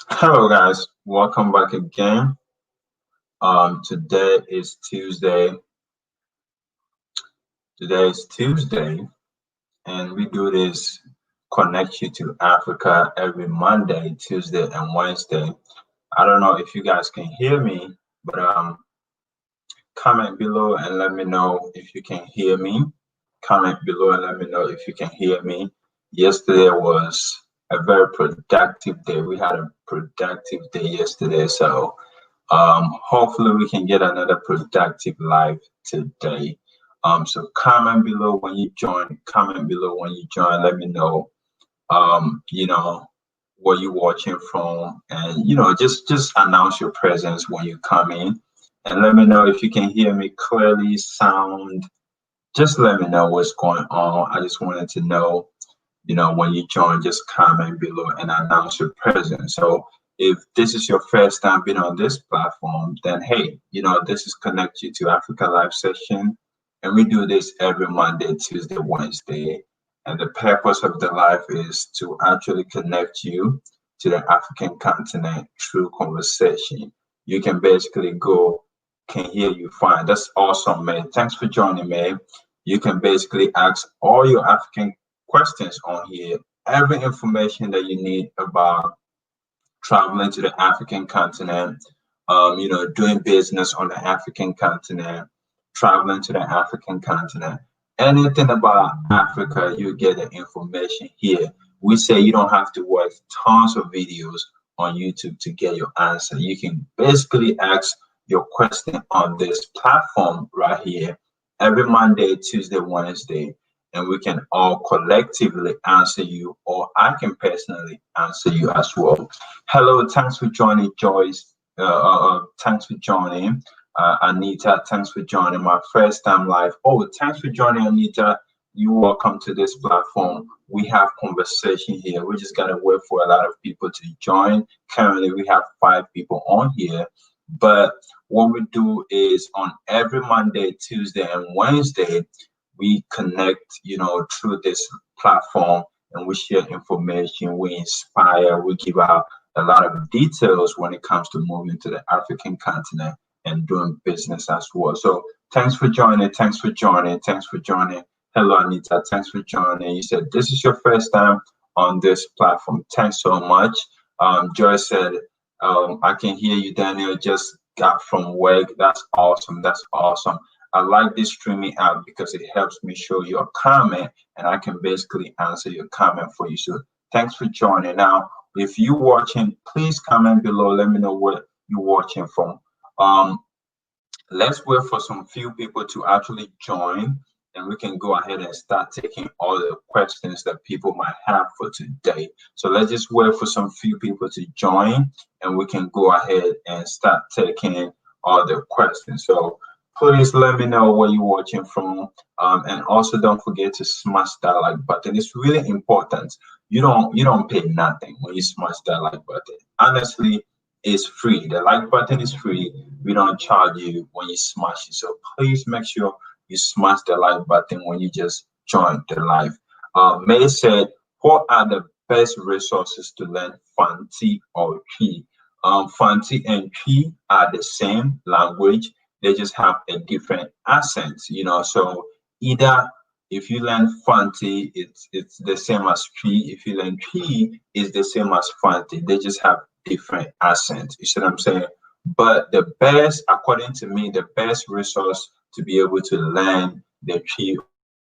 Hello guys, welcome back again. Today is Tuesday. Today is Tuesday, and we do this connect you to Africa every Monday, Tuesday, and Wednesday. I don't know if you guys can hear me, but comment below and let me know if you can hear me. Comment below and let me know if you can hear me. Yesterday was a very productive day. We had a productive day yesterday, so hopefully we can get another productive live today. So comment below when you join. Comment below when you join. Let me know. You know where you're watching from, and just announce your presence when you come in, and let me know if you can hear me clearly. Sound. Just let me know what's going on. I just wanted to know, when you join, just comment below and announce your presence. So if this is your first time being on this platform, then hey, this is Connect You to Africa Live session. And we do this every Monday, Tuesday, Wednesday. And the purpose of the live is to actually connect you to the African continent through conversation. You can basically go, can hear you fine. That's awesome, man. Thanks for joining me. You can basically ask all your African questions on here. Every information that you need about traveling to the African continent, doing business on the African continent, traveling to the African continent, anything about Africa, you get the information here. We say you don't have to watch tons of videos on YouTube to get your answer. You can basically ask your question on this platform right here every Monday, Tuesday, Wednesday, and we can all collectively answer you, or I can personally answer you as well. Hello, thanks for joining, Joyce. Thanks for joining, Anita. Thanks for joining my first time live. Oh, thanks for joining, Anita. You welcome to this platform. We have conversation here. We just gotta wait for a lot of people to join. Currently, we have 5 people on here, but what we do is on every Monday, Tuesday, and Wednesday, we connect, through this platform, and we share information, we inspire, we give out a lot of details when it comes to moving to the African continent and doing business as well. So thanks for joining, thanks for joining, thanks for joining. Hello, Anita, thanks for joining. You said this is your first time on this platform. Thanks so much. Joy said, I can hear you, Daniel, just got from work. That's awesome, that's awesome. I like this streaming app because it helps me show you a comment and I can basically answer your comment for you. So thanks for joining. Now, if you're watching, please comment below. Let me know where you're watching from. Let's wait for some few people to actually join, and we can go ahead and start taking all the questions that people might have for today. So let's just wait for some few people to join, and we can go ahead and start taking all the questions. So please let me know where you're watching from, and also don't forget to smash that like button. It's really important. You don't pay nothing when you smash that like button. Honestly, it's free. The like button is free. We don't charge you when you smash it. So please make sure you smash the like button when you just join the live. May said, what are the best resources to learn Fanti or P? Fanti and P are the same language. They just have a different accent, So either if you learn Fanti, it's the same as P. If you learn P, it's the same as Fanti. They just have different accents. You see what I'm saying? But the best, according to me, the best resource to be able to learn the P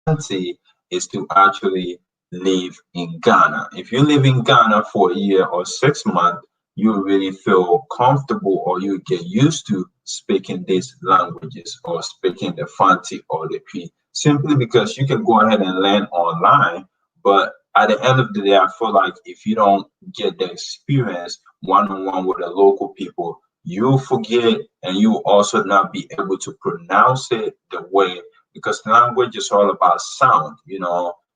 Fanti is to actually live in Ghana. If you live in Ghana for a year or 6 months, you really feel comfortable, or you get used to speaking these languages or speaking the Fanti or the P, simply because you can go ahead and learn online. But at the end of the day, I feel like if you don't get the experience one-on-one with the local people, you'll forget, and you also not be able to pronounce it the way, because language is all about sound.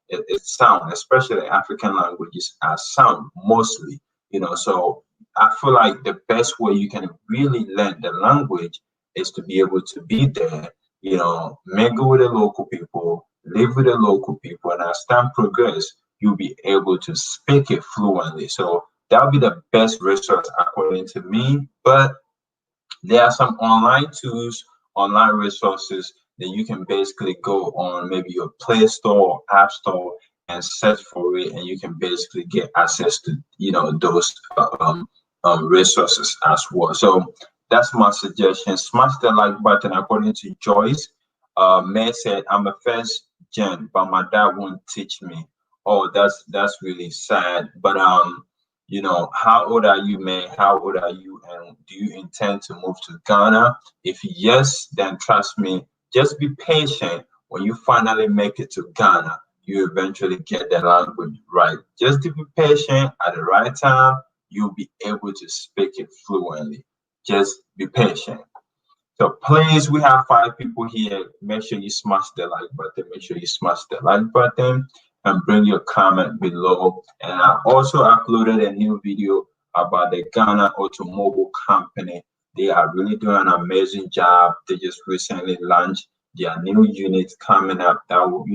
It's sound, especially African languages are sound mostly. So I feel like the best way you can really learn the language is to be able to be there, mingle with the local people, live with the local people, and as time progresses, you'll be able to speak it fluently. So that would be the best resource according to me. But there are some online tools, online resources that you can basically go on maybe your Play Store or App Store and search for it, and you can basically get access to those resources as well. So that's my suggestion. Smash the like button. According to Joyce, May said, "I'm a first gen, but my dad won't teach me." Oh, that's really sad. But how old are you, man? How old are you? And do you intend to move to Ghana? If yes, then trust me, just be patient. When you finally make it to Ghana, you eventually get the language right. Just to be patient at the right time, you'll be able to speak it fluently. Just be patient. So please, we have 5 people here. Make sure you smash the like button. Make sure you smash the like button and bring your comment below. And I also uploaded a new video about the Ghana Automobile Company. They are really doing an amazing job. They just recently launched their new units coming up that will,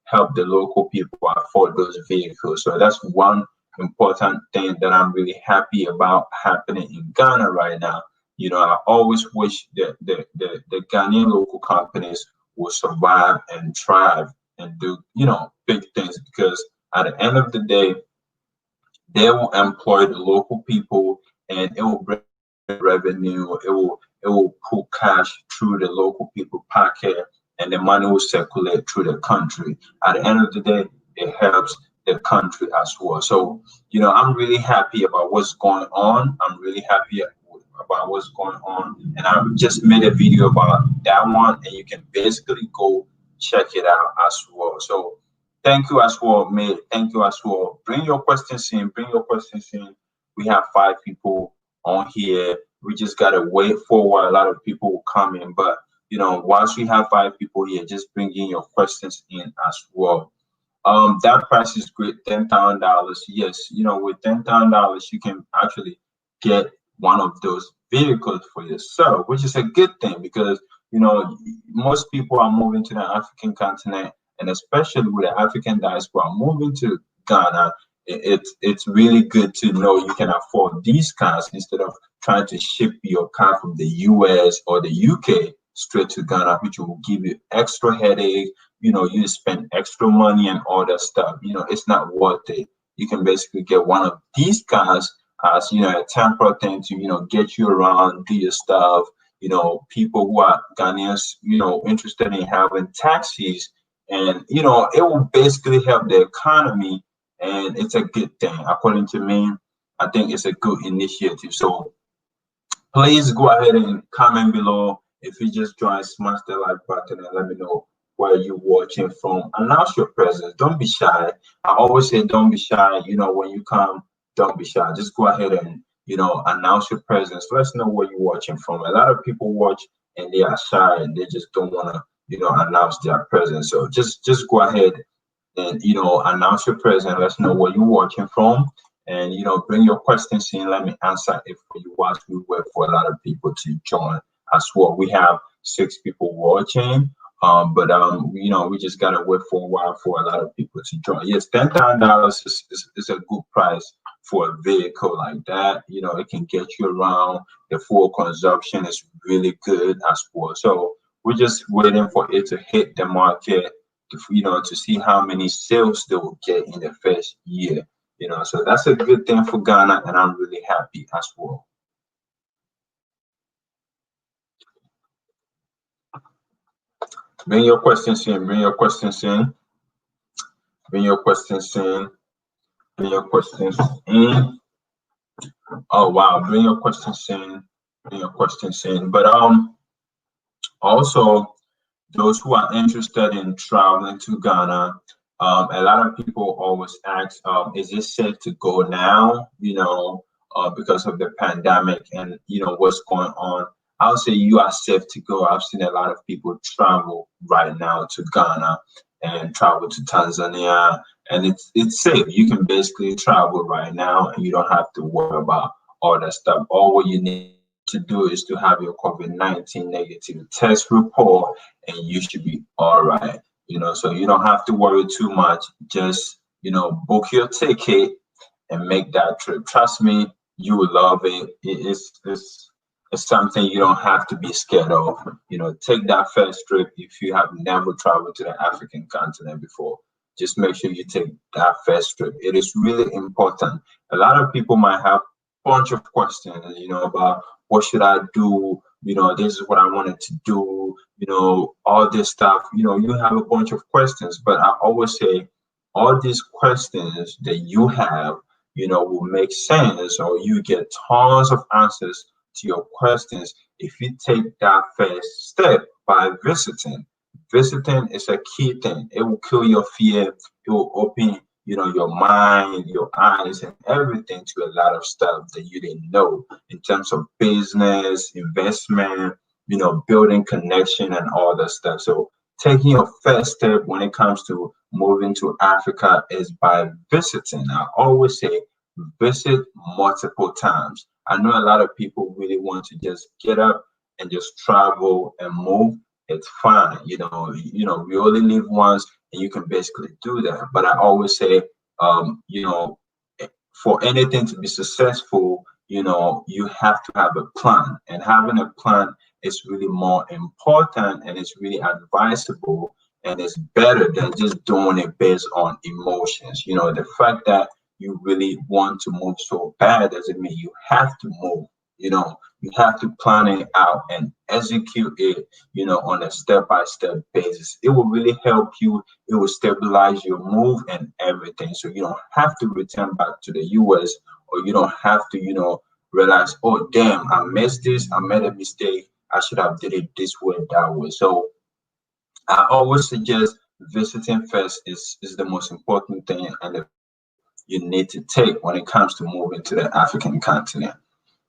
help the local people afford those vehicles. So that's one important thing that I'm really happy about happening in Ghana right now. I always wish that the Ghanaian local companies will survive and thrive and do, big things, because at the end of the day, they will employ the local people, and it will bring revenue. It will pull cash through the local people pocket, and the money will circulate through the country. At the end of the day, it helps the country as well. So, I'm really happy about what's going on. I'm really happy about what's going on, and I just made a video about that one, and you can basically go check it out as well. So thank you as well, mate. Thank you as well. Bring your questions in. Bring your questions in. We have 5 people on here. We just gotta wait for a while. A lot of people will come in, but once we have 5 people here, just bring in your questions in as well. That price is great, $10,000. Yes, with $10,000, you can actually get one of those vehicles for yourself, which is a good thing, because most people are moving to the African continent, and especially with the African diaspora moving to Ghana. It's really good to know you can afford these cars instead of trying to ship your car from the US or the UK straight to Ghana, which will give you extra headache. You spend extra money and all that stuff. It's not worth it. You can basically get one of these cars as a temporary thing to get you around, do your stuff. People who are Ghanaians, interested in having taxis, and it will basically help the economy, and it's a good thing. According to me, I think it's a good initiative. So please go ahead and comment below. If you just joined, smash the like button and let me know where you're watching from. Announce your presence. Don't be shy. I always say don't be shy. When you come, don't be shy. Just go ahead and announce your presence. Let us know where you're watching from. A lot of people watch and they are shy and they just don't want to announce their presence. So just go ahead and announce your presence. Let us know where you're watching from, and bring your questions in. Let me answer it for you whilst we wait for a lot of people to join as well. We have 6 people watching. But we just gotta wait for a while for a lot of people to join. Yes, $10,000 is a good price for a vehicle like that. It can get you around. The fuel consumption is really good as well. So we're just waiting for it to hit the market to see how many sales they will get in the first year. So that's a good thing for Ghana, and I'm really happy as well. Bring your questions in. Bring your questions in. Bring your questions in. Bring your questions in. Oh wow! Bring your questions in. Bring your questions in. But also those who are interested in traveling to Ghana, a lot of people always ask, is it safe to go now? Because of the pandemic and what's going on. I would say you are safe to go. I've seen a lot of people travel right now to Ghana and travel to Tanzania, and it's safe. You can basically travel right now, and you don't have to worry about all that stuff. All what you need to do is to have your COVID-19 negative test report, and you should be all right. So you don't have to worry too much. Just book your ticket and make that trip. Trust me, you will love it. It's something you don't have to be scared of. Take that first trip if you have never traveled to the African continent before. Just make sure you take that first trip. It is really important. A lot of people might have a bunch of questions, about what should I do? This is what I wanted to do, all this stuff. You have a bunch of questions, but I always say all these questions that you have, will make sense, or you get tons of answers to your questions if you take that first step by visiting. Visiting is a key thing. It will kill your fear. It will open, your mind, your eyes, and everything to a lot of stuff that you didn't know in terms of business, investment, building connection and all that stuff. So taking your first step when it comes to moving to Africa is by visiting. I always say visit multiple times. I know a lot of people really want to just get up and just travel and move. It's fine. We only live once, and you can basically do that. But I always say, for anything to be successful, you have to have a plan, and having a plan is really more important, and it's really advisable, and it's better than just doing it based on emotions. The fact that you really want to move so bad doesn't mean you have to move. You have to plan it out and execute it, on a step-by-step basis. It will really help you. It will stabilize your move and everything. So you don't have to return back to the US, or you don't have to, realize, oh, damn, I missed this. I made a mistake. I should have did it this way, that way. So I always suggest visiting first is the most important thing and the you need to take when it comes to moving to the African continent.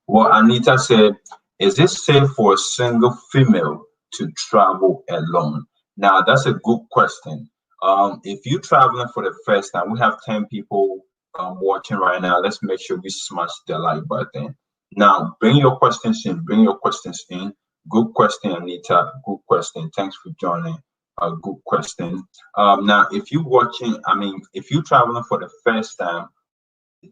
What Anita said, is it safe for a single female to travel alone? Now, that's a good question. If you're traveling for the first time, we have 10 people watching right now. Let's make sure we smash the like button. Now, bring your questions in. Bring your questions in. Good question, Anita. Good question. Thanks for joining. A good question. Now, if you're watching, if you're traveling for the first time,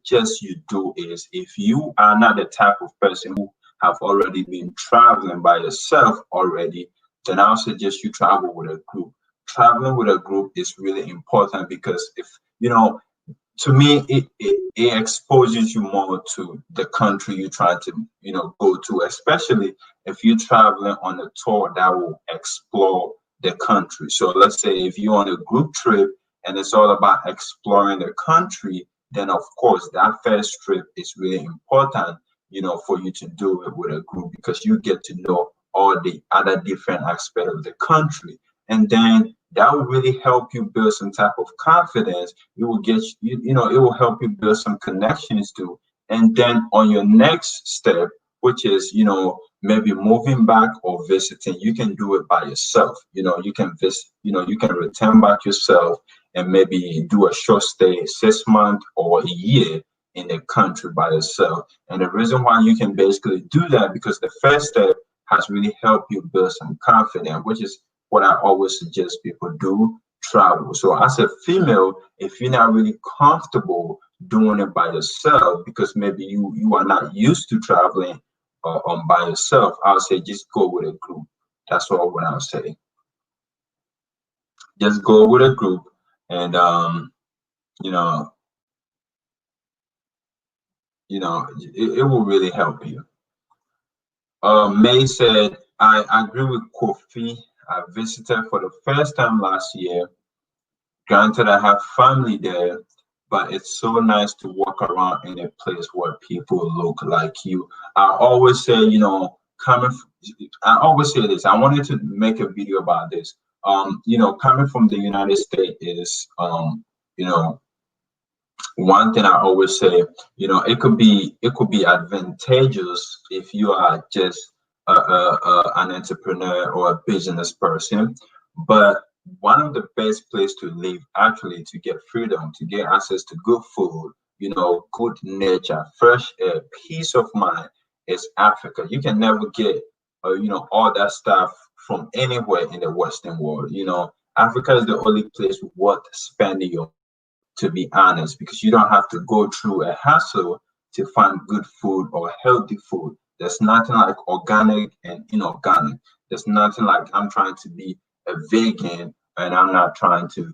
just you do is, if you are not the type of person who have already been traveling by yourself already, then I'll suggest you travel with a group. Traveling with a group is really important because if to me it exposes you more to the country you're trying to go to, especially if you're traveling on a tour that will explore the country. So let's say if you're on a group trip and it's all about exploring the country, then of course that first trip is really important, for you to do it with a group, because you get to know all the other different aspects of the country. And then that will really help you build some type of confidence. It will get it will help you build some connections too. And then on your next step, which is, maybe moving back or visiting, you can do it by yourself. You can visit, you can return back yourself and maybe do a short stay, 6 months or a year in the country by yourself. And the reason why you can basically do that, because the first step has really helped you build some confidence, which is what I always suggest people do: travel. So as a female, if you're not really comfortable doing it by yourself, because maybe you are not used to traveling by yourself, I'll say just go with a group. That's all what I'll say. Just go with a group, and you know, it will really help you. May said, I agree with Kofi. I visited for the first time last year. Granted, I have family there, but it's so nice to walk around in a place where people look like you. I always say, I always say this. I wanted to make a video about this. Coming from the United States is, one thing I always say, it could be advantageous if you are just an entrepreneur or a business person, but one of the best place to live, actually, to get freedom, to get access to good food, good nature, fresh air, peace of mind, is Africa. You can never get, all that stuff from anywhere in the Western world. Africa is the only place worth spending your to be honest, because you don't have to go through a hassle to find good food or healthy food. There's nothing like organic and inorganic. There's nothing like I'm trying to be a vegan and I'm not trying to,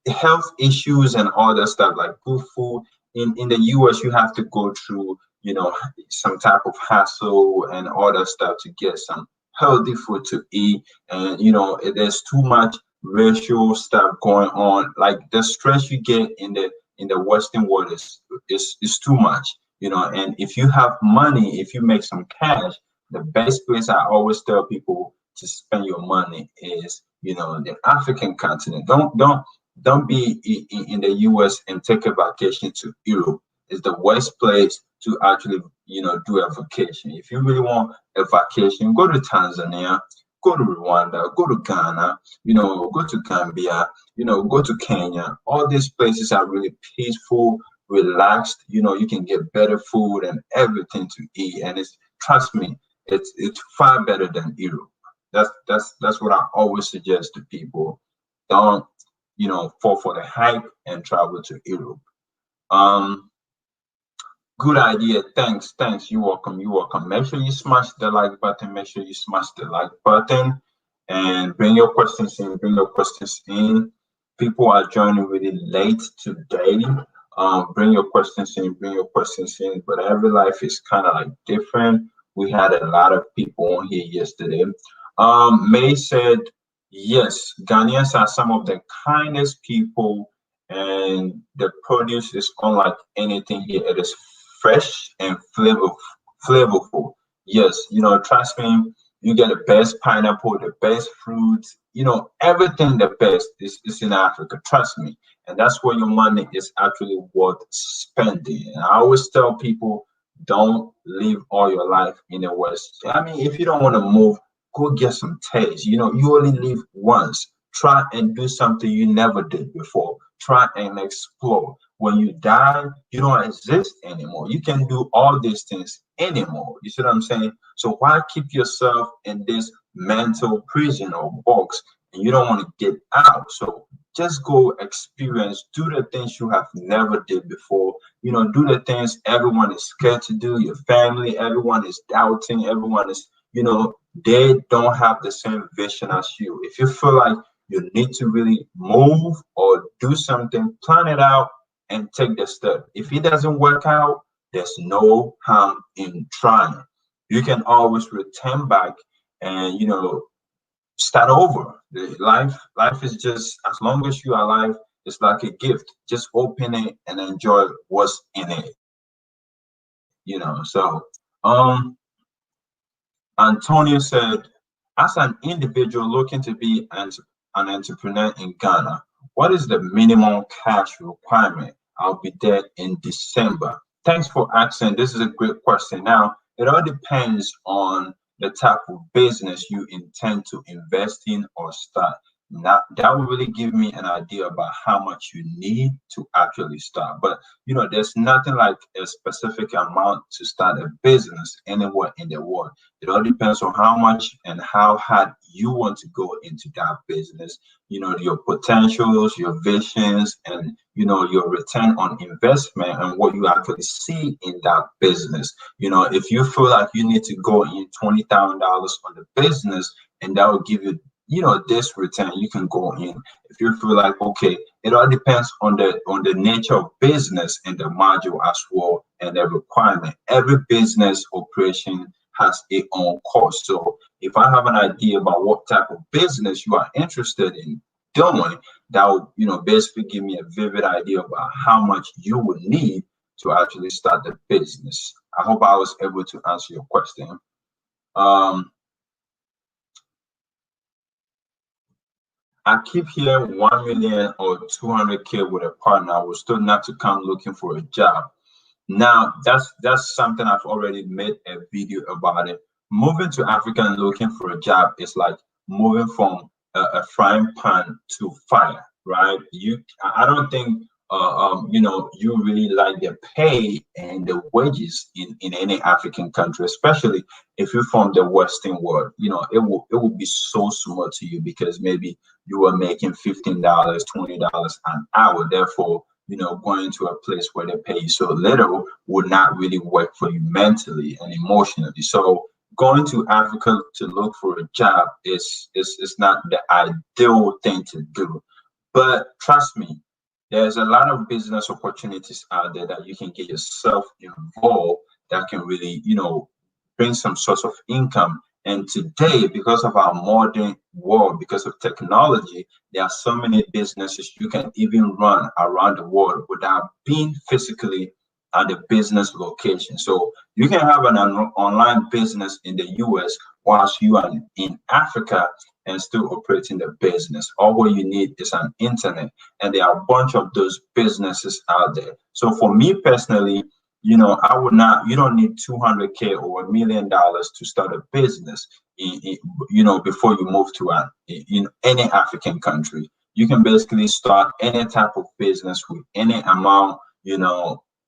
health issues and all that stuff, like good food. In the US, you have to go through, some type of hassle and all that stuff to get some healthy food to eat. And, there's too much racial stuff going on. Like the stress you get in the Western world is too much, and if you have money, if you make some cash, the best place I always tell people to spend your money is, the African continent. Don't be in the US and take a vacation to Europe. It's the worst place to actually, do a vacation. If you really want a vacation, go to Tanzania, go to Rwanda, go to Ghana, go to Gambia, go to Kenya. All these places are really peaceful, relaxed. You can get better food and everything to eat. And trust me, it's far better than Europe. That's what I always suggest to people. Don't, fall for the hype and travel to Europe. Good idea. Thanks. You're welcome. Make sure you smash the like button. Make sure you smash the like button and bring your questions in. People are joining really late today. Bring your questions in. But every life is kind of like different. We had a lot of people on here yesterday. May said, yes, Ghanaians are some of the kindest people, and the produce is unlike anything here. It is fresh and flavorful. Yes, trust me, you get the best pineapple, the best fruits, everything the best is in Africa. Trust me. And that's where your money is actually worth spending. And I always tell people, don't live all your life in the West. I mean, if you don't want to move, go get some taste. You only live once. Try and do something you never did before. Try and explore. When you die, you don't exist anymore. You can't do all these things anymore. You see what I'm saying? So why keep yourself in this mental prison or box and you don't want to get out? So just go experience, do the things you have never did before. Do the things everyone is scared to do. Your family, everyone is doubting. Everyone is, they don't have the same vision as you. If you feel like you need to really move or do something, plan it out and take the step. If it doesn't work out, there's no harm in trying. You can always return back and start over. Life is just, as long as you are alive, it's like a gift. Just open it and enjoy what's in it. So Antonio said, as an individual looking to be an entrepreneur in Ghana, what is the minimum cash requirement? I'll be there in December. Thanks for asking. This is a great question. Now, it all depends on the type of business you intend to invest in or start. Now, that will really give me an idea about how much you need to actually start. But, there's nothing like a specific amount to start a business anywhere in the world. It all depends on how much and how hard you want to go into that business, your potentials, your visions, and, your return on investment and what you actually see in that business. If you feel like you need to go in $20,000 on the business and that will give you this return, you can go in. If you feel like, okay, it all depends on the nature of business and the module as well and the requirement. Every business operation has its own cost. So if I have an idea about what type of business you are interested in doing, that would basically give me a vivid idea about how much you would need to actually start the business. I hope I was able to answer your question. I keep hearing 1 million or 200K with a partner. I was told not to come looking for a job. Now, that's something I've already made a video about it. Moving to Africa and looking for a job is like moving from a frying pan to fire, right? I don't think you really like the pay and the wages in any African country, especially if you're from the Western world. It will be so small to you because maybe you are making $15, $20 an hour. Therefore, going to a place where they pay you so little would not really work for you mentally and emotionally. So going to Africa to look for a job is not the ideal thing to do. But trust me, there's a lot of business opportunities out there that you can get yourself involved that can really, bring some source of income. And today, because of our modern world, because of technology, there are so many businesses you can even run around the world without being physically at the business location. So you can have an online business in the US whilst you are in Africa and still operating the business. All what you need is an internet, and there are a bunch of those businesses out there. So for me personally, I would not. You don't need 200K or $1 million to start a business. Before you move to in any African country, you can basically start any type of business with any amount,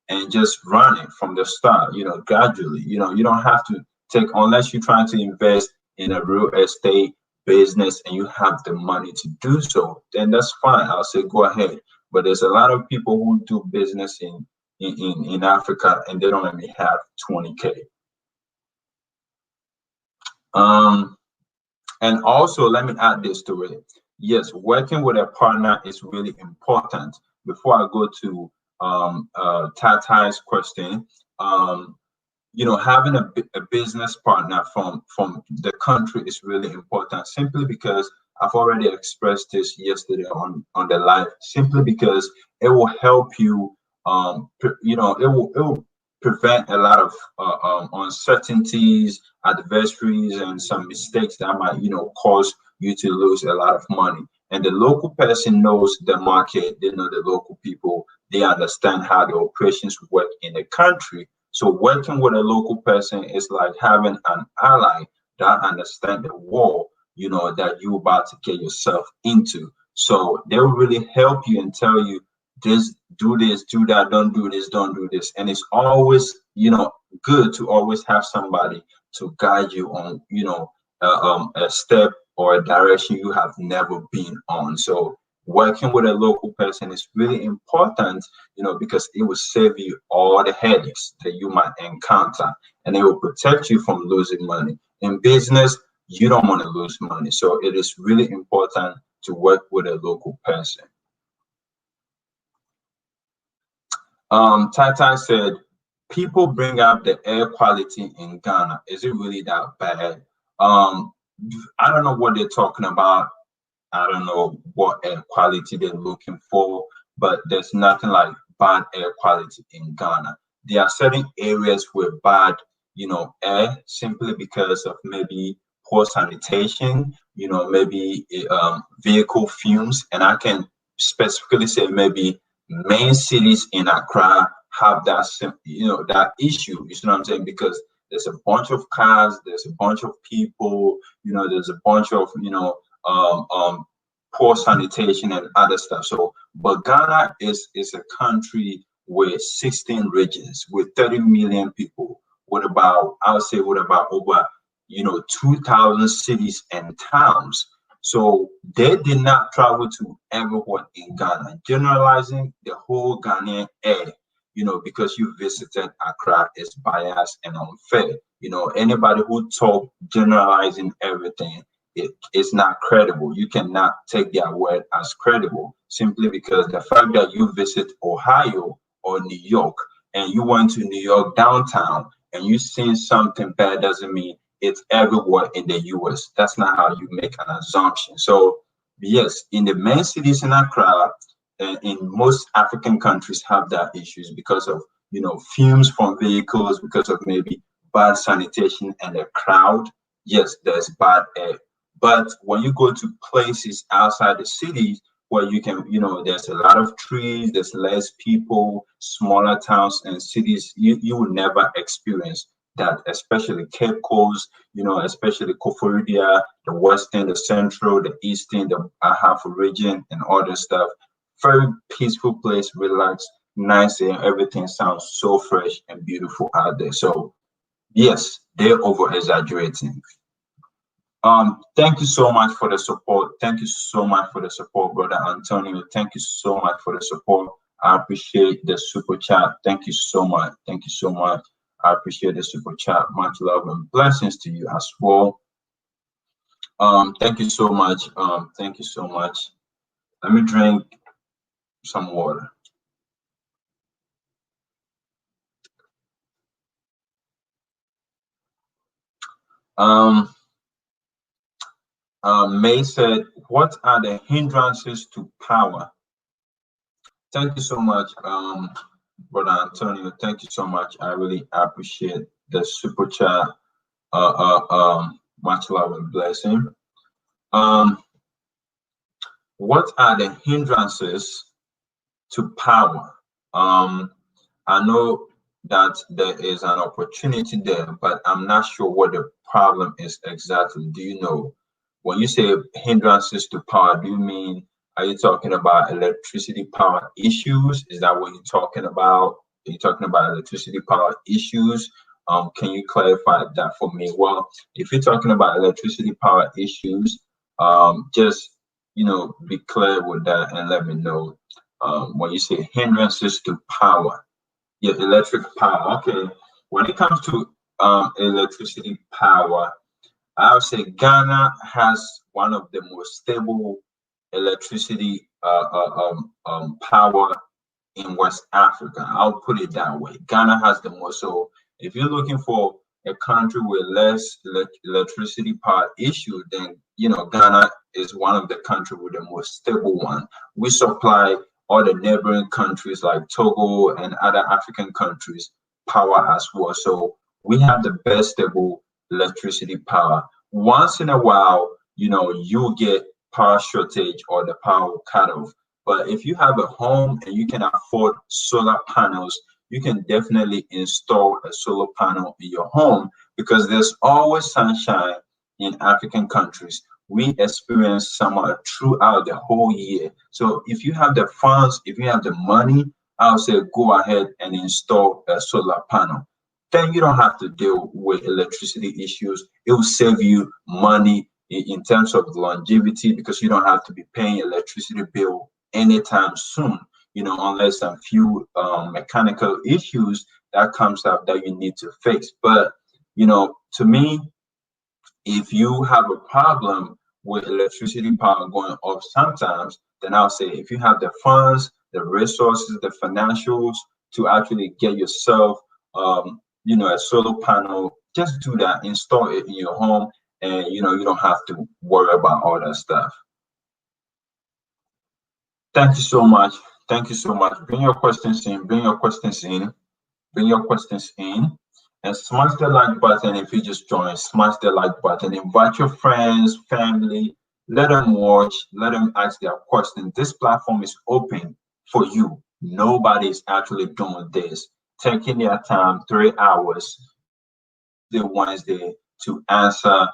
and just run it from the start. Gradually. You don't have to take unless you're trying to invest in a real estate business and you have the money to do so, then that's fine. I'll say go ahead. But there's a lot of people who do business in Africa and they don't even have 20K. And also let me add this to it. Yes, working with a partner is really important. Before I go to Tatai's question, having a business partner from the country is really important, simply because I've already expressed this yesterday on the live, simply because it will help you, it will prevent a lot of uncertainties, adversaries, and some mistakes that might, cause you to lose a lot of money. And the local person knows the market, they know the local people, they understand how the operations work in the country. So working with a local person is like having an ally that understand the war, that you're about to get yourself into. So they will really help you and tell you this, do that, don't do this, don't do this. And it's always, good to always have somebody to guide you on, a step or a direction you have never been on. So working with a local person is really important, because it will save you all the headaches that you might encounter, and it will protect you from losing money. In business, you don't want to lose money. So it is really important to work with a local person. Tata said, people bring up the air quality in Ghana. Is it really that bad? I don't know what they're talking about. I don't know what air quality they're looking for, but there's nothing like bad air quality in Ghana. There are certain areas with bad, air, simply because of maybe poor sanitation, maybe vehicle fumes. And I can specifically say maybe main cities in Accra have that, that issue. You see what I'm saying? Because there's a bunch of cars, there's a bunch of people, there's a bunch of, poor sanitation and other stuff. So, but Ghana is a country with 16 regions, with 30 million people, with about, I would say, with about over, 2,000 cities and towns. So they did not travel to everyone in Ghana, generalizing the whole Ghanaian air, because you visited Accra is biased and unfair. Anybody who talk generalizing everything, it's not credible. You cannot take their word as credible, simply because the fact that you visit Ohio or New York and you went to New York downtown and you seen something bad doesn't mean it's everywhere in the US. That's not how you make an assumption. So yes, in the main cities in Accra, in most African countries have that issues because of, fumes from vehicles, because of maybe bad sanitation and the crowd. Yes, there's bad air. But when you go to places outside the city where you can, there's a lot of trees, there's less people, smaller towns and cities, you will never experience that, especially Cape Coast, especially Koforidua, the Western, the Central, the Eastern, the Ahafo region, and all this stuff. Very peaceful place, relaxed, nice, and everything sounds so fresh and beautiful out there. So yes, they're over exaggerating. Thank you so much for the support. Thank you so much for the support, brother Antonio. Thank you so much for the support. I appreciate the super chat. Thank you so much. Thank you so much. I appreciate the super chat. Much love and blessings to you as well. Thank you so much. Thank you so much. Let me drink some water. May said, what are the hindrances to power? Thank you so much, brother Antonio. Thank you so much. I really appreciate the super chat. Much love and blessing. What are the hindrances to power? I know that there is an opportunity there, but I'm not sure what the problem is exactly. Do you know? When you say hindrances to power, do you mean, are you talking about electricity power issues? Is that what you're talking about? Are you talking about electricity power issues? Can you clarify that for me? Well, if you're talking about electricity power issues, just be clear with that and let me know. When you say hindrances to power, yeah, electric power. Okay. When it comes to electricity power, I would say Ghana has one of the most stable electricity power in West Africa. I'll put it that way. Ghana has the most. So if you're looking for a country with less electricity power issue, then Ghana is one of the countries with the most stable one. We supply all the neighboring countries like Togo and other African countries power as well. So we have the best stable electricity power. Once in a while, you get power shortage or the power will cut off. But if you have a home and you can afford solar panels, you can definitely install a solar panel in your home because there's always sunshine in African countries. We experience summer throughout the whole year. So if you have the funds, if you have the money, I'll say go ahead and install a solar panel. Then you don't have to deal with electricity issues. It will save you money in terms of longevity because you don't have to be paying electricity bill anytime soon, unless a few mechanical issues that comes up that you need to fix. But, to me, if you have a problem with electricity power going off sometimes, then I'll say if you have the funds, the resources, the financials to actually get yourself, a solar panel, just do that, install it in your home, and you don't have to worry about all that stuff. Thank you so much. Thank you so much. Bring your questions in. Bring your questions in. Bring your questions in. And smash the like button if you just joined. Smash the like button. Invite your friends, family. Let them watch. Let them ask their questions. This platform is open for you. Nobody's actually doing this. Taking their time, 3 hours, the Wednesday, to answer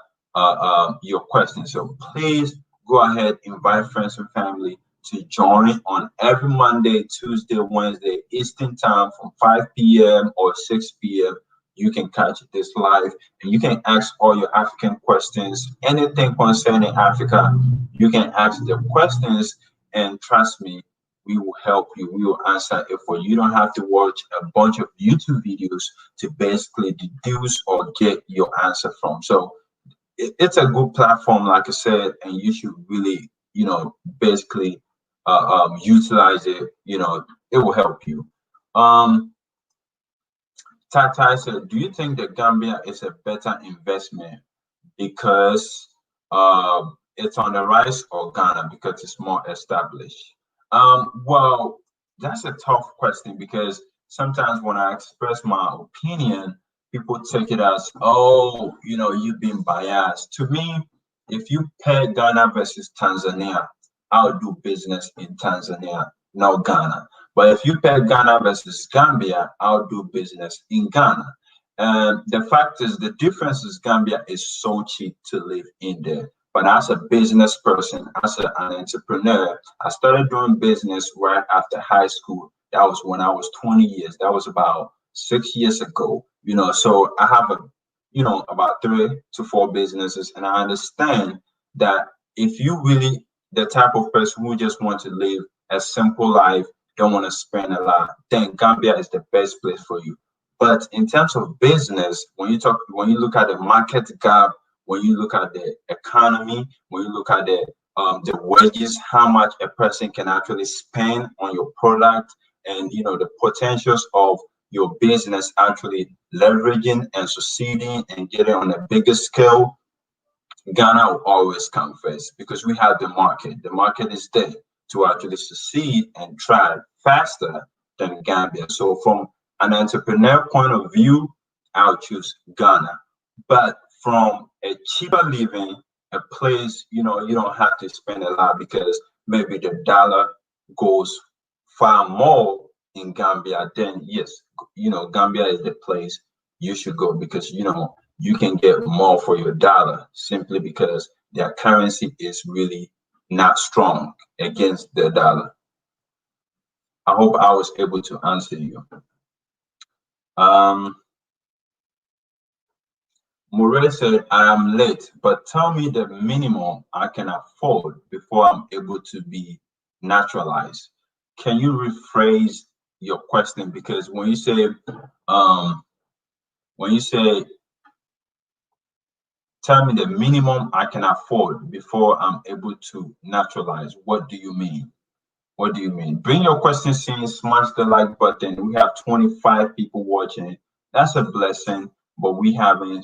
your questions. So please go ahead, invite friends and family to join on every Monday, Tuesday, Wednesday, Eastern time from 5 p.m. or 6 p.m. You can catch this live and you can ask all your African questions, anything concerning Africa. You can ask the questions and trust me, we will help you. We will answer it for you. You don't have to watch a bunch of YouTube videos to basically deduce or get your answer from. So it's a good platform, like I said, and you should really, basically utilize it. It will help you. Tata said, do you think that Gambia is a better investment because it's on the rise, or Ghana because it's more established? Well, that's a tough question because sometimes when I express my opinion, people take it as, oh, you've been biased. To me, if you pair Ghana versus Tanzania, I'll do business in Tanzania, not Ghana. But if you pair Ghana versus Gambia, I'll do business in Ghana. And the fact is, the difference is Gambia is so cheap to live in there. But as a business person, as an entrepreneur, I started doing business right after high school. That was when I was 20 years. That was about 6 years ago. So I have about 3 to 4 businesses, and I understand that if you really the type of person who just want to live a simple life, don't want to spend a lot, then Gambia is the best place for you. But in terms of business, when you look at the market gap, when you look at the economy, when you look at the wages, how much a person can actually spend on your product, and the potentials of your business actually leveraging and succeeding and getting on a bigger scale, Ghana will always come first because we have the market. The market is there to actually succeed and thrive faster than Gambia. So from an entrepreneur point of view, I'll choose Ghana. But from a cheaper living, a place, you don't have to spend a lot because maybe the dollar goes far more in Gambia, then yes, Gambia is the place you should go because you can get more for your dollar simply because their currency is really not strong against the dollar. I hope I was able to answer you. Murray said, I am late, but tell me the minimum I can afford before I'm able to be naturalized. Can you rephrase your question? Because when you say, tell me the minimum I can afford before I'm able to naturalize, what do you mean? What do you mean? Bring your questions in, smash the like button. We have 25 people watching. That's a blessing, but we having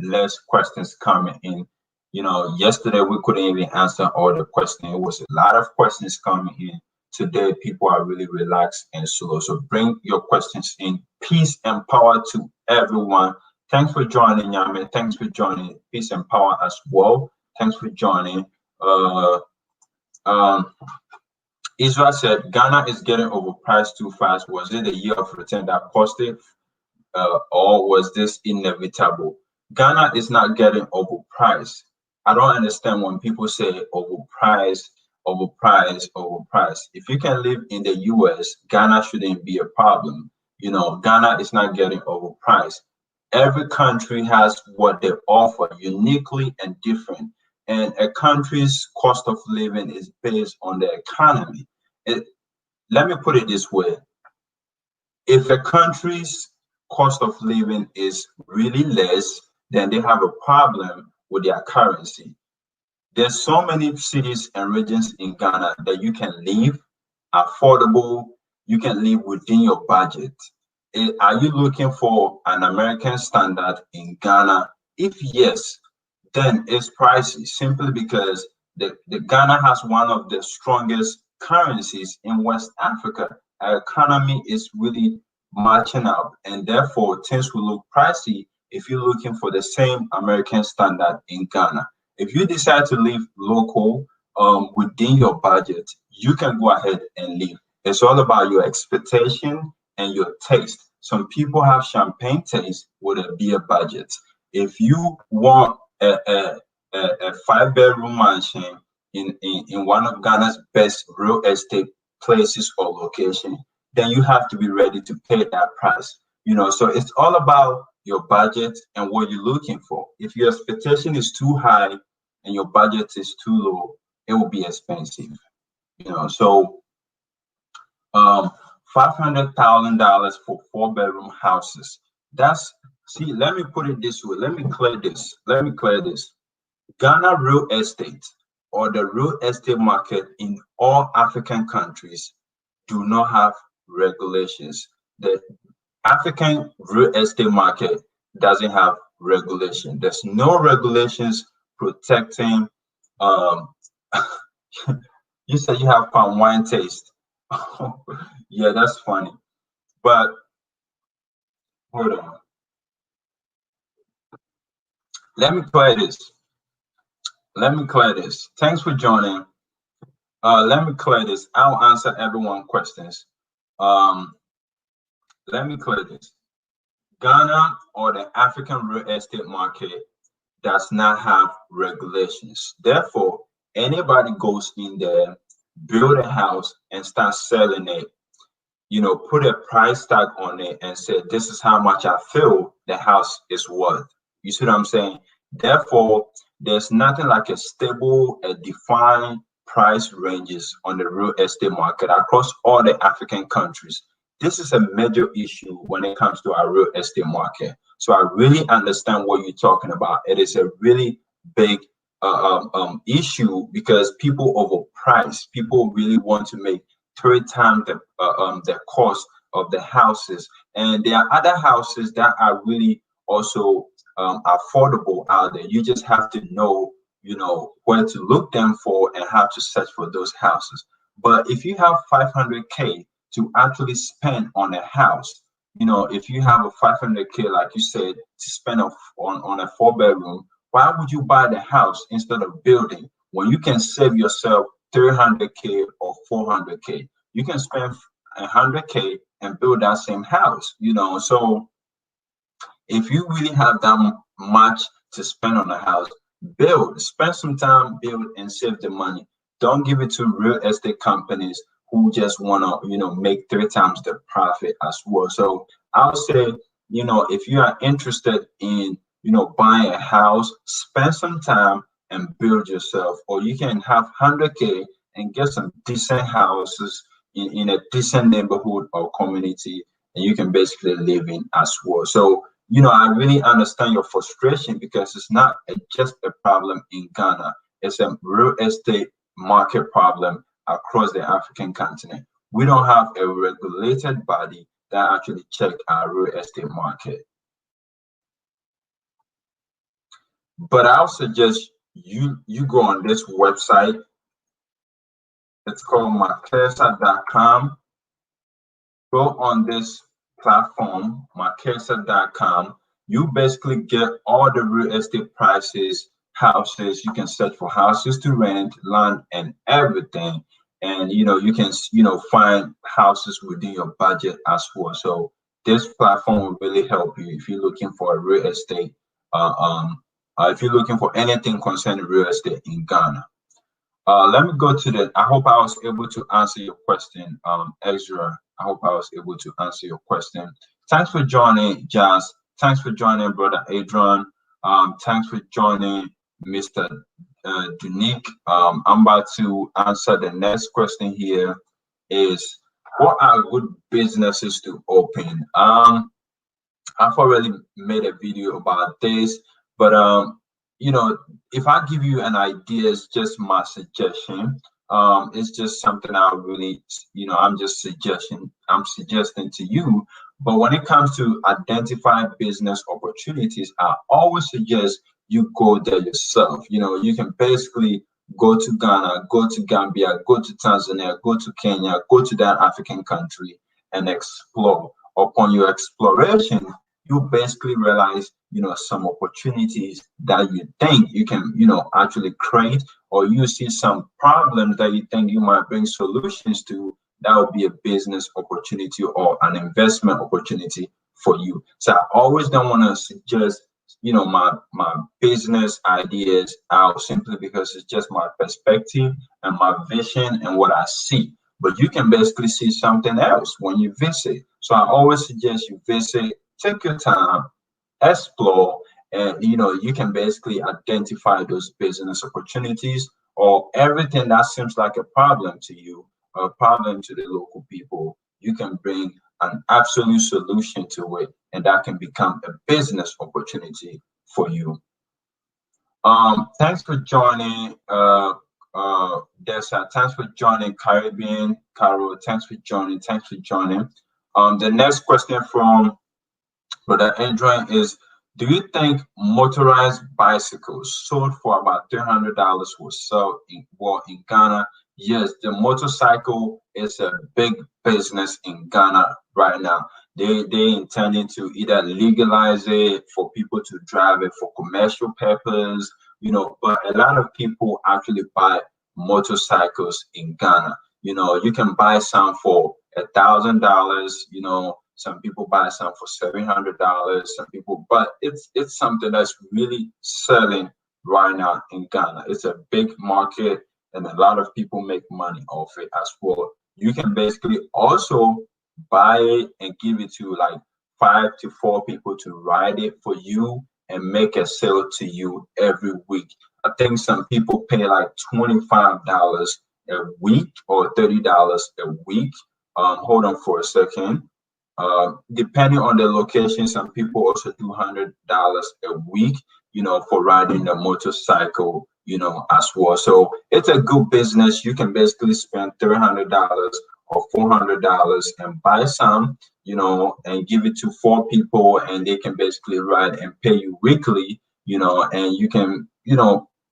less questions coming in. Yesterday we couldn't even answer all the questions. It was a lot of questions coming in. Today people are really relaxed and slow. So bring your questions in. Peace and power to everyone. Thanks for joining, Yami. Thanks for joining. Peace and power as well. Thanks for joining. Israel said Ghana is getting overpriced too fast. Was it the year of return that caused it, or was this inevitable? Ghana is not getting overpriced. I don't understand when people say overpriced, overpriced, overpriced. If you can live in the US, Ghana shouldn't be a problem. Ghana is not getting overpriced. Every country has what they offer uniquely and different. And a country's cost of living is based on the economy. Let me put it this way. If a country's cost of living is really less, then they have a problem with their currency. There's so many cities and regions in Ghana that you can live affordable, you can live within your budget. Are you looking for an American standard in Ghana? If yes, then it's pricey simply because the Ghana has one of the strongest currencies in West Africa. Our economy is really matching up, and therefore things will look pricey if you're looking for the same American standard in Ghana. If you decide to live local within your budget, you can go ahead and live. It's all about your expectation and your taste. Some people have champagne taste with a beer budget. If you want a 5-bedroom mansion in one of Ghana's best real estate places or location, then you have to be ready to pay that price. So it's all about your budget and what you're looking for. If your expectation is too high and your budget is too low, it will be expensive. So $500,000 for 4-bedroom houses. Let me put it this way. Let me clear this. Ghana real estate or the real estate market in all African countries do not have regulations. The African real estate market doesn't have regulation. There's no regulations protecting. You said you have palm wine taste. Yeah, that's funny. But hold on. Let me clear this. Thanks for joining. Let me clear this. I'll answer everyone's questions. Let me clear this. Ghana or the African real estate market does not have regulations. Therefore, anybody goes in there, build a house, and start selling it, put a price tag on it and say, this is how much I feel the house is worth. You see what I'm saying? Therefore, there's nothing like a stable, a defined price ranges on the real estate market across all the African countries. This is a major issue when it comes to our real estate market. So I really understand what you're talking about. It is a really big issue because people overprice. People really want to make 3 times the cost of the houses, and there are other houses that are really also affordable out there. You just have to know, where to look them for and how to search for those houses. But if you have 500K to actually spend on a house, if you have a 500K, like you said, to spend on a 4-bedroom, why would you buy the house instead of building when you can save yourself 300K or 400K? You can spend 100K and build that same house, So if you really have that much to spend on a house, spend some time, build, and save the money. Don't give it to real estate companies who just want to, make 3 times the profit as well. So I would say, if you are interested in, buying a house, spend some time and build yourself, or you can have 100K and get some decent houses in a decent neighborhood or community, and you can basically live in as well. So, I really understand your frustration because it's not just a problem in Ghana. It's a real estate market problem across the African continent. We don't have a regulated body that actually check our real estate market. But I'll suggest you go on this website. It's called marquesa.com. Go on this platform, marquesa.com. You basically get all the real estate prices, houses. You can search for houses to rent, land, and everything. And you can find houses within your budget as well. So this platform will really help you if you're looking for a real estate. If you're looking for anything concerning real estate in Ghana. Let me go to the. I hope I was able to answer your question, Ezra. I hope I was able to answer your question. Thanks for joining, Jazz. Thanks for joining, brother Adrian. Thanks for joining, Mr. Dunique. I'm about to answer the next question here. Is what are good businesses to open? I've already made a video about this, but if I give you an idea, it's just my suggestion. It's just something I really, I'm suggesting to you. But when it comes to identifying business opportunities, I always suggest you go there yourself. You can basically go to Ghana, go to Gambia, go to Tanzania, go to Kenya, go to that African country and explore. Upon your exploration, you basically realize, some opportunities that you think you can, actually create, or you see some problems that you think you might bring solutions to. That would be a business opportunity or an investment opportunity for you. So I always don't want to suggest, my business ideas out simply because it's just my perspective and my vision and what I see. But you can basically see something else when you visit. So I always suggest you visit, take your time, explore, and you can basically identify those business opportunities or everything that seems like a problem to you or a problem to the local people. You can bring an absolute solution to it, and that can become a business opportunity for you. Thanks for joining, Dessa. Thanks for joining, Caribbean. Carol, thanks for joining. Thanks for joining. The next question from Brother Adrian is, do you think motorized bicycles sold for about $300 will sell in Ghana? Yes, the motorcycle is a big business in Ghana right now. They intending to either legalize it for people to drive it for commercial purpose, but a lot of people actually buy motorcycles in Ghana. You can buy some for $1,000, Some people buy some for $700. Some people, but it's something that's really selling right now in Ghana. It's a big market, and a lot of people make money off it as well. You can basically also buy it and give it to like 5 to 4 people to ride it for you and make a sale to you every week. I think some people pay like $25 a week or $30 a week. Hold on for a second. Depending on the location, some people also do $100 a week, for riding the motorcycle, as well. So it's a good business. You can basically spend $300 or $400 and buy some, and give it to 4 people, and they can basically ride and pay you weekly, and you can,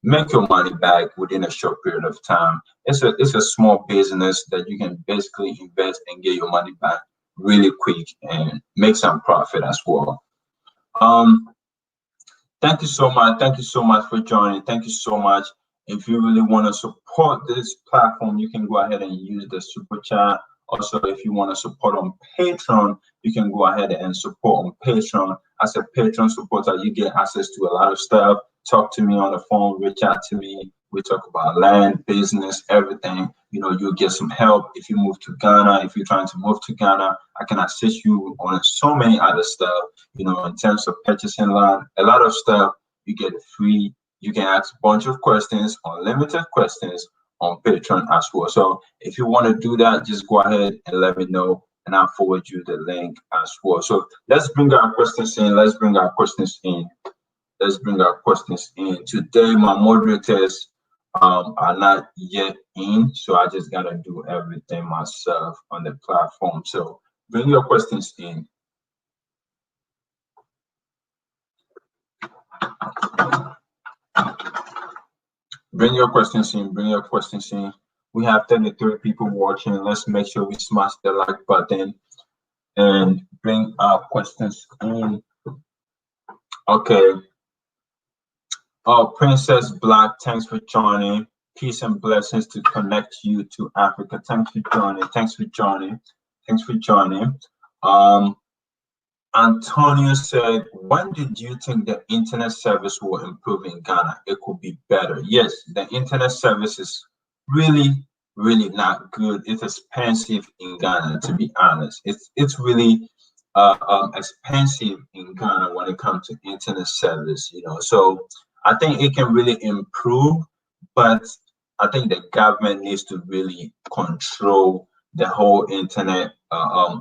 make your money back within a short period of time. It's a small business that you can basically invest and get your money back really quick and make some profit as well. Thank you so much. Thank you so much for joining. Thank you so much. If you really want to support this platform, you can go ahead and use the super chat. Also, if you want to support on Patreon, you can go ahead and support on Patreon. As a Patreon supporter, you get access to a lot of stuff. Talk to me on the phone, reach out to me. We talk about land, business, everything. You'll get some help if you move to Ghana. If you're trying to move to Ghana, I can assist you on so many other stuff, in terms of purchasing land, a lot of stuff. You get it free. You can ask a bunch of questions, unlimited questions on Patreon as well. So if you want to do that, just go ahead and let me know, and I'll forward you the link as well. So let's bring our questions in. Let's bring our questions in. Today, my moderators are not yet in, so I just gotta do everything myself on the platform. So bring your questions in. Bring your questions in. We have 33 people watching. Let's make sure we smash the like button and bring our questions in. Okay. Oh, Princess Black, thanks for joining. Peace and blessings to connect you to Africa. Thanks for joining. Antonio said, when did you think the internet service will improve in Ghana? It could be better. Yes, the internet service is really, really not good. It's expensive in Ghana, to be honest. It's really expensive in Ghana when it comes to internet service, So I think it can really improve, but I think the government needs to really control the whole internet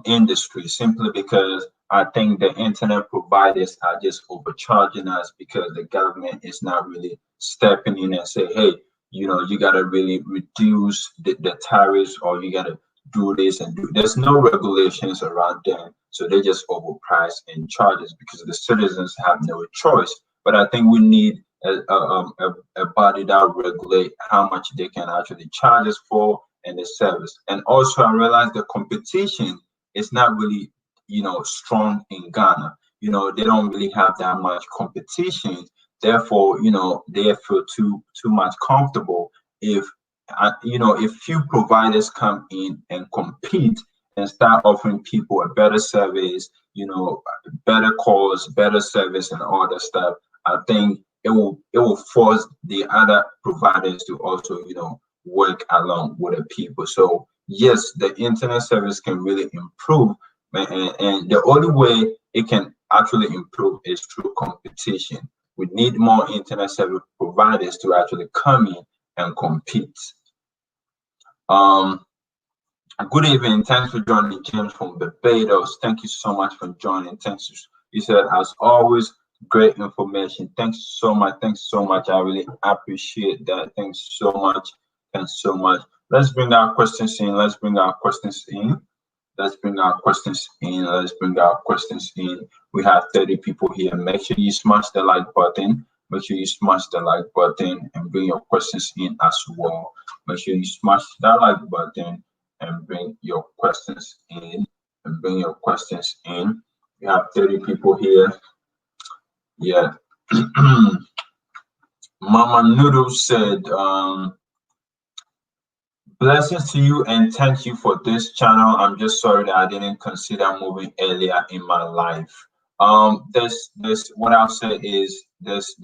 industry, simply because I think the internet providers are just overcharging us because the government is not really stepping in and say, hey, you got to really reduce the tariffs, or you got to do this and do. There's no regulations around them. So they just overprice and charges because the citizens have no choice. But I think we need a body that regulate how much they can actually charge us for and the service. And also I realized the competition is not really strong in Ghana. They don't really have that much competition. Therefore, they feel too much comfortable if if few providers come in and compete and start offering people a better service, better calls, better service, and all that stuff. I think it will force the other providers to also work along with the people. So yes, the internet service can really improve, and the only way it can actually improve is through competition. We need more internet service providers to actually come in and compete. Good evening. Thanks for joining, James from Barbados. Thank you so much for joining. Thanks. You said, as always, great information. Thanks so much. I really appreciate that. Thanks so much. Let's bring our questions in. We have 30 people here. Make sure you smash the like button. And bring your questions in as well. Make sure you smash that like button and bring your questions in. We have 30 people here. Yeah. Mama Noodle said, Blessings to you and thank you for this channel. I'm just sorry that I didn't consider moving earlier in my life. This what I'll say is this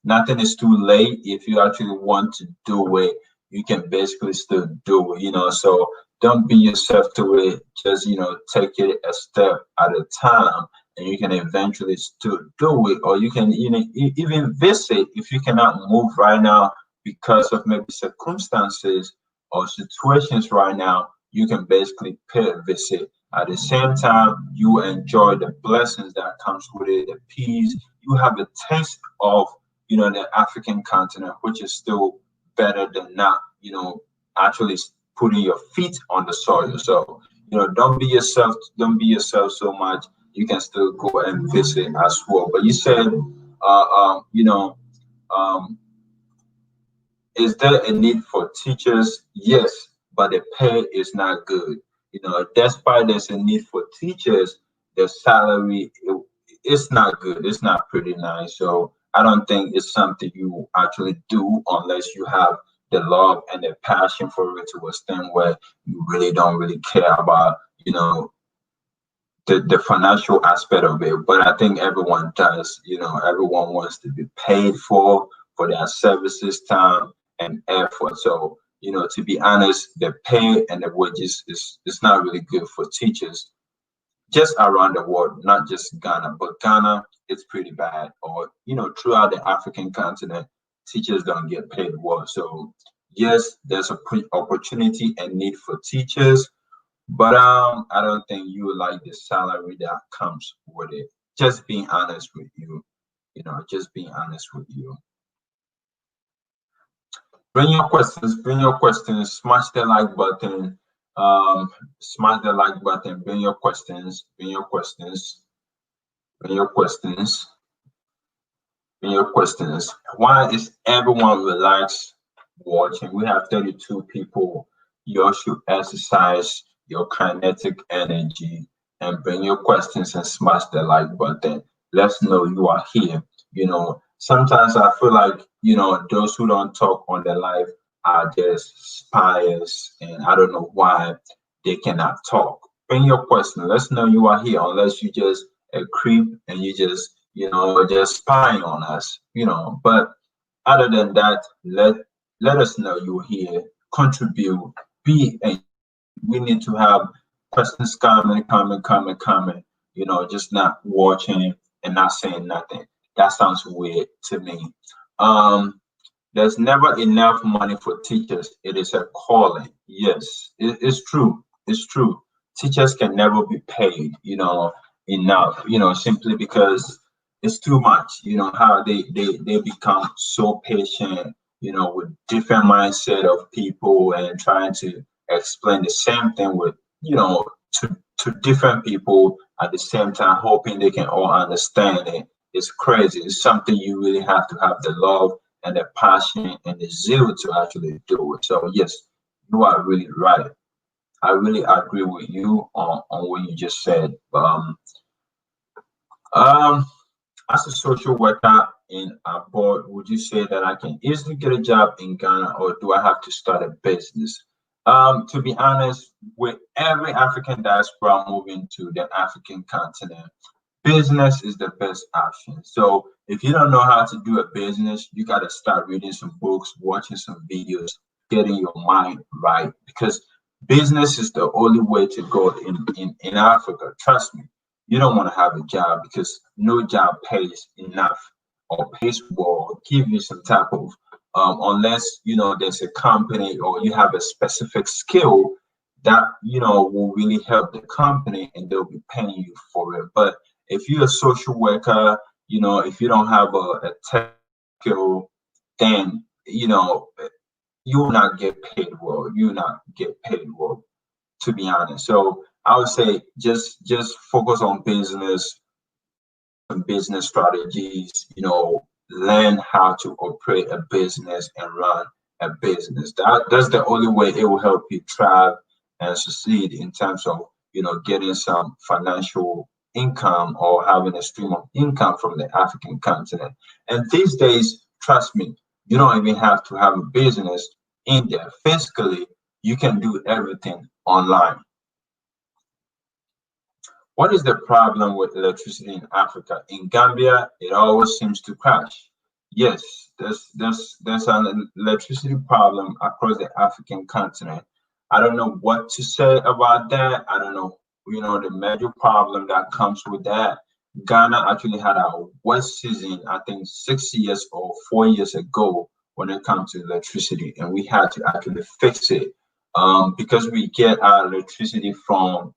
nothing is too late. If you actually want to do it, you can basically still do it, so don't beat yourself to it. Just take it a step at a time, and you can eventually still do it, or you can even visit if you cannot move right now because of maybe circumstances or situations right now. You can basically pay a visit. At the same time, you enjoy the blessings that comes with it, the peace. You have a taste of the African continent, which is still better than not actually putting your feet on the soil. So don't be yourself so much. You can still go and visit as well. But you said um is there a need for teachers? Yes, but the pay is not good. Despite there's a need for teachers, the salary it's not good. It's not pretty nice. So I don't think it's something you actually do unless you have the love and the passion for it to extent where you really don't really care about, the financial aspect of it. But I think everyone does. Everyone wants to be paid for their services, time, and effort. So to be honest, the pay and the wages is not really good for teachers just around the world, not just Ghana, but Ghana it's pretty bad. Or throughout the African continent, teachers don't get paid well. So yes, there's a opportunity and need for teachers, but I don't think you like the salary that comes with it. Just being honest with you, just being honest with you. Bring your questions, smash the like button, smash the like button, bring your questions, bring your questions, bring your questions. Why is everyone relaxed watching? We have 32 people. You all should exercise your kinetic energy and bring your questions and smash the like button. Let's know you are here. Sometimes I feel like, those who don't talk on the live are just spies, and I don't know why they cannot talk. Bring your question. Let's know you are here, unless you just a creep and you just spying on us, But other than that, let us know you're here, contribute, be a we need to have questions coming, just not watching and not saying nothing. That sounds weird to me. Um, there's never enough money for teachers. It is a calling. Yes, it's true. It's true. Teachers can never be paid, enough, simply because it's too much, how they become so patient, with different mindset of people and trying to explain the same thing with, to different people at the same time, hoping they can all understand it. It's crazy. It's something you really have to have the love and the passion and the zeal to actually do it. So yes, you are really right. I really agree with you on what you just said. Um, as a social worker in abroad, would you say that I can easily get a job in Ghana, or do I have to start a business? To be honest, with every African diaspora moving to the African continent, business is the best option. So if you don't know how to do a business, you got to start reading some books, watching some videos, getting your mind right, because business is the only way to go in Africa. Trust me, you don't want to have a job because no job pays enough or pays well or give you some type of unless there's a company or you have a specific skill that will really help the company and they'll be paying you for it. But if you're a social worker, if you don't have a tech skill, then you will not get paid well. You will not get paid well, to be honest. So I would say just focus on business and business strategies, learn how to operate a business and run a business. That's the only way it will help you thrive and succeed in terms of, getting some financial income or having a stream of income from the African continent. And these days, trust me, you don't even have to have a business. in there. Physically, you can do everything online. What is the problem with electricity in Africa? In Gambia, it always seems to crash. Yes, there's an electricity problem across the African continent. I don't know what to say about that. I don't know, the major problem that comes with that. Ghana actually had a worst season, I think 6 years or 4 years ago when it comes to electricity, and we had to actually fix it because we get our electricity from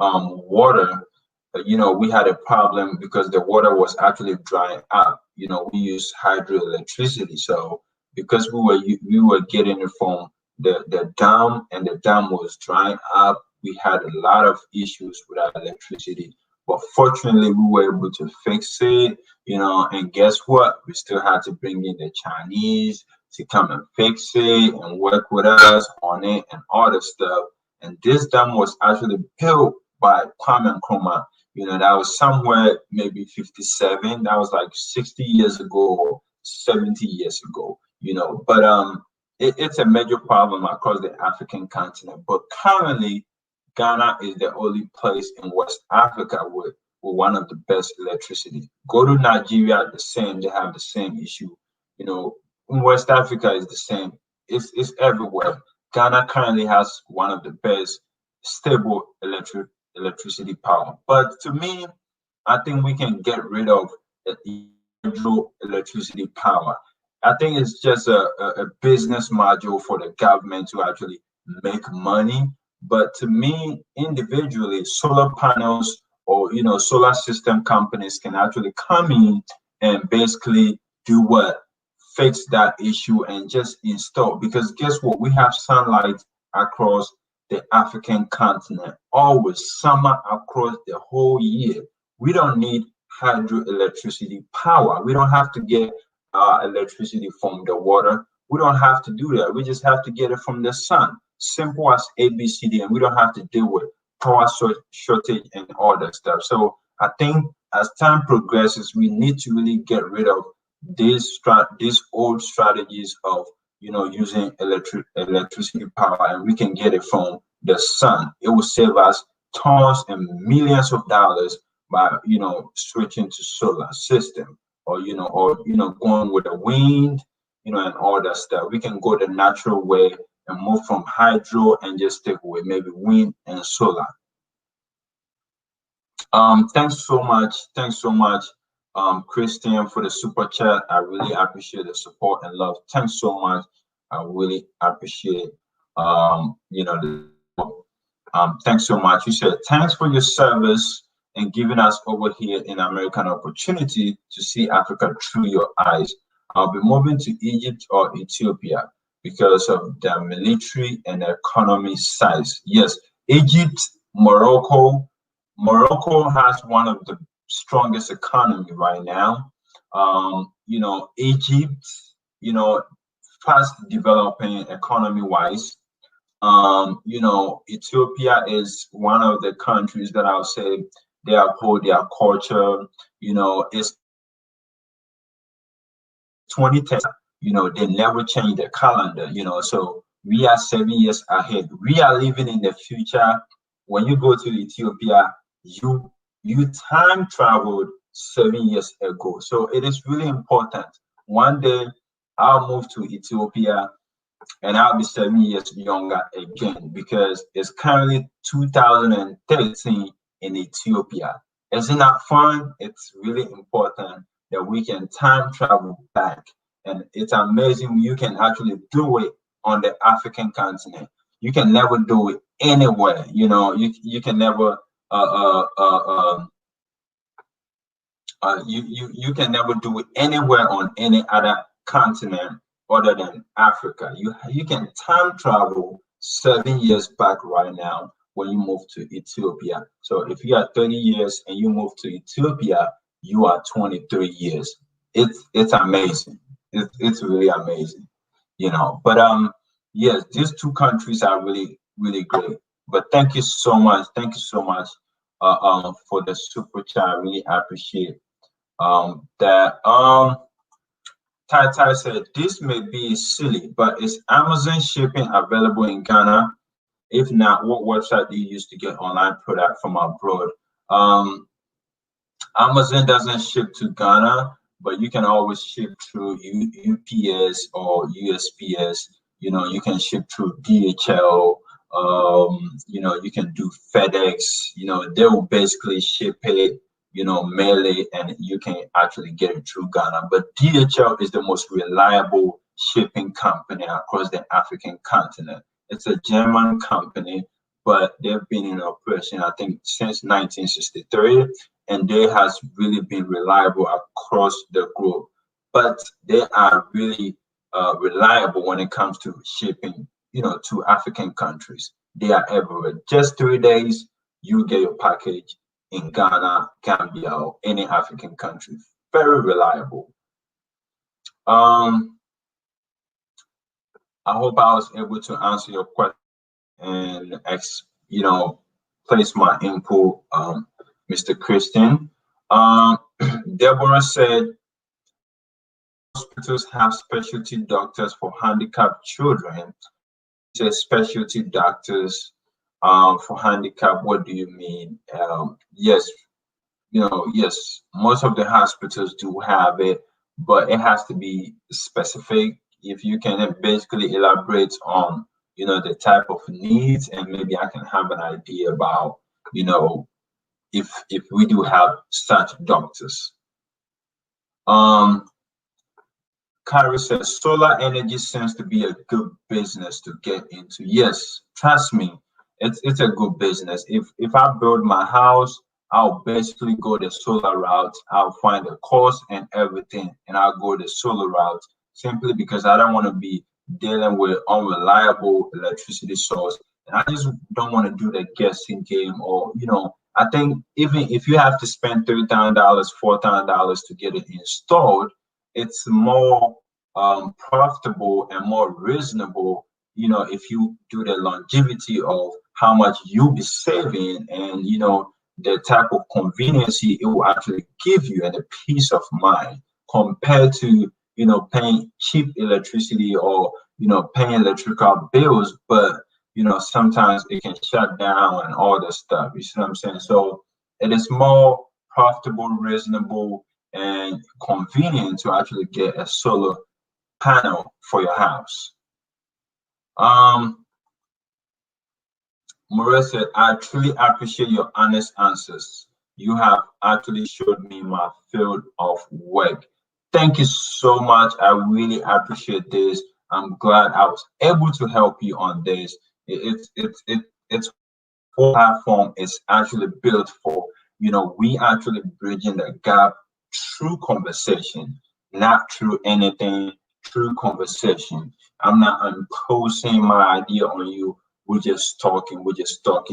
water. We had a problem because the water was actually drying up. We use hydroelectricity, so because we were getting it from the dam, and the dam was drying up, we had a lot of issues with our electricity. But fortunately, we were able to fix it. And guess what? We still had to bring in the Chinese to come and fix it and work with us on it and all the stuff. And this dam was actually built by Kwame Nkrumah. That was somewhere maybe 57. That was like 60 years ago, 70 years ago. But it's a major problem across the African continent. But currently, Ghana is the only place in West Africa with one of the best electricity. Go to Nigeria, the same. They have the same issue. In West Africa is the same. It's everywhere. Ghana currently has one of the best stable electricity power. But to me, I think we can get rid of the hydroelectricity power. I think it's just a business module for the government to actually make money. But to me, individually, solar panels or solar system companies can actually come in and basically do what? Fix that issue and just install. Because guess what? We have sunlight across the African continent, always summer across the whole year. We don't need hydroelectricity power. We don't have to get electricity from the water. We don't have to do that. We just have to get it from the sun. Simple as ABCD, and we don't have to deal with power shortage and all that stuff. So I think as time progresses, we need to really get rid of these old strategies of using electricity power, and we can get it from the sun. It will save us tons and millions of dollars by switching to solar system, or going with the wind, and all that stuff. We can go the natural way and move from hydro and just stick with maybe wind and solar. Thanks so much, Christian, for the super chat. I really appreciate the support and love. Thanks so much. I really appreciate thanks so much. You said thanks for your service and giving us over here in American opportunity to see Africa through your eyes. I'll be moving to Egypt or Ethiopia because of the military and economy size. Yes, Egypt, Morocco. Morocco has one of the strongest economy right now. Egypt, fast developing economy wise. Ethiopia is one of the countries that I'll say they uphold their culture. It's 2010. They never change the calendar. So we are 7 years ahead. We are living in the future. When you go to Ethiopia, you time traveled 7 years ago. So it is really important. One day I'll move to Ethiopia and I'll be 7 years younger again, because it's currently 2013 in Ethiopia. Isn't that fun? It's really important that we can time travel back. And it's amazing you can actually do it on the African continent. You can never do it anywhere. You can never you can never do it anywhere on any other continent other than Africa. You can time travel 7 years back right now when you move to Ethiopia. So if you are 30 years and you move to Ethiopia, you are 23 years. It's amazing. It's really amazing, But yes, these two countries are really, really great. But thank you so much. Thank you so much for the super chat. I really appreciate that. Tai Tai said, this may be silly, but is Amazon shipping available in Ghana? If not, what website do you use to get online product from abroad? Um, Amazon doesn't ship to Ghana, but you can always ship through UPS or USPS. You know, you can ship through DHL. You know, you can do FedEx. You know, they will basically ship it, you know, mail it, and you can actually get it through Ghana. But DHL is the most reliable shipping company across the African continent. It's a German company, but they've been in operation, I think, since 1963, and they has really been reliable across the globe. But they are really reliable when it comes to shipping, you know, to African countries. They are everywhere. Just 3 days, you get your package in Ghana, Gambia, or any African country. Very reliable. Um, I hope I was able to answer your question and you know, place my input, Mr. Christian. Um, Deborah said hospitals have specialty doctors for handicapped children. Says specialty doctors for handicap. What do you mean? Yes, you know, yes, most of the hospitals do have it, but it has to be specific. If you can basically elaborate on, you know, the type of needs, and maybe I can have an idea about, you know, if we do have such doctors. Um, Carrie says solar energy seems to be a good business to get into. Yes, trust me, it's a good business. If I build my house, I'll basically go the solar route. I'll find the cost and everything, and I'll go the solar route simply because I don't want to be dealing with unreliable electricity source. And I just don't want to do the guessing game, or you know, I think even if you have to spend $30,000, $4,000 to get it installed, it's more profitable and more reasonable, you know, if you do the longevity of how much you'll be saving, and you know, the type of conveniency it will actually give you and the peace of mind compared to, you know, paying cheap electricity, or you know, paying electrical bills, but you know, sometimes it can shut down and all this stuff. You see what I'm saying? So it is more profitable, reasonable, and convenient to actually get a solar panel for your house. Maria said, I truly appreciate your honest answers. You have actually showed me my field of work. Thank you so much. I really appreciate this. I'm glad I was able to help you on this. It's platform is actually built for. You know, we actually bridging the gap through conversation, not through anything, through conversation. I'm not imposing my idea on you. We're just talking,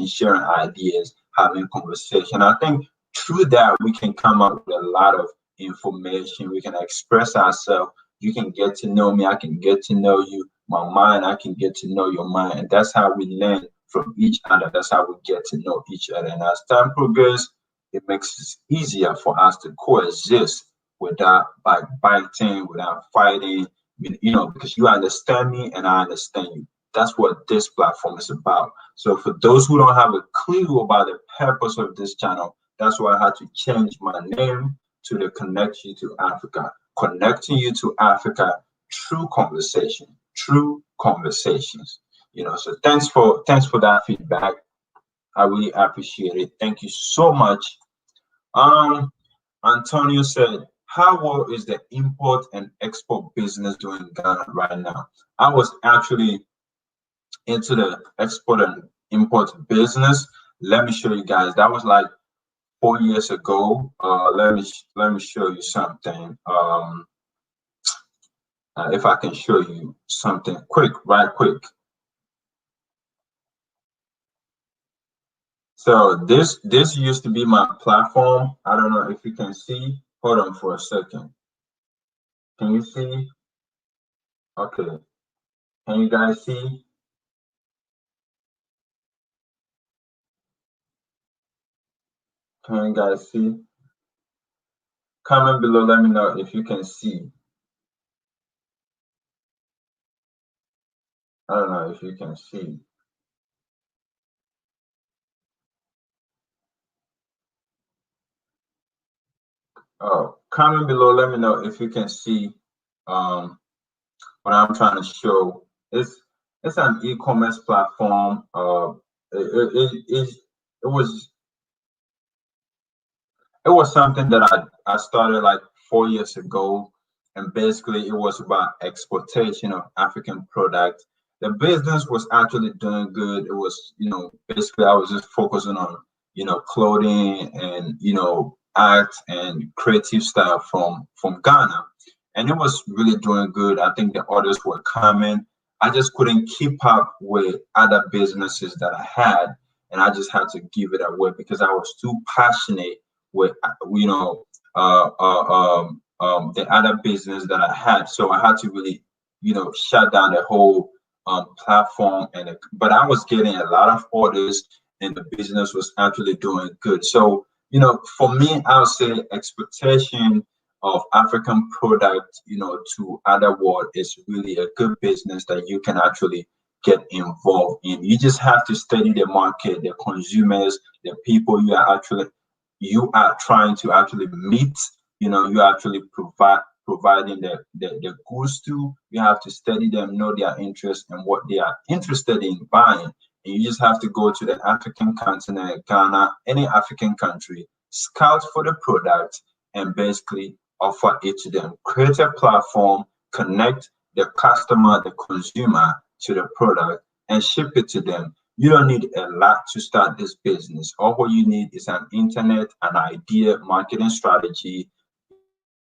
sharing ideas, having conversation. I think through that we can come up with a lot of information. We can express ourselves. You can get to know me, I can get to know you. My mind, I can get to know your mind. And that's how we learn from each other. That's how we get to know each other. And as time progresses, it makes it easier for us to coexist without backbiting, without fighting, you know, because you understand me and I understand you. That's what this platform is about. So for those who don't have a clue about the purpose of this channel, that's why I had to change my name to the Connect You to Africa. Connecting you to Africa through conversation, through conversations. You know, so thanks for that feedback. I really appreciate it. Thank you so much. Antonio said, how well is the import and export business doing in Ghana right now? I was actually into the export and import business. Let me show you guys. That was like 4 years ago. Let me show you something. If I can show you something right quick. So this used to be my platform. I don't know if you can see. Hold on for a second. Can you see? Okay. Can you guys see? Can you guys see? Comment below, let me know if you can see. I don't know if you can see. Oh, comment below. Let me know if you can see um, what I'm trying to show. It's an e-commerce platform. It was it was something that I started like 4 years ago, and basically it was about exportation of African products. The business was actually doing good. It was, basically I was just focusing on, clothing and, art and creative stuff from Ghana. And it was really doing good. I think the orders were coming. I just couldn't keep up with other businesses that I had, and I just had to give it away because I was too passionate with the other business that I had. So I had to really shut down the whole platform. But I was getting a lot of orders, and the business was actually doing good. So for me, I would say expectation of African product to other world is really a good business that you can actually get involved in. You just have to study the market, the consumers, the people you are trying to actually meet. You actually providing the goods to. You have to study them, know their interest and what they are interested in buying. And you just have to go to the African continent, Ghana, any African country, scout for the product, and basically offer it to them. Create a platform, connect the customer, the consumer to the product, and ship it to them. You don't need a lot to start this business. All what you need is an internet, an idea, marketing strategy,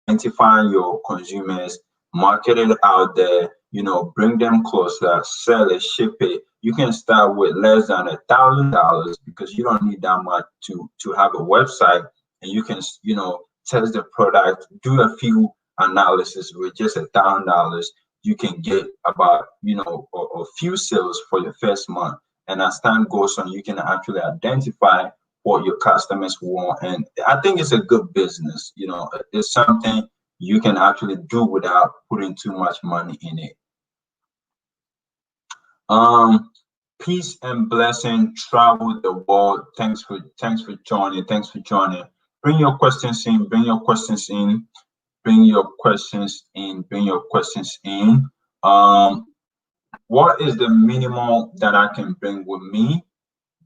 identifying your consumers, market it out there, bring them closer, sell it, ship it. You can start with less than $1,000 because you don't need that much to have a website, and you can, test the product, do a few analysis with just $1,000. You can get about, a few sales for your first month. And as time goes on, you can actually identify what your customers want. And I think it's a good business. It's something you can actually do without putting too much money in it. Um, Peace and blessing, travel the world. Thanks for joining. Thanks for joining. Bring your questions in. Bring your questions in. Bring your questions in. Bring your questions in. Um, what is the minimum that I can bring with me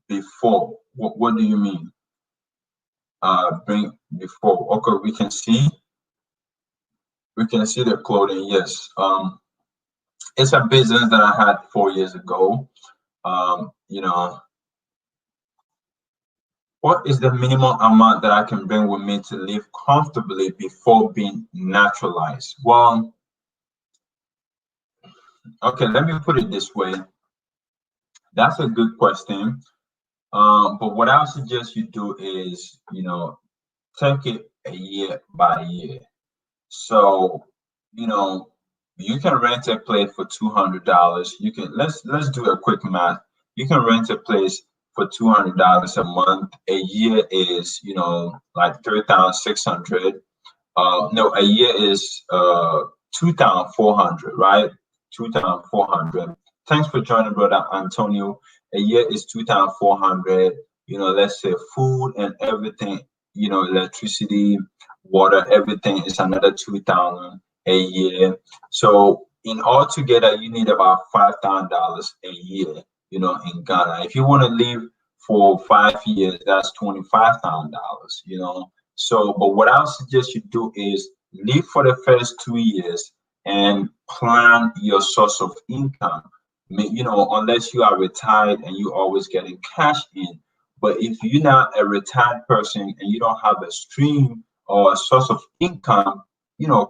before? What do you mean? Bring before. Okay, we can see the clothing. Yes. It's a business that I had 4 years ago. You know, what is the minimum amount that I can bring with me to live comfortably before being naturalized? Well, okay, let me put it this way. That's a good question. But what I would suggest you do is, take it a year by year. So, you know, you can rent a place for $200. You can let's do a quick math. You can rent a place for $200 a month. A year is, like 3,600. No, a year is 2,400, right? 2,400. Thanks for joining, brother Antonio. A year is 2,400. Let's say food and everything, electricity, water, everything is another 2,000 a year. So in all together, you need about $5,000 a year, in Ghana. If you want to live for 5 years, that's $25,000. So, but what I would suggest you do is live for the first 2 years and plan your source of income. Unless you are retired and you always getting cash in. But if you're not a retired person and you don't have a stream or a source of income,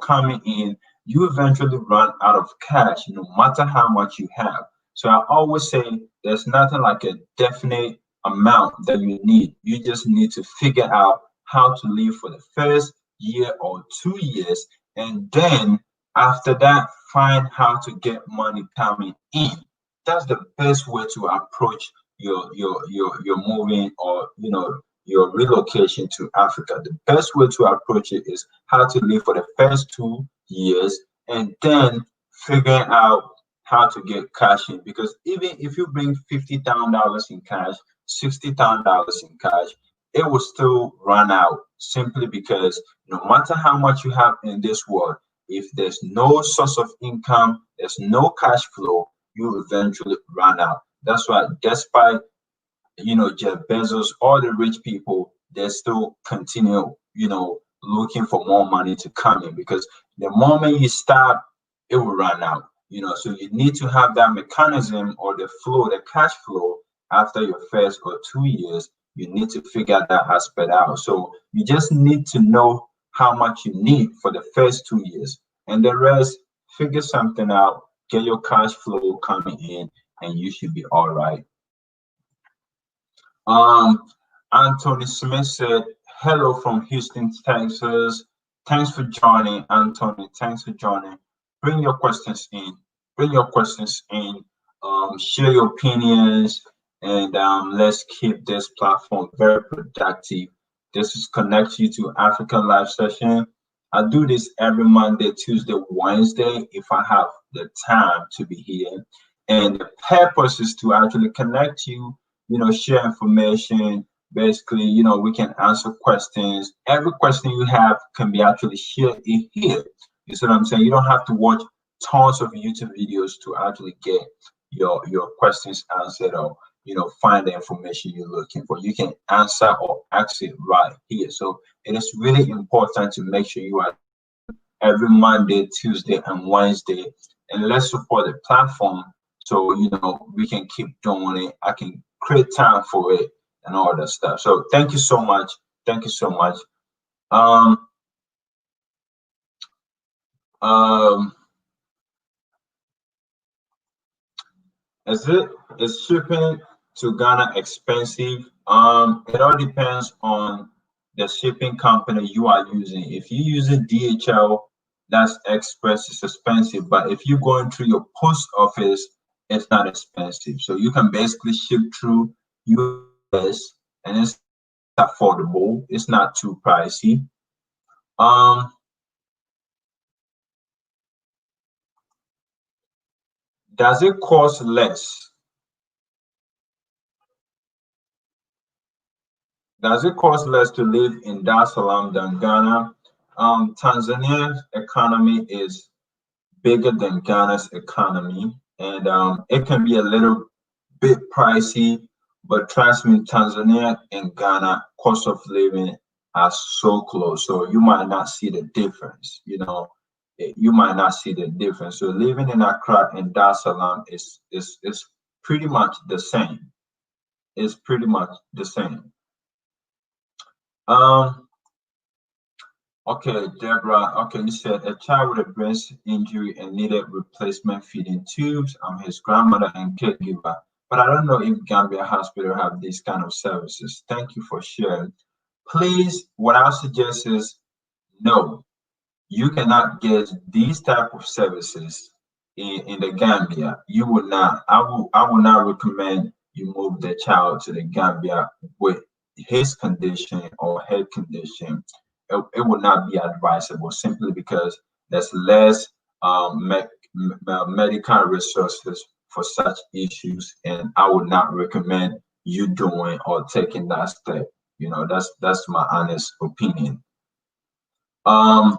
coming in, you eventually run out of cash, no matter how much you have. So I always say there's nothing like a definite amount that you need. You just need to figure out how to live for the first year or 2 years, and then after that, find how to get money coming in. That's the best way to approach your moving, or your relocation to Africa. The best way to approach it is how to live for the first 2 years, and then figuring out how to get cash in, because even if you bring $50,000 in cash, $60,000 in cash, it will still run out, simply because no matter how much you have in this world, if there's no source of income, there's no cash flow, you eventually run out. That's why, despite Jeff Bezos, all the rich people, they still continue, looking for more money to come in, because the moment you stop, it will run out. So you need to have that mechanism, or the flow, the cash flow after your first or 2 years. You need to figure that aspect out. So you just need to know how much you need for the first 2 years, and the rest, figure something out, get your cash flow coming in, and you should be all right. Um, Anthony Smith said, hello from Houston, Texas. Thanks for joining, Anthony. Thanks for joining. Bring your questions in. Bring your questions in. Share your opinions, and let's keep this platform very productive. This is Connect You to African Live Session. I do this every Monday, Tuesday, Wednesday, if I have the time to be here. And the purpose is to actually connect you, share information. Basically, we can answer questions. Every question you have can be actually shared in here. You see what I'm saying? You don't have to watch tons of YouTube videos to actually get your questions answered, or find the information you're looking for. You can answer or ask it right here. So it is really important to make sure you are every Monday, Tuesday, and Wednesday, and let's support the platform, so we can keep doing it. I can create time for it and all that stuff. So thank you so much. Thank you so much. Um, um, is shipping to Ghana expensive? It all depends on the shipping company you are using. If you're using DHL, that's express, is expensive. But if you're going through your post office, it's not expensive. So you can basically ship through US, and it's affordable. It's not too pricey. Um, does it cost less? Does it cost less to live in Dar es Salaam than Ghana? Tanzania's economy is bigger than Ghana's economy, and it can be a little bit pricey, but trust me, Tanzania and Ghana cost of living are so close, so you might not see the difference. You might not see the difference. So living in Accra and Dar es Salaam is pretty much the same. It's pretty much the same. Um, Okay, Deborah. Okay, you said a child with a brain injury and needed replacement feeding tubes. I'm his grandmother and caregiver, but I don't know if Gambia Hospital have these kind of services. Thank you for sharing. Please, what I suggest is no, you cannot get these type of services in the Gambia. You will not. I will not recommend you move the child to the Gambia with his condition or her condition. It would not be advisable, simply because there's less medical resources for such issues, and I would not recommend you doing or taking that step. That's my honest opinion. Um,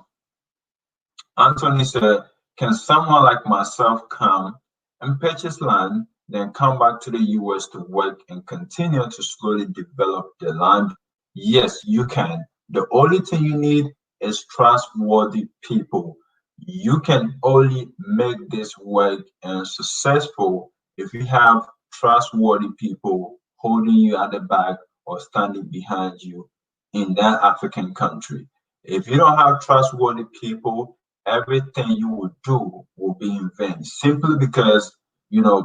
Anthony said, can someone like myself come and purchase land, then come back to the US to work and continue to slowly develop the land? Yes, you can. The only thing you need is trustworthy people. You can only make this work and successful if you have trustworthy people holding you at the back or standing behind you in that African country. If you don't have trustworthy people, everything you will do will be in vain, simply because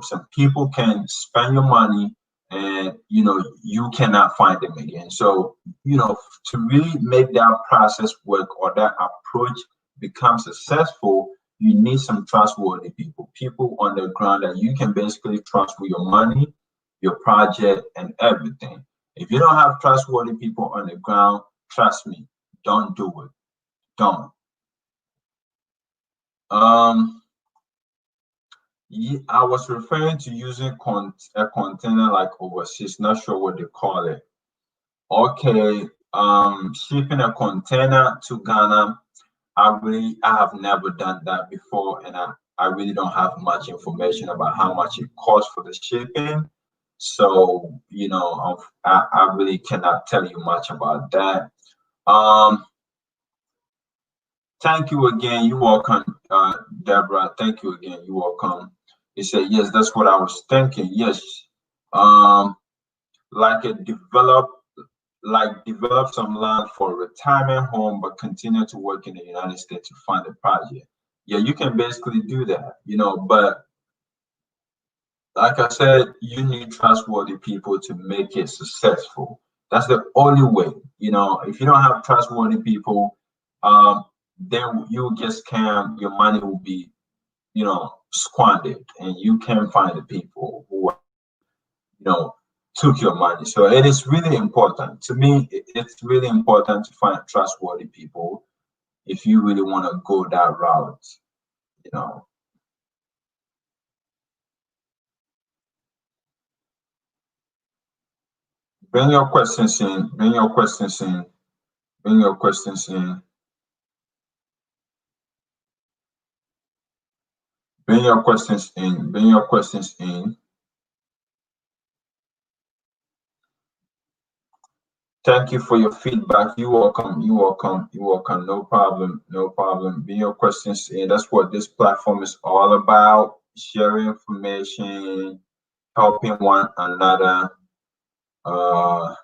some people can spend your money, and you cannot find them again. So to really make that process work, or that approach become successful, you need some trustworthy people on the ground that you can basically trust with your money, your project, and everything. If you don't have trustworthy people on the ground, trust me, don't do it. Don't. Um, I was referring to using a container like overseas. Not sure what they call it. Okay, shipping a container to Ghana. I have never done that before, and I really don't have much information about how much it costs for the shipping. So, I really cannot tell you much about that. Um, Thank you again. You're welcome, Deborah. Thank you again. You're welcome. He said, yes, that's what I was thinking. Yes. Um, like a develop some land for a retirement home, but continue to work in the United States to fund the project. Yeah, you can basically do that, but like I said, you need trustworthy people to make it successful. That's the only way. If you don't have trustworthy people, then you'll get scammed. Your money will be, squandered, and you can't find the people who, you know, took your money. So it is really important. To me, it's really important to find trustworthy people if you really want to go that route. You know, bring your questions in. Bring your questions in. Bring your questions in. Bring your questions in. Bring your questions in. Thank you for your feedback. You're welcome. You're welcome. You're welcome. No problem. No problem. Bring your questions in. That's what this platform is all about. Sharing information, helping one another. Uh,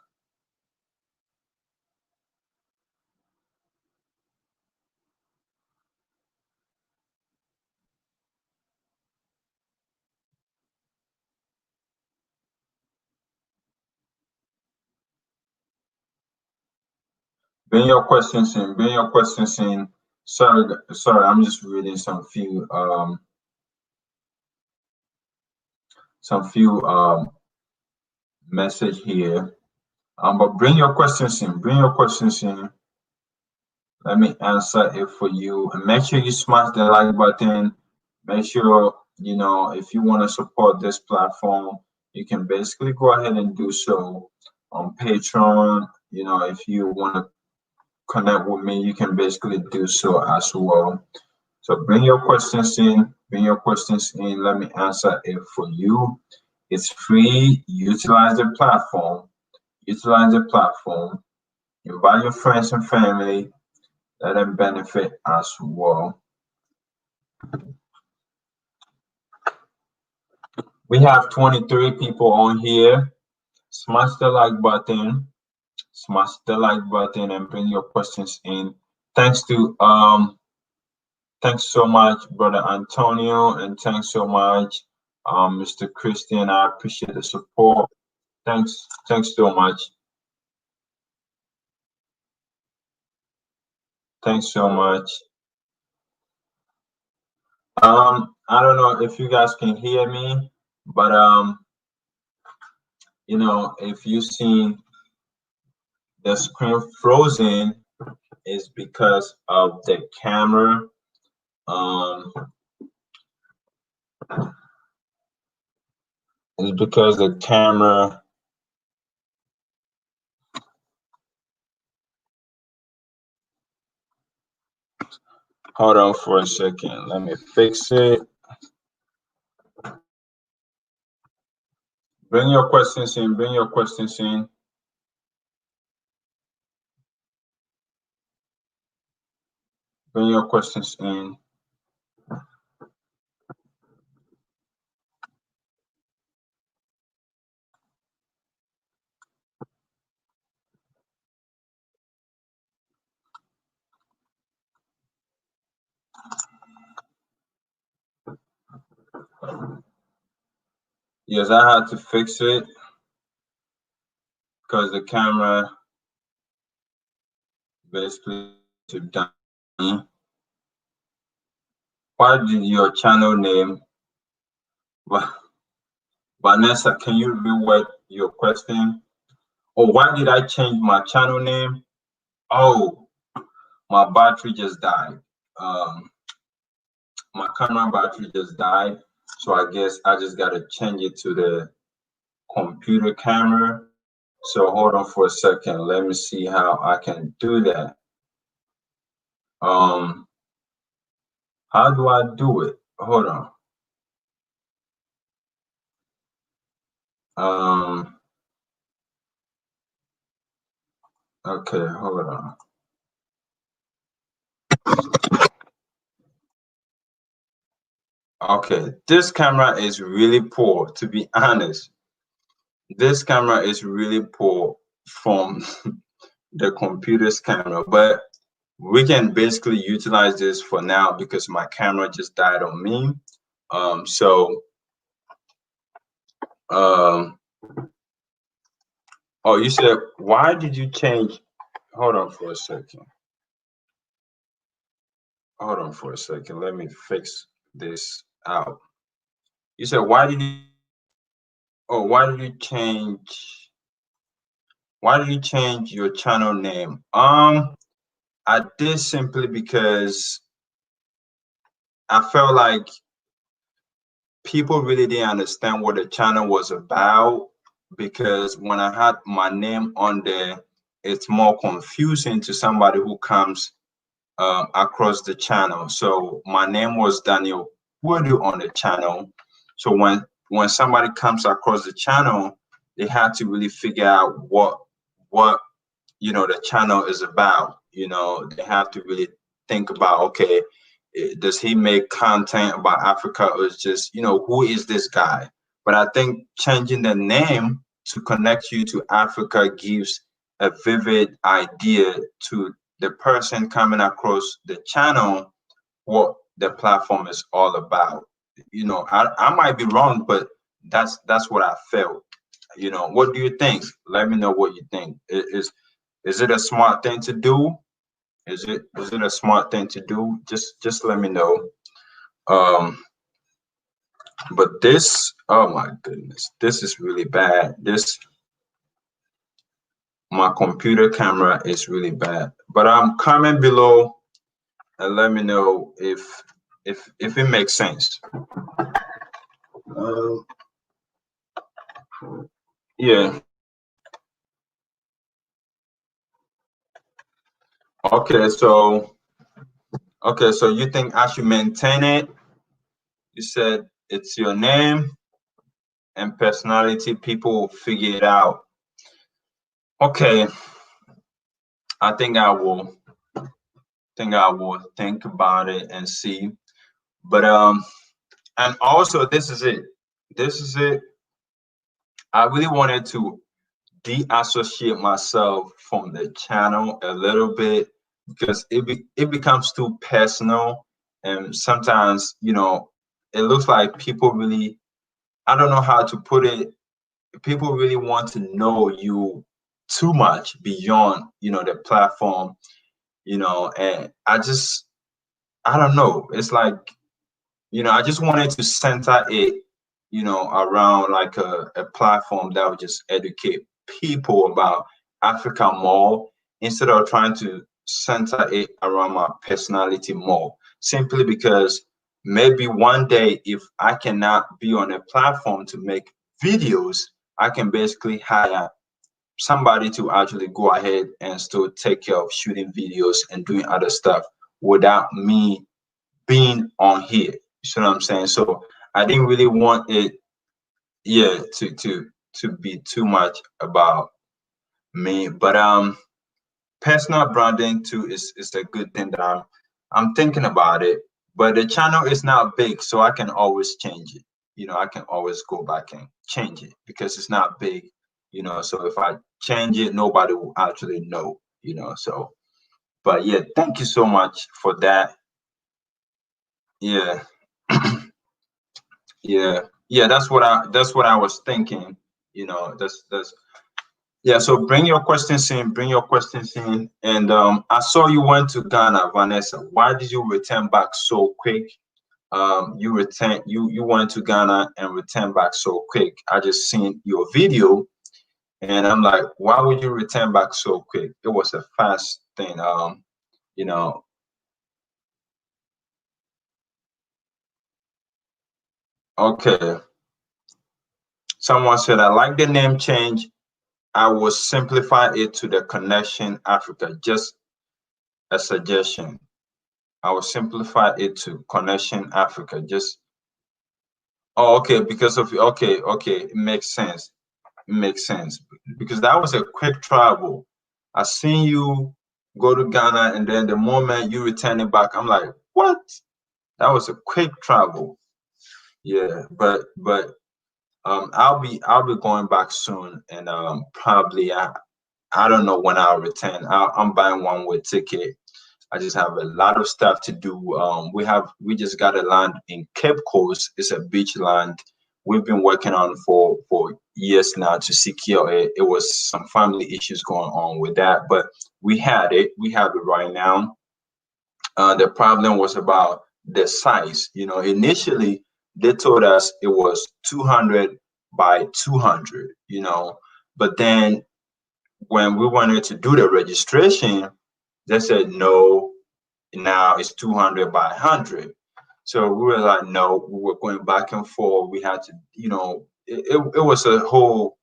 Bring your questions in. Bring your questions in. Sorry. I'm just reading some few message here. But bring your questions in. Bring your questions in. Let me answer it for you. And make sure you smash the like button. Make sure, if you want to support this platform, you can basically go ahead and do so on Patreon. If you want to connect with me, you can basically do so as well. So bring your questions in. Bring your questions in. Let me answer it for you. It's free. Utilize the platform. Utilize the platform. Invite your friends and family. Let them benefit as well. We have 23 people on here. Smash the like button. Smash the like button and bring your questions in. Thanks so much, Brother Antonio, and thanks so much, Mr. Christian. I appreciate the support. Thanks so much. Thanks so much. I don't know if you guys can hear me, but if you see the screen frozen, is because of the camera. Um, it's because the camera. Hold on for a second. Let me fix it. Bring your questions in. Bring your questions in. Bring your questions in. Yes, I had to fix it because the camera basically to down. What did your channel name? Vanessa, can you reword your question? Oh, why did I change my channel name? Oh, my battery just died. My camera battery just died. So I guess I just gotta change it to the computer camera. So hold on for a second. Let me see how I can do that. Um, how do I do it? Hold on. Um, okay, hold on. Okay, this camera is really poor, to be honest. This camera is really poor from the computer's camera, but we can basically utilize this for now because my camera just died on me. So um oh, you said why did you change? Hold on for a second. Hold on for a second. Let me fix this out. You said why did you change your channel name? I did simply because I felt like people really didn't understand what the channel was about, because when I had my name on there, it's more confusing to somebody who comes across the channel. So my name was Daniel Woodoo on the channel. So when somebody comes across the channel, they had to really figure out what the channel is about. They have to really think about, okay, does he make content about Africa, or is just, who is this guy? But I think changing the name to connect you to Africa gives a vivid idea to the person coming across the channel what the platform is all about. I might be wrong, but that's what I felt. What do you think? Let me know what you think. Is it a smart thing to do? Is it a smart thing to do? Just let me know. Um, but this, oh my goodness, this is really bad. My computer camera is really bad. But comment below and let me know if it makes sense. Uh, yeah. Okay. So you think I should maintain it? You said it's your name and personality. People will figure it out. Okay. I think I will think about it and see. But and also this is it. This is it. I really wanted to deassociate myself from the channel a little bit because it becomes too personal, and sometimes it looks like people really, I don't know how to put it, people really want to know you too much beyond the platform, and I don't know, it's like I just wanted to center it, around like a platform that would just educate people about Africa more, instead of trying to center it around my personality more. Simply because maybe one day, if I cannot be on a platform to make videos, I can basically hire somebody to actually go ahead and still take care of shooting videos and doing other stuff without me being on here. You see what I'm saying? So I didn't really want it, yeah, to be too much about me. But personal branding too is a good thing that I'm thinking about it. But the channel is not big, so I can always change it. I can always go back and change it because it's not big. So if I change it, nobody will actually know. So. But yeah, thank you so much for that. Yeah. Yeah, that's what I was thinking. That's yeah. So bring your questions in. And I saw you went to Ghana, Vanessa. Why did you return back so quick? You went to Ghana and returned back so quick. I just seen your video and I'm like, why would you return back so quick? It was a fast thing. You know, Okay. Someone said, I like the name change. I will simplify it to the Connection Africa. Just a suggestion. I will simplify it to Connection Africa. Just, oh, okay, because of, okay, it makes sense. It makes sense. Because that was a quick travel. I seen you go to Ghana, and then the moment you return it back, I'm like, what? That was a quick travel. Yeah, but I'll be going back soon, and probably I don't know when I'll return. I'm buying one way ticket. I just have a lot of stuff to do. We just got a land in Cape Coast. It's a beach land. We've been working on for years now to secure it. It was some family issues going on with that, but we had it. We have it right now. The problem was about the size. Initially they told us it was 200 by 200. But then when we wanted to do the registration, they said no, now it's 200 by 100. So we were like, no, we were going back and forth. We had to, it was a whole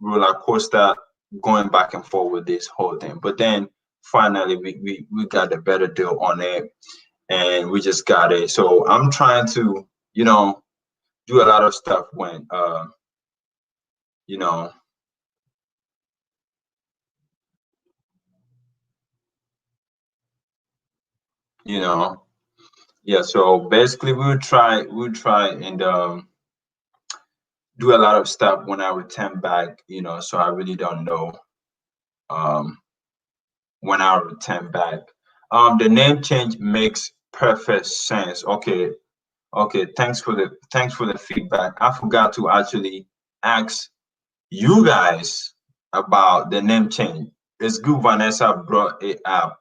roller coaster going back and forth with this whole thing. But then finally we got a better deal on it, and we just got it. So I'm trying to, do a lot of stuff when, you know, you know, yeah. So basically, we'll try and do a lot of stuff when I return back. So I really don't know um, when I return back. The name change makes perfect sense. Okay, okay. Thanks for the feedback. I forgot to actually ask you guys about the name change. It's good Vanessa brought it up.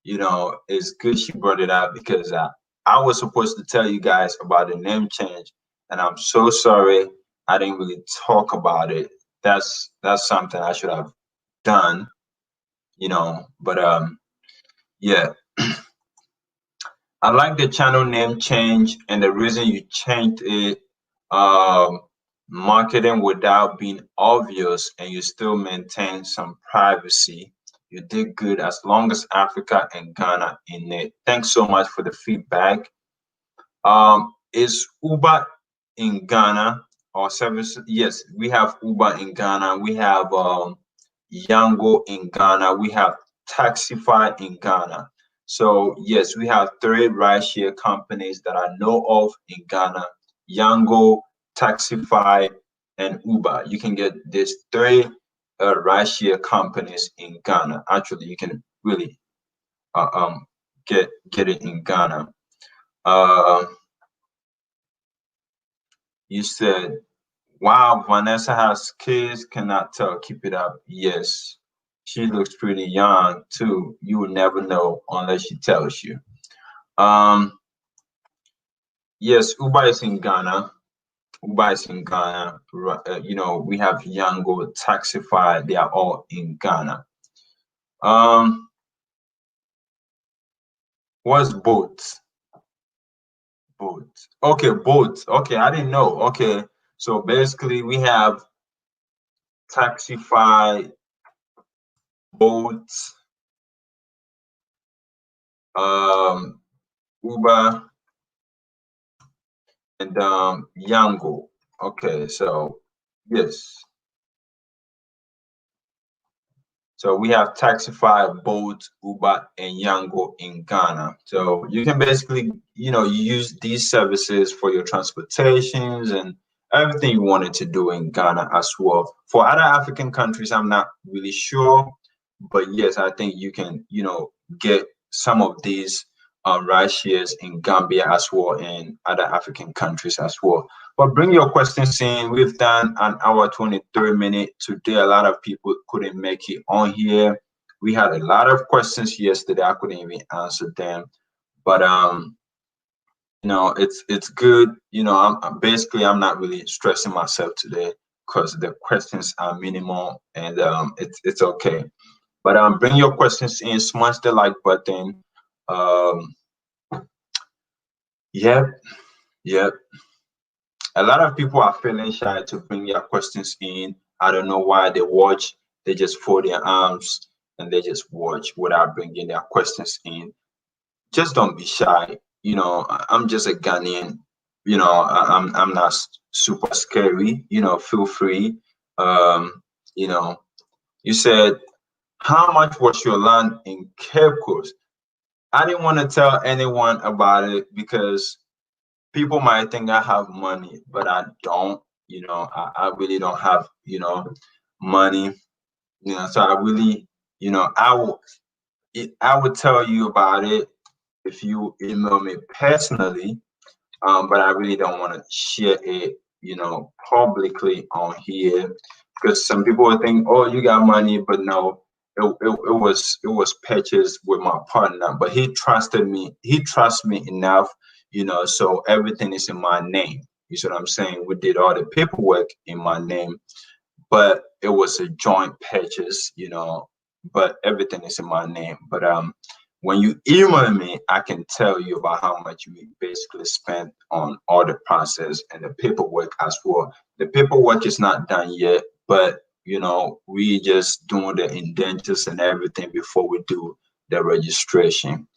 It's good she brought it up because I was supposed to tell you guys about the name change, and I'm so sorry I didn't really talk about it. That's something I should have done, but yeah. I like the channel name change, and the reason you changed it, um, marketing without being obvious, and you still maintain some privacy. You did good as long as Africa and Ghana in it. Thanks so much for the feedback. Is Uber in Ghana or service? Yes, we have Uber in Ghana. We have Yango in Ghana. We have Taxify in Ghana. So yes, we have three rideshare companies that I know of in Ghana: Yango, Taxify, and Uber. You can get these three rideshare companies in Ghana. Actually, you can really get it in Ghana. Uh, you said, "Wow, Vanessa has kids. Cannot tell. Keep it up." Yes, she looks pretty young too. You will never know unless she tells you. Um, yes, Uber is in Ghana. Uber is in Ghana. We have Yango, Taxify. They are all in Ghana. Um, what's boat? Boat. Okay, boat. Okay, I didn't know. Okay, so basically we have Taxify, boat, um, Uber, and Yango. Okay, so yes. So we have Taxify, Bolt, Uber, and Yango in Ghana. So you can basically, use these services for your transportations and everything you wanted to do in Ghana as well. For other African countries, I'm not really sure, but yes, I think you can, get some of these ride shares in Gambia as well and other African countries as well. But bring your questions in. We've done an hour 23 minutes today. A lot of people couldn't make it on here. We had a lot of questions yesterday. I couldn't even answer them. But it's good. I'm not really stressing myself today because the questions are minimal, and it's okay. But bring your questions in, smash the like button. Um, yep, yep. A lot of people are feeling shy to bring their questions in. I don't know why they watch. They just fold their arms and they just watch without bringing their questions in. Just don't be shy. I'm just a Ghanaian. I'm not super scary. Feel free. Um, you know, you said, how much was your land in Cape Coast? I didn't want to tell anyone about it because people might think I have money, but I don't. I really don't have, money. So I really, I would tell you about it if you email me personally. But I really don't want to share it, publicly on here because some people would think, oh, you got money, but no, it was purchased with my partner, but he trusted me. He trusts me enough, so everything is in my name. You see what I'm saying? We did all the paperwork in my name, but it was a joint purchase, but everything is in my name. But when you email me, I can tell you about how much we basically spent on all the process and the paperwork as well. The paperwork is not done yet, but we just doing the indentures and everything before we do the registration.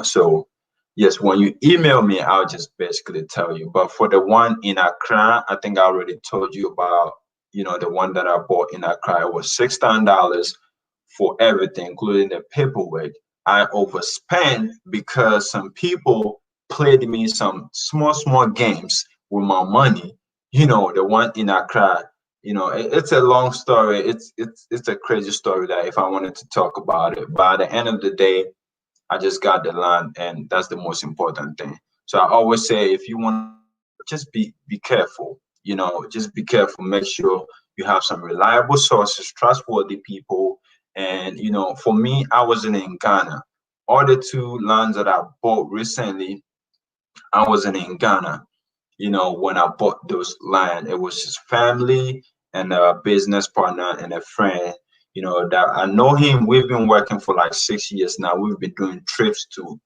So yes, when you email me, I'll just basically tell you. But for the one in Accra, I think I already told you about, the one that I bought in Accra was $6,000 for everything, including the paperwork. I overspent because some people played me some small games with my money. The one in Accra, it's a long story. It's a crazy story that if I wanted to talk about it, but at the end of the day, I just got the land, and that's the most important thing. So I always say, if you want, just be careful. Just be careful. Make sure you have some reliable sources, trustworthy people. And for me, I wasn't in Ghana. All the two lands that I bought recently, I wasn't in Ghana. When I bought those land, it was just family and a business partner and a friend, that I know him. We've been working for like 6 years now. We've been doing trips to,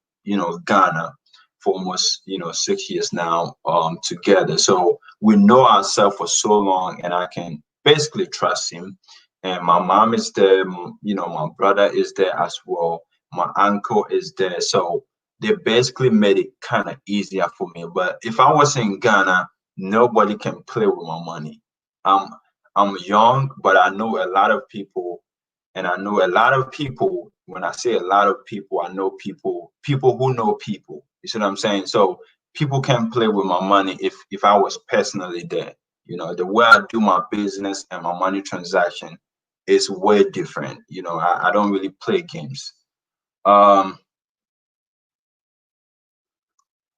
Ghana for almost, 6 years now, together. So we know ourselves for so long, and I can basically trust him. And my mom is there, my brother is there as well. My uncle is there. So they basically made it kind of easier for me. But if I was in Ghana, nobody can play with my money. I'm I'm young, but I know a lot of people, and I know a lot of people. When I say a lot of people, I know people who know people. You see what I'm saying? So people can play with my money if I was personally there. The way I do my business and my money transaction is way different. I don't really play games. Um,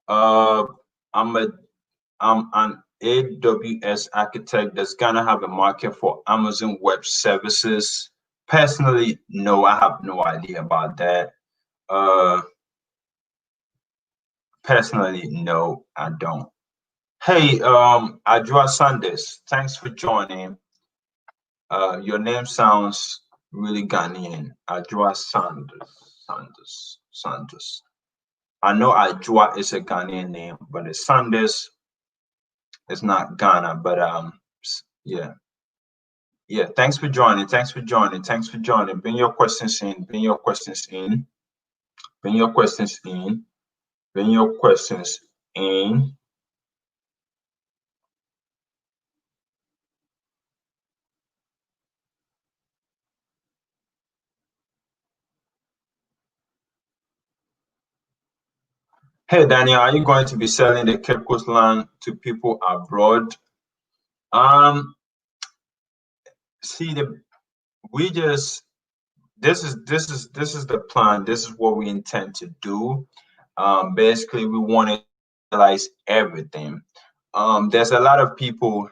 Uh, I'm a I'm an AWS architect that's gonna have a market for Amazon Web Services. Personally, no, I have no idea about that. Uh, Personally, no, I don't. Hey, Adjoa Sanders, thanks for joining. Your name sounds really Ghanaian. Adjoa Sanders. I know Adjoa is a Ghanaian name, but the Sanders is not Ghana. But yeah. Yeah, thanks for joining. Thanks for joining. Thanks for joining. Bring your questions in. Bring your questions in. Bring your questions in. Bring your questions in. Hey, Daniel, are you going to be selling the Cape Coast land to people abroad? Um, See, we just this is the plan. This is what we intend to do. Basically, we want to realize everything. There's a lot of people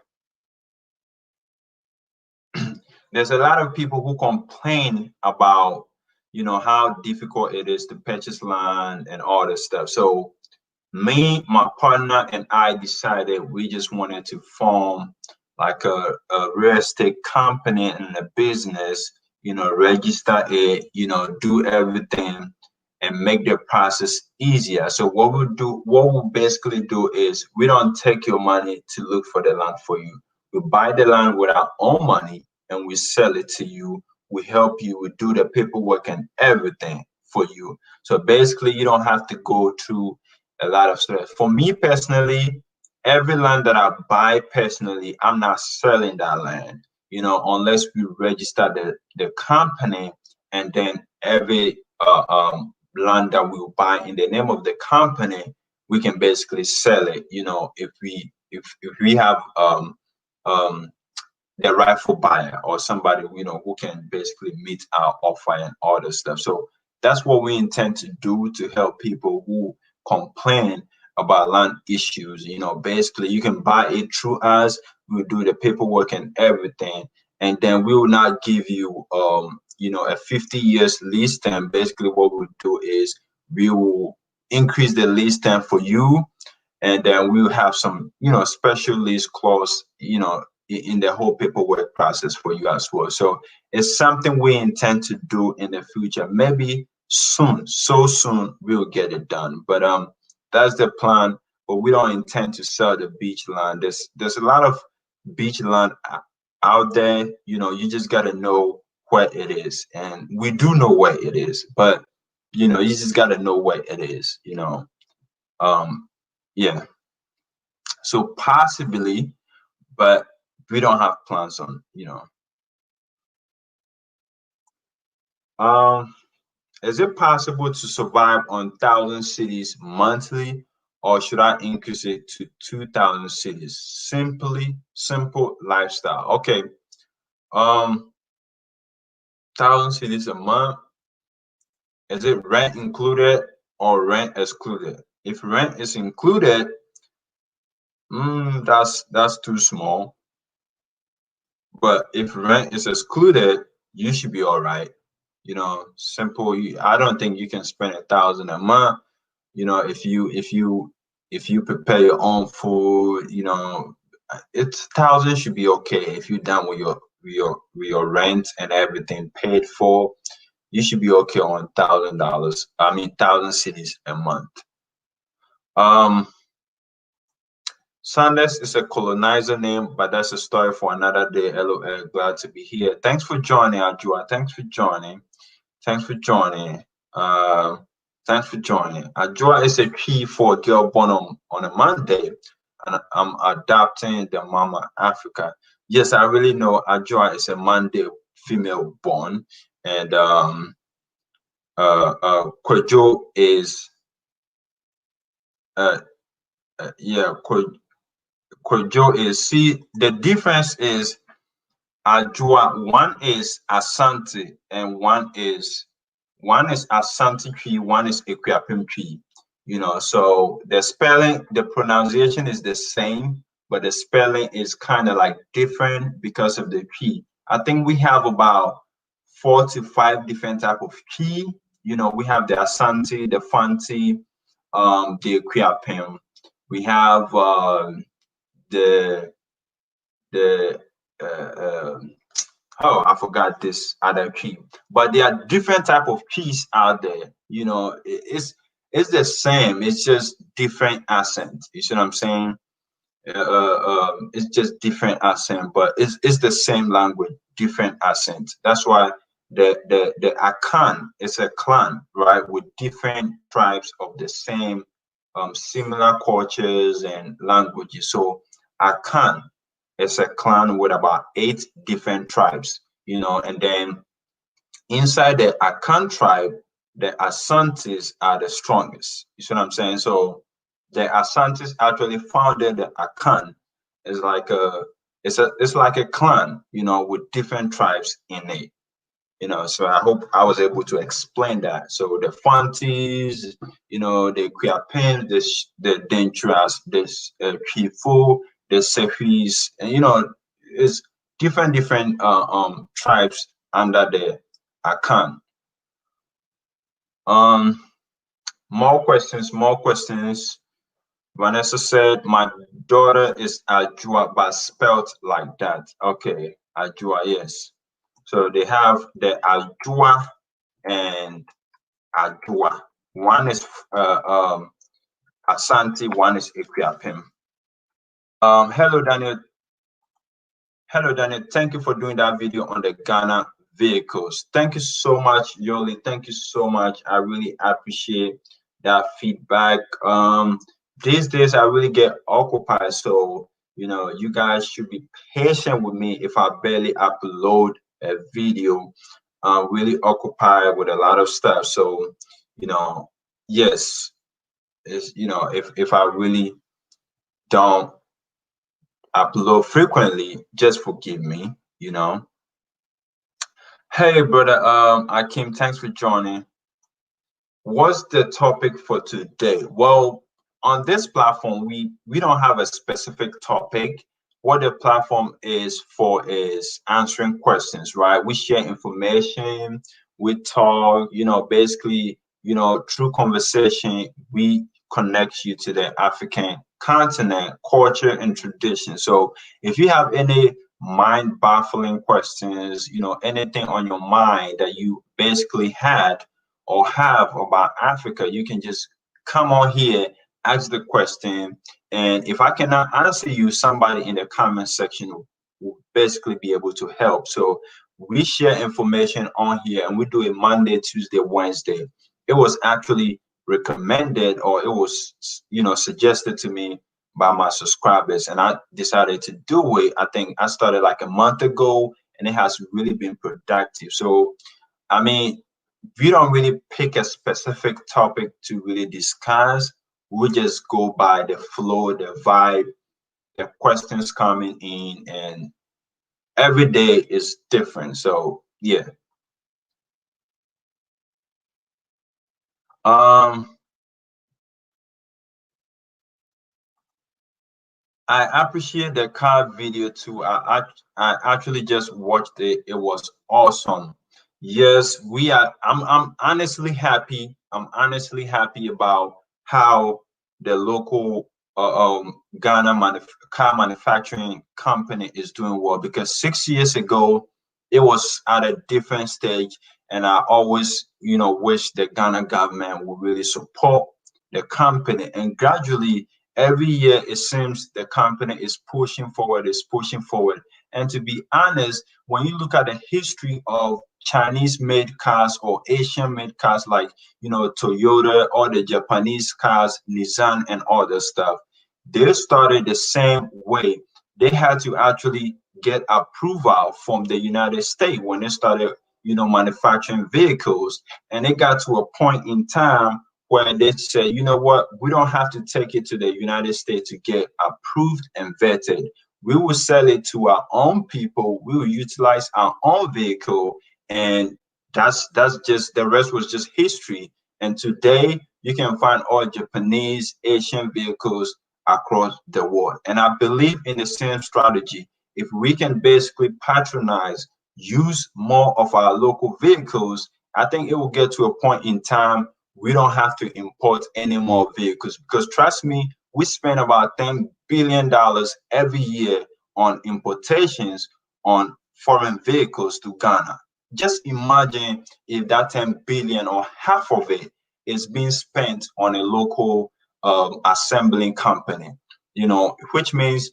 there's a lot of people who complain about how difficult it is to purchase land and all this stuff. So me, my partner, and I decided we just wanted to form like a real estate company and a business, register it, do everything, and make the process easier. So what we'll basically do is we don't take your money to look for the land for you. We buy the land with our own money and we sell it to you. We help you, we do the paperwork and everything for you. So basically you don't have to go through a lot of stress. For me personally, every land that I buy personally, I'm not selling that land, unless we register the company, and then every land that we will buy in the name of the company, we can basically sell it. If we have the rightful buyer or somebody who can basically meet our offer and all this stuff. So that's what we intend to do to help people who complain about land issues. Basically you can buy it through us. We'll do the paperwork and everything, and then we will not give you a 50 years lease term. Basically what we'll do is we will increase the lease term for you, and then we'll have some special lease clause in the whole paperwork process for you as well. So it's something we intend to do in the future, maybe soon, so soon we'll get it done. But that's the plan. But we don't intend to sell the beach land. There's a lot of beach land out there. You just got to know where it is, and we do know where it is, but you just got to know where it is. Yeah, so possibly, but we don't have plans on is it possible to survive on 1,000 cities monthly, or should I increase it to 2,000 cities? Simple lifestyle. Okay. 1,000 cities a month. Is it rent included or rent excluded? If rent is included, that's too small. But if rent is excluded, you should be all right. Simple. I don't think you can spend 1,000 a month. If you prepare your own food, it's 1,000 should be okay. If you're done with your rent and everything paid for, you should be okay on $1,000. 1,000 cities a month. Sanders is a colonizer name, but that's a story for another day. LOL, glad to be here. Thanks for joining, Ajua. Thanks for joining. Thanks for joining. Ajua is a key for a girl born on a Monday, and I'm adopting the Mama Africa. Yes, I really know Ajua is a Monday female born, and Kwejo is Kwejo is. See, the difference is Ajua, one is Asante and one is Asante tree, one is Equiapim tree. So the spelling, the pronunciation is the same, but the spelling is kind of like different because of the tree. I think we have about 4 to 5 different type of tree. We have the Asante, the Fanti, the Equiapim. We have the I forgot this other key, but there are different type of keys out there. It's the same. It's just different accent. You see what I'm saying? It's just different accent, but it's the same language, different accent. That's why the Akan is a clan, right, with different tribes of the same similar cultures and languages. So Akan is a clan with about 8 different tribes, and then inside the Akan tribe, the Asantes are the strongest. You see what I'm saying? So the Asantes actually founded the Akan. It's like a clan, with different tribes in it. So I hope I was able to explain that. So the Fantis, the Quiapins, the Dentras, the Kifu, the Sefis, and it's different tribes under the Akan. More questions. Vanessa said, my daughter is Ajua, but spelled like that. Okay, Ajua, yes. So they have the Ajua and Ajua. One is Asante, one is Equiapim. Hello, Daniel. Hello, Daniel. Thank you for doing that video on the Ghana vehicles. Thank you so much, Yoli. Thank you so much. I really appreciate that feedback. These days I really get occupied, so you guys should be patient with me if I barely upload a video. I'm really occupied with a lot of stuff. So, yes, it's if I really don't upload frequently, just forgive me. Hey, brother, Akim, thanks for joining. What's the topic for today? Well, on this platform, we don't have a specific topic. What the platform is for is answering questions, right? We share information, we talk, basically, through conversation, we connect you to the African continent, culture, and tradition. So if you have any mind-baffling questions, anything on your mind that you basically had or have about Africa, you can just come on here, ask the question, and if I cannot answer you, somebody in the comment section will basically be able to help. So we share information on here, and we do it Monday, Tuesday, Wednesday. It was actually recommended, or it was suggested to me by my subscribers, and I decided to do it. I think I started like a month ago, and it has really been productive. So I mean, we don't really pick a specific topic to really discuss. We just go by the flow, the vibe, the questions coming in, and every day is different. So yeah. Um, I appreciate the car video too. I actually just watched it. It was awesome. Yes, we are. I'm honestly happy. I'm honestly happy about how the local Ghana car manufacturing company is doing well, because 6 years ago it was at a different stage, and I always wish the Ghana government would really support the company, and gradually every year it seems the company is pushing forward. And to be honest, when you look at the history of Chinese made cars or Asian made cars, like Toyota, or the Japanese cars, Nissan, and all that stuff, they started the same way. They had to actually get approval from the United States when they started manufacturing vehicles, and it got to a point in time where they say, you know what, we don't have to take it to the United States to get approved and vetted. We will sell it to our own people. We will utilize our own vehicle, and that's just, the rest was just history. And today you can find all Japanese, Asian vehicles across the world. And I believe in the same strategy. If we can basically patronize, use more of our local vehicles, I think it will get to a point in time we don't have to import any more vehicles, because trust me, we spend about $10 billion every year on importations on foreign vehicles to Ghana. Just imagine if that 10 billion or half of it is being spent on a local assembling company, which means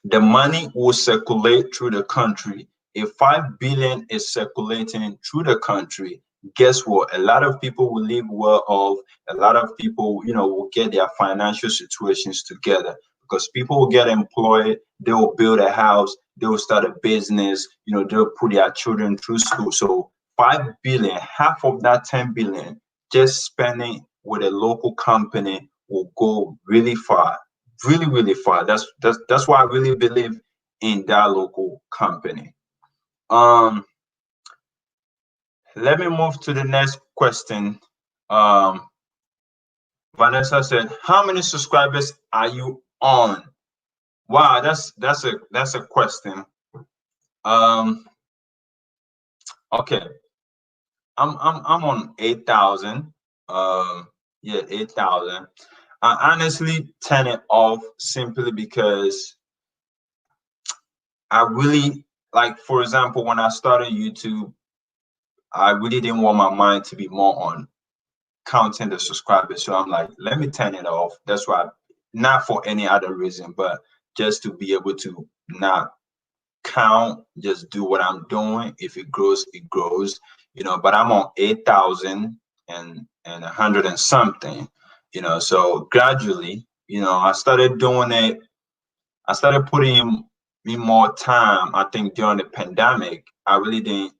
the money will circulate through the country. If 5 billion is circulating through the country, guess what? A lot of people will live well off. A lot of people, will get their financial situations together, because people will get employed, they will build a house, they will start a business, they'll put their children through school. So 5 billion, half of that 10 billion, just spending with a local company will go really far, really, really far. That's why I really believe in that local company. Let me move to the next question. Vanessa said, how many subscribers are you on? Wow, that's a question. Okay, I'm on 8,000. Yeah, 8,000. I honestly turn it off simply because I really, like, for example, when I started YouTube, I really didn't want my mind to be more on counting the subscribers. So I'm like, let me turn it off. That's why, not for any other reason, but just to be able to not count, just do what I'm doing. If it grows, it grows, but I'm on 8,000 and 100 and something, so gradually, I started doing it. I started putting in more time. I think during the pandemic, I really didn't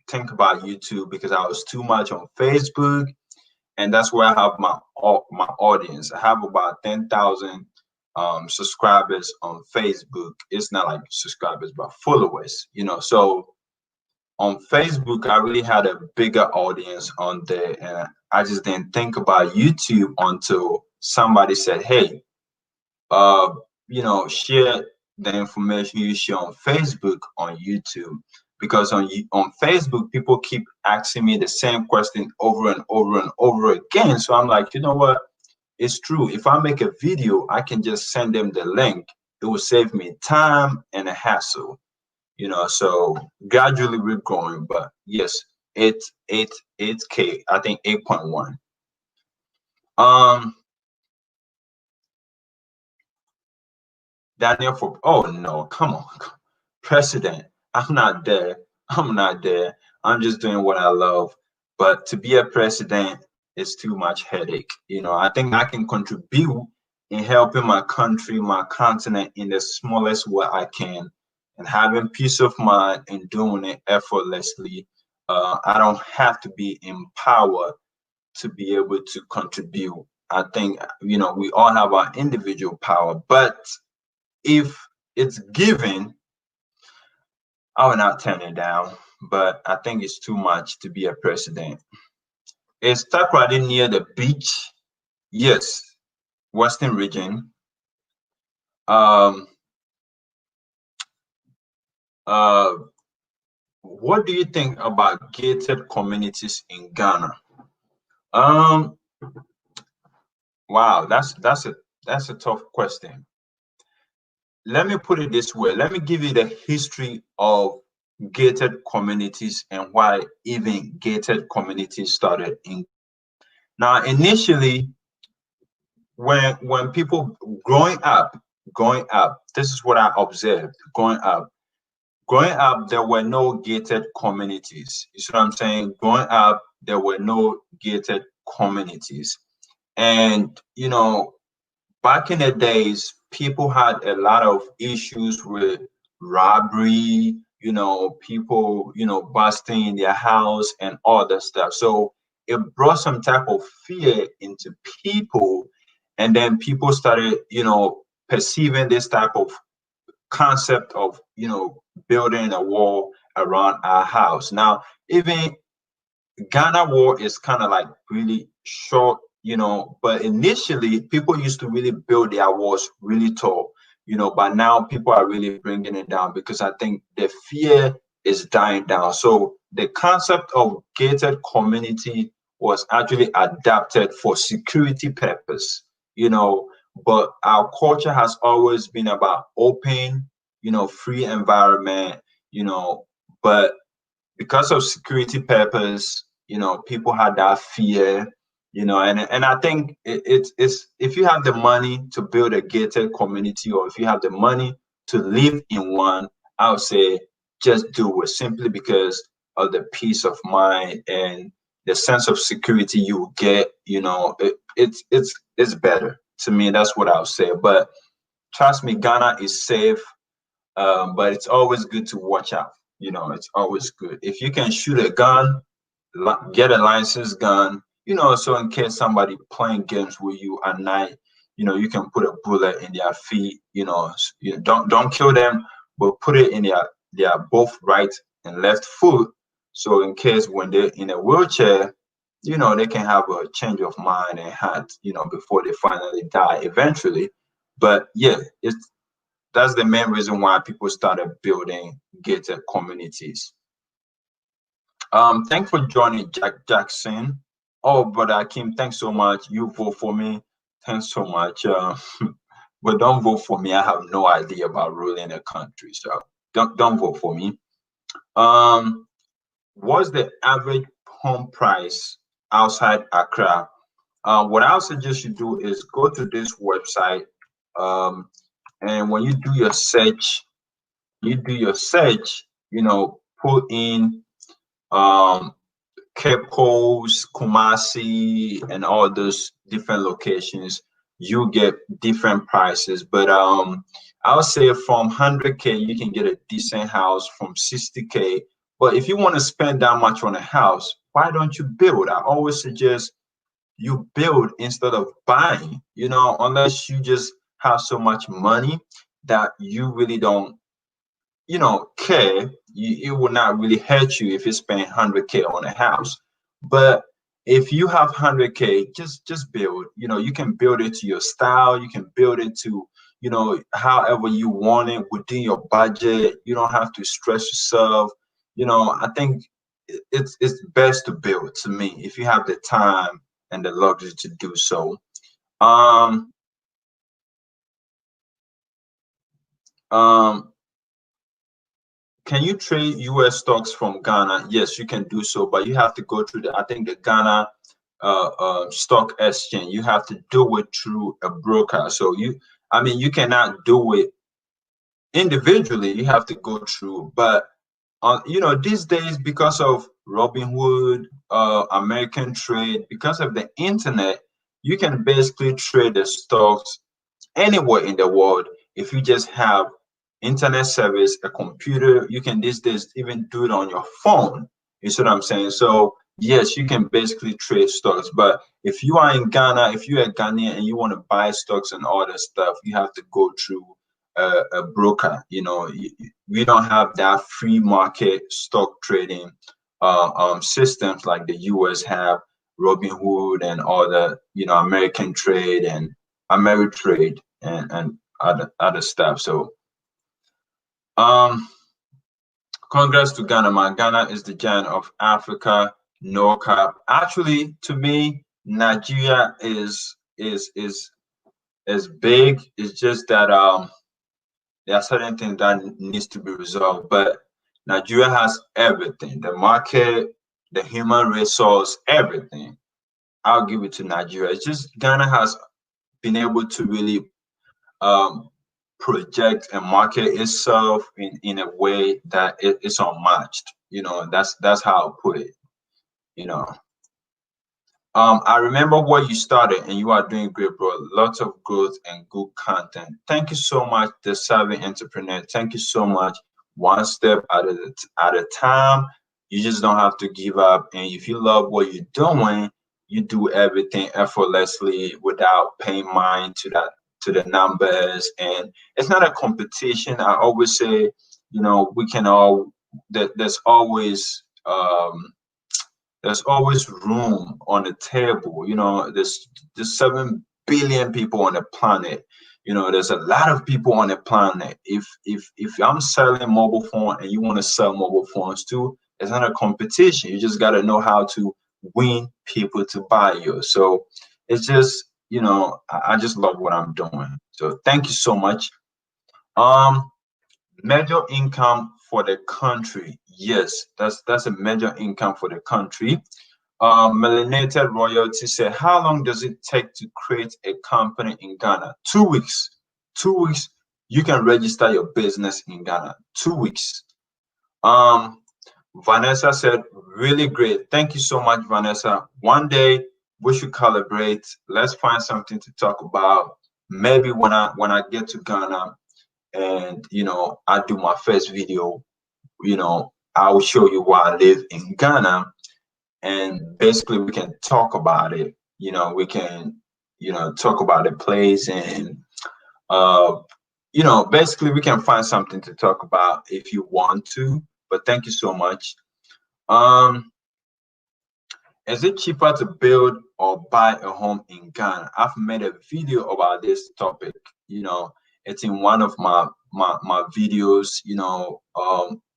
think about YouTube because I was too much on Facebook, and that's where I have my audience. I have about 10,000 subscribers on Facebook. It's not like subscribers, but followers. So on Facebook, I really had a bigger audience on there, and I just didn't think about YouTube until somebody said, "Hey, uh, share the information you share on Facebook on YouTube." Because on Facebook, people keep asking me the same question over and over and over again. So I'm like, you know what? It's true. If I make a video, I can just send them the link. It will save me time and a hassle. So gradually we're growing, but yes, it's K. I think 8.1. Daniel for, oh no, come on, president. I'm not there. I'm not there. I'm just doing what I love. But to be a president is too much headache. I think I can contribute in helping my country, my continent in the smallest way I can, and having peace of mind and doing it effortlessly. I don't have to be in power to be able to contribute. I think, we all have our individual power, but if it's given, I will not turn it down. But I think it's too much to be a president. Is Takoradi near the beach? Yes, Western region. Um, uh, what do you think about gated communities in Ghana? Um, wow, that's a tough question. Let me put it this way. Let me give you the history of gated communities and why even gated communities started in. Now, initially, when people growing up, this is what I observed. Growing up, there were no gated communities. You see what I'm saying? Growing up, there were no gated communities, and back in the days, people had a lot of issues with robbery, people, busting in their house and all that stuff. So it brought some type of fear into people. And then people started, perceiving this type of concept of, building a wall around our house. Now, even Ghana war is kind of like really short, but initially people used to really build their walls really tall, but now people are really bringing it down because I think the fear is dying down. So the concept of gated community was actually adapted for security purpose, but our culture has always been about open, free environment, but because of security purpose, people had that fear, and I think it's if you have the money to build a gated community, or if you have the money to live in one, I would say just do it, simply because of the peace of mind and the sense of security you will get. It's better to me. That's what I would say. But trust me, Ghana is safe, but it's always good to watch out. It's always good if you can shoot a gun, get a licensed gun. So in case somebody playing games with you at night, you can put a bullet in their feet. Don't kill them, but put it in their both right and left foot. So in case when they're in a wheelchair, they can have a change of mind and heart, before they finally die eventually. But yeah, that's the main reason why people started building gated communities. Thanks for joining, Jackson. Oh, brother Akim, thanks so much. You vote for me. Thanks so much. But don't vote for me. I have no idea about ruling a country, so don't vote for me. What's the average home price outside Accra, what I'll suggest you do is go to this website, um, and when you do your search, put in um, Cape Coast, Kumasi, and all those different locations. You get different prices, but I would say from 100K you can get a decent house from 60K. But if you want to spend that much on a house, why don't you build? I always suggest you build instead of buying, unless you just have so much money that you really don't, care. It will not really hurt you if you spend 100K on a house. But if you have 100K, just build. You can build it to your style. You can build it to, however you want it within your budget. You don't have to stress yourself. I think it's best to build, to me, if you have the time and the luxury to do so. Um, um, can you trade US stocks from Ghana? Yes, you can do so, but you have to go through I think the Ghana stock exchange. You have to do it through a broker. So you cannot do it individually. You have to go through, but these days, because of Robinhood, American Trade, because of the internet, you can basically trade the stocks anywhere in the world. If you just have internet service, a computer, you can these days even do it on your phone. You see what I'm saying? So yes, you can basically trade stocks. But if you are in Ghana, if you're a Ghanaian and you want to buy stocks and all that stuff, you have to go through a broker. We don't have that free market stock trading systems like the US have, Robinhood and all the American Trade and Ameritrade and other stuff. So congrats to Ghana, man. Ghana is the giant of Africa, no cap. Actually, to me, Nigeria is big. It's just that there are certain things that needs to be resolved. But Nigeria has everything: the market, the human resource, everything. I'll give it to Nigeria. It's just Ghana has been able to really um, project and market itself in a way that it's unmatched. That's how I put it. You know. I remember where you started, and you are doing great, bro. Lots of growth and good content. Thank you so much, the savvy entrepreneur. Thank you so much. One step at a time. You just don't have to give up. And if you love what you're doing, you do everything effortlessly without paying mind to the numbers. And it's not a competition. I always say, we can all. There's always room on the table. There's 7 billion people on the planet. There's a lot of people on the planet. If I'm selling mobile phone and you want to sell mobile phones too, it's not a competition. You just got to know how to win people to buy you. So it's just, I just love what I'm doing. So thank you so much. um Major income for the country. Yes, that's a major income for the country. Melanated Royalty said, how long does it take to create a company in Ghana? 2 weeks. 2 weeks, you can register your business in Ghana. 2 weeks. Um, Vanessa said, really great. Thank you so much, Vanessa. One day we should collaborate. Let's find something to talk about. Maybe when I get to Ghana and I do my first video, I will show you where I live in Ghana, and basically we can talk about it. We can talk about the place, and uh basically we can find something to talk about if you want to. But thank you so much. um is it cheaper to build or buy a home in Ghana? I've made a video about this topic. It's in one of my videos.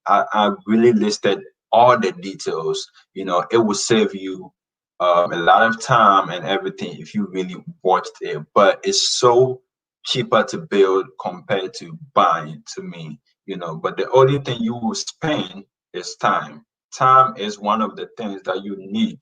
I really listed all the details. It will save you a lot of time and everything if you really watched it. But it's so cheaper to build compared to buying, to me. But the only thing you will spend is time. Time is one of the things that you need.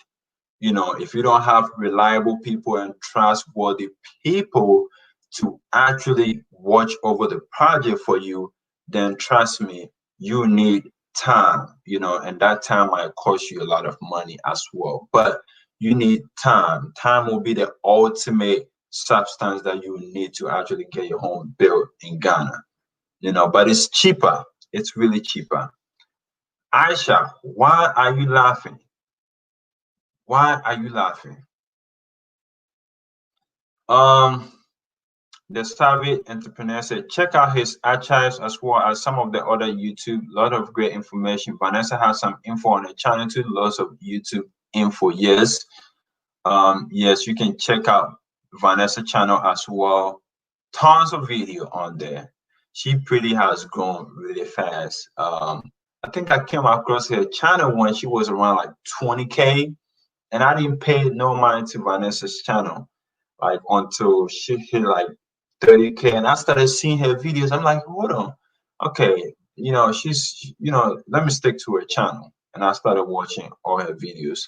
if you don't have reliable people and trustworthy people to actually watch over the project for you, then trust me, you need time, and that time might cost you a lot of money as well. But you need time. Time will be the ultimate substance that you need to actually get your home built in Ghana, but it's cheaper. It's really cheaper. Aisha, why are you laughing? Why are you laughing? The Savvy Entrepreneur said, check out his archives as well as some of the other YouTube. A lot of great information. Vanessa has some info on the channel too. Lots of YouTube info. Yes. Yes, you can check out Vanessa channel as well. Tons of video on there. She pretty has grown really fast. I think I came across her channel when she was around like 20K, and I didn't pay no mind to Vanessa's channel like until she hit like 30K, and I started seeing her videos. I'm like, hold on, okay, she's, let me stick to her channel, and I started watching all her videos.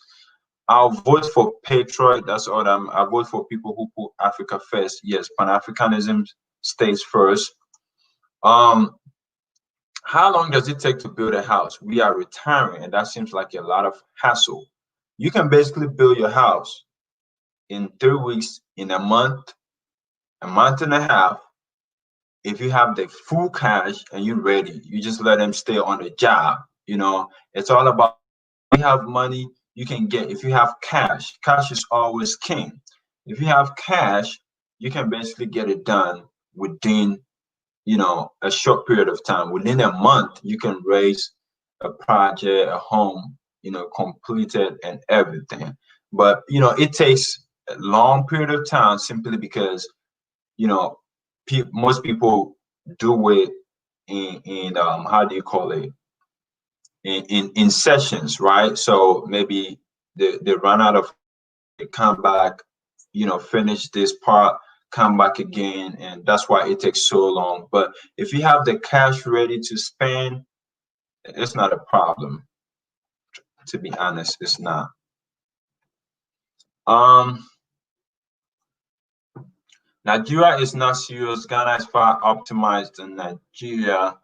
I'll vote for patriot. That's all. I vote for people who put Africa first. Yes, Pan-Africanism stays first. How long does it take to build a house? We are retiring, and that seems like a lot of hassle. You can basically build your house in 3 weeks, in a month and a half. If you have the full cash and you're ready, you just let them stay on the job. It's all about, you have money, you can get, if you have cash is always king. If you have cash, you can basically get it done within, a short period of time. Within a month, you can raise a project, a home, completed and everything. But, it takes a long period of time simply because, most people do it in how do you call it, in sessions, right? So maybe they run out of, they come back, finish this part, come back again, and that's why it takes so long. But if you have the cash ready to spend, it's not a problem. To be honest, it's not. Nigeria is not serious. Ghana is far optimized than Nigeria.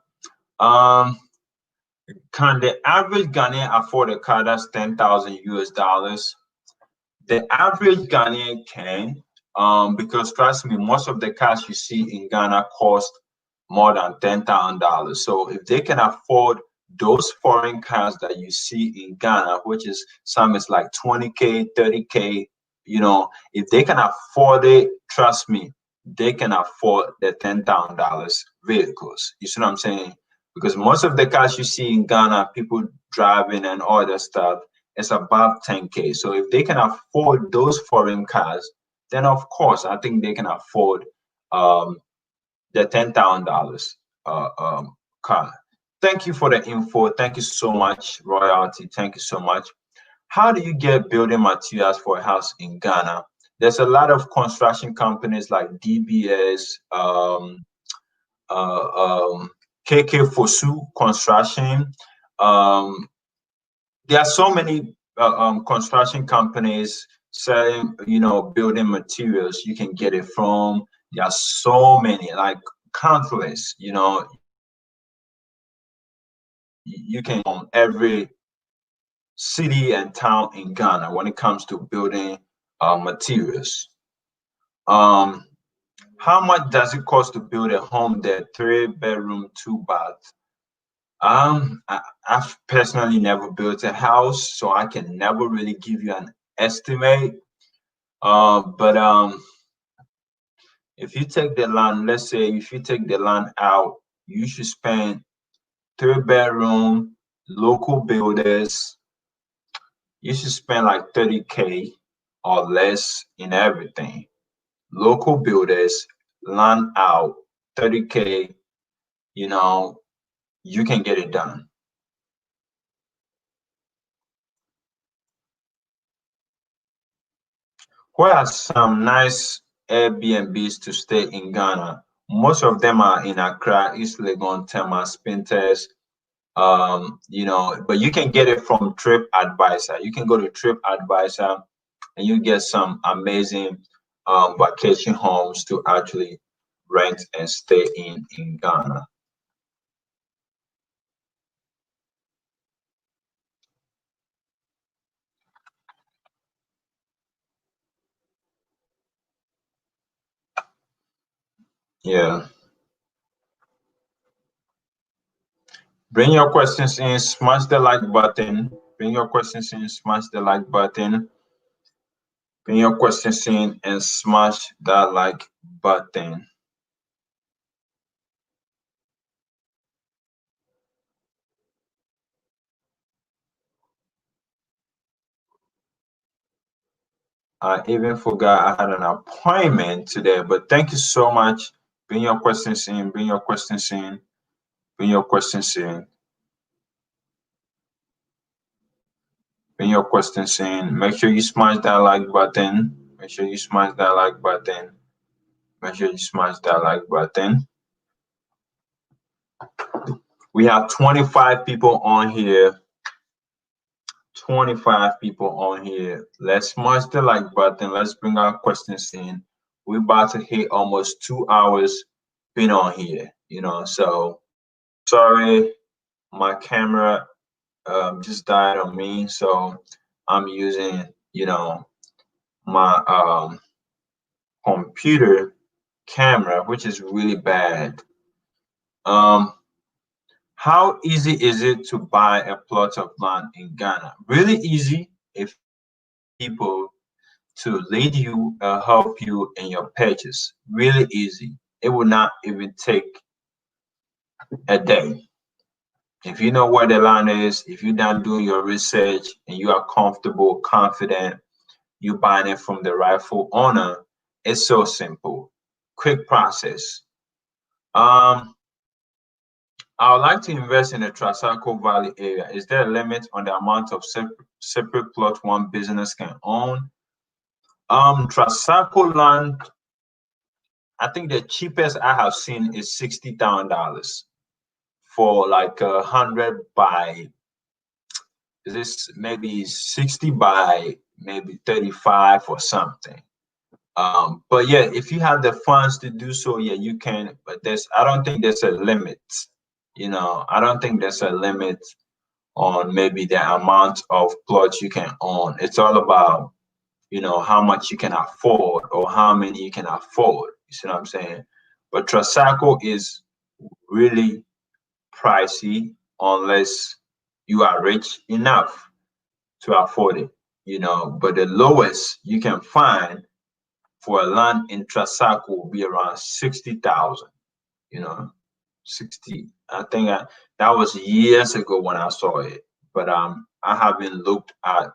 Can the average Ghanaian afford a car that's 10,000 US dollars? The average Ghanaian can, because trust me, most of the cars you see in Ghana cost more than $10,000. So if they can afford those foreign cars that you see in Ghana, which is some is like 20K, 30K, if they can afford it, trust me, they can afford the $10,000 vehicles. You see what I'm saying? Because most of the cars you see in Ghana, people driving and all that stuff, it's above 10K. So if they can afford those foreign cars, then of course I think they can afford the $10,000 car. Thank you for the info. Thank you so much, Royalty. Thank you so much. How do you get building materials for a house in Ghana? There's a lot of construction companies like DBS, KK Fosu Construction. There are so many construction companies selling, building materials. You can get it from. There are so many, like countless. You can from every city and town in Ghana when it comes to building materials. How much does it cost to build a home there? 3-bedroom, 2-bath. I've personally never built a house, so I can never really give you an estimate. But if you take the land, let's say if you take the land out, you should spend 3-bedroom, local builders, you should spend like 30K or less in everything. Local builders, land out, 30K, you can get it done. Where are some nice Airbnbs to stay in Ghana? Most of them are in Accra, East Legon, Tema, Spintex, but you can get it from Trip Advisor. You can go to Trip Advisor and you get some amazing vacation homes to actually rent and stay in Ghana. Yeah. Bring your questions in, smash the like button. Bring your questions in, smash the like button. Bring your questions in and smash that like button. I even forgot I had an appointment today, but thank you so much. Bring your questions in, bring your questions in, bring your questions in, bring your questions in. Make sure you smash that like button. Make sure you smash that like button. Make sure you smash that like button. We have 25 people on here. 25 people on here. Let's smash the like button. Let's bring our questions in. We're about to hit almost 2 hours being on here, so sorry, my camera just died on me, so I'm using, my computer camera, which is really bad. How easy is it to buy a plot of land in Ghana? Really easy if people to lead you, help you in your purchase. Really easy. It will not even take a day. If you know where the land is, if you're done doing your research and you are comfortable, confident, you buying it from the rightful owner, it's so simple. Quick process. Um, I would like to invest in the Trasaco Valley area. Is there a limit on the amount of separate plot one business can own? Trasaco land, I think the cheapest I have seen is $60,000 for like 100 by, is this maybe 60 by maybe 35 or something. But yeah, if you have the funds to do so, yeah, you can. But I don't think there's a limit. I don't think there's a limit on maybe the amount of plots you can own. It's all about, how much you can afford or how many you can afford. You see what I'm saying? But Trasaco is really pricey unless you are rich enough to afford it. But the lowest you can find for a land in Trasaco will be around 60,000. You know, 60. I think that was years ago when I saw it. But I haven't looked at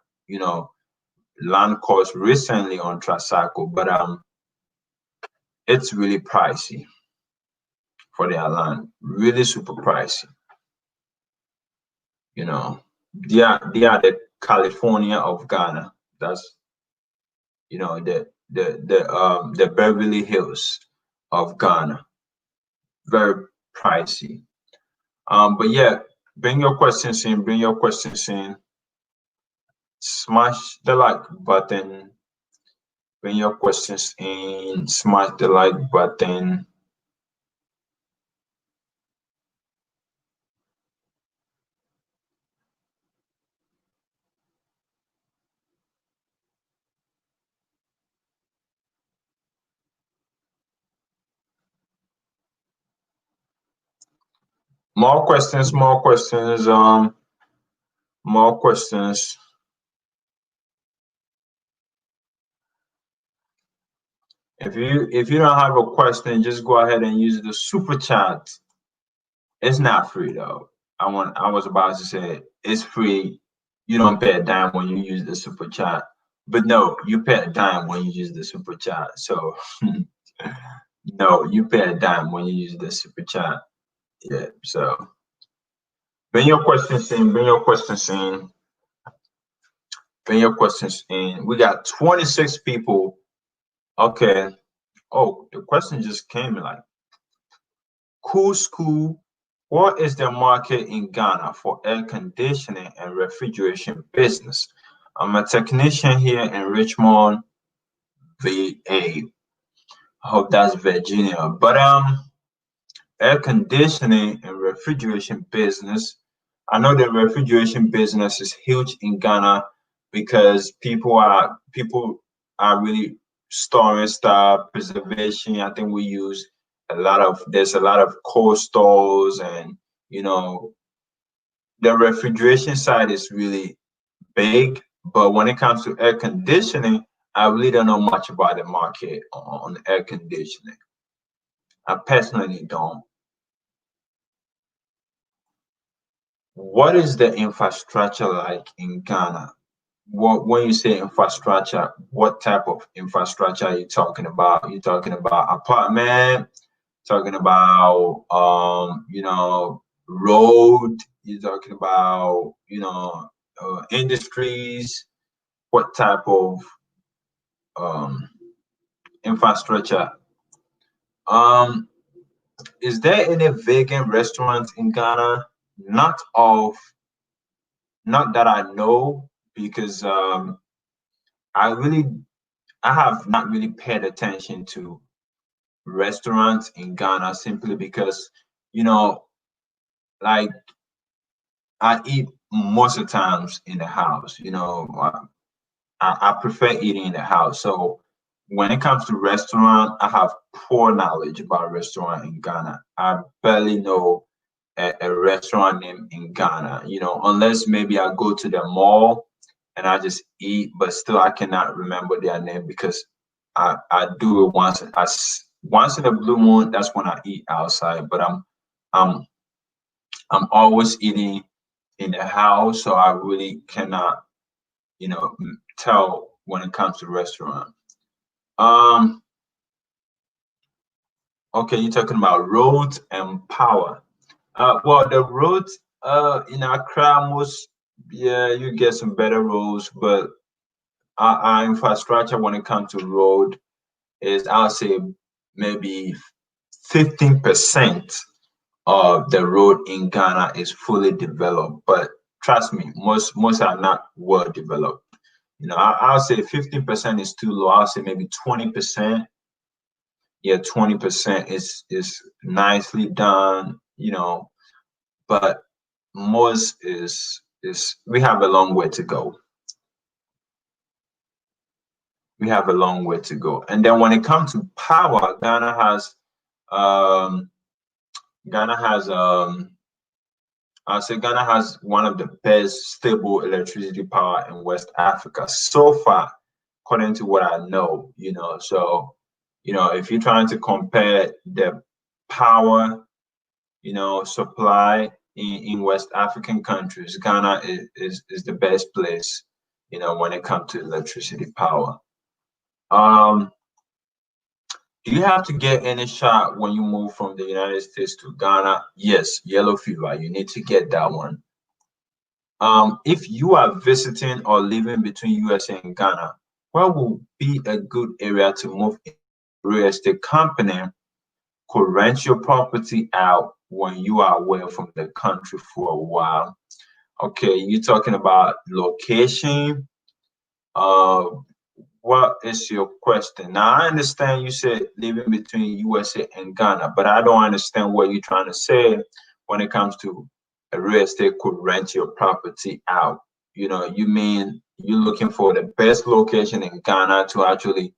land cost recently on Trasaco, but it's really pricey for their land. Really super pricey. They are the California of Ghana. That's the Beverly Hills of Ghana. Very pricey. But yeah, bring your questions in. Bring your questions in. Smash the like button. Bring your questions in. Smash the like button. More questions. More questions. More questions. If you don't have a question, just go ahead and use the super chat. It's not free though. I was about to say it's free. You don't pay a dime when you use the super chat. But no, you pay a dime when you use the super chat. So no, you pay a dime when you use the super chat. Yeah. So bring your questions in, bring your questions in, bring your questions in. We got 26 people. Okay. Oh, the question just came in like cool school. What is the market in Ghana for air conditioning and refrigeration business? I'm a technician here in Richmond, VA. I hope that's Virginia. But air conditioning and refrigeration business. I know the refrigeration business is huge in Ghana because people are really storing stuff, preservation. I think we use there's a lot of cold stores, and you know the refrigeration side is really big. But when it comes to air conditioning, I really don't know much about the market on air conditioning. I personally don't. What is the infrastructure like in Ghana? What when you say infrastructure, what type of infrastructure are you talking about? You talking about apartment, talking about road, you're talking about industries, what type of um infrastructure? Um is there any vegan restaurants in Ghana? Not of Not that I know, because I really I have not really paid attention to restaurants in Ghana simply because, you know, like I eat most of the times in the house. I prefer eating in the house. So when it comes to restaurant, I have poor knowledge about restaurant in Ghana. I barely know a restaurant name in Ghana, unless maybe I go to the mall and I just eat, but still I cannot remember their name because I do it once in a blue moon. That's when I eat outside, but I'm I'm always eating in the house, so I really cannot tell when it comes to restaurant. Um, okay, you're talking about roads and power. Well, the roads in Accra, most yeah, you get some better roads, but our infrastructure when it comes to road is, I'll say, maybe 15% of the road in Ghana is fully developed. But trust me, most are not well developed. I'll say 15% is too low. I'll say maybe 20%. Yeah, 20% is nicely done, but most is we have a long way to go. We have a long way to go. And then when it comes to power, um Ghana has I say Ghana has one of the best stable electricity power in West Africa so far, according to what I know, So, if you're trying to compare the power, supply in West African countries, Ghana is the best place, when it comes to electricity power. Um, do you have to get any shot when you move from the United States to Ghana? Yes, yellow fever. You need to get that one. If you are visiting or living between USA and Ghana, where will be a good area to move in? Real estate company could rent your property out when you are away from the country for a while. Okay, you're talking about location. Uh, what is your question? Now, I understand you said living between USA and Ghana, but I don't understand what you're trying to say when it comes to a real estate could rent your property out. You mean you're looking for the best location in Ghana to actually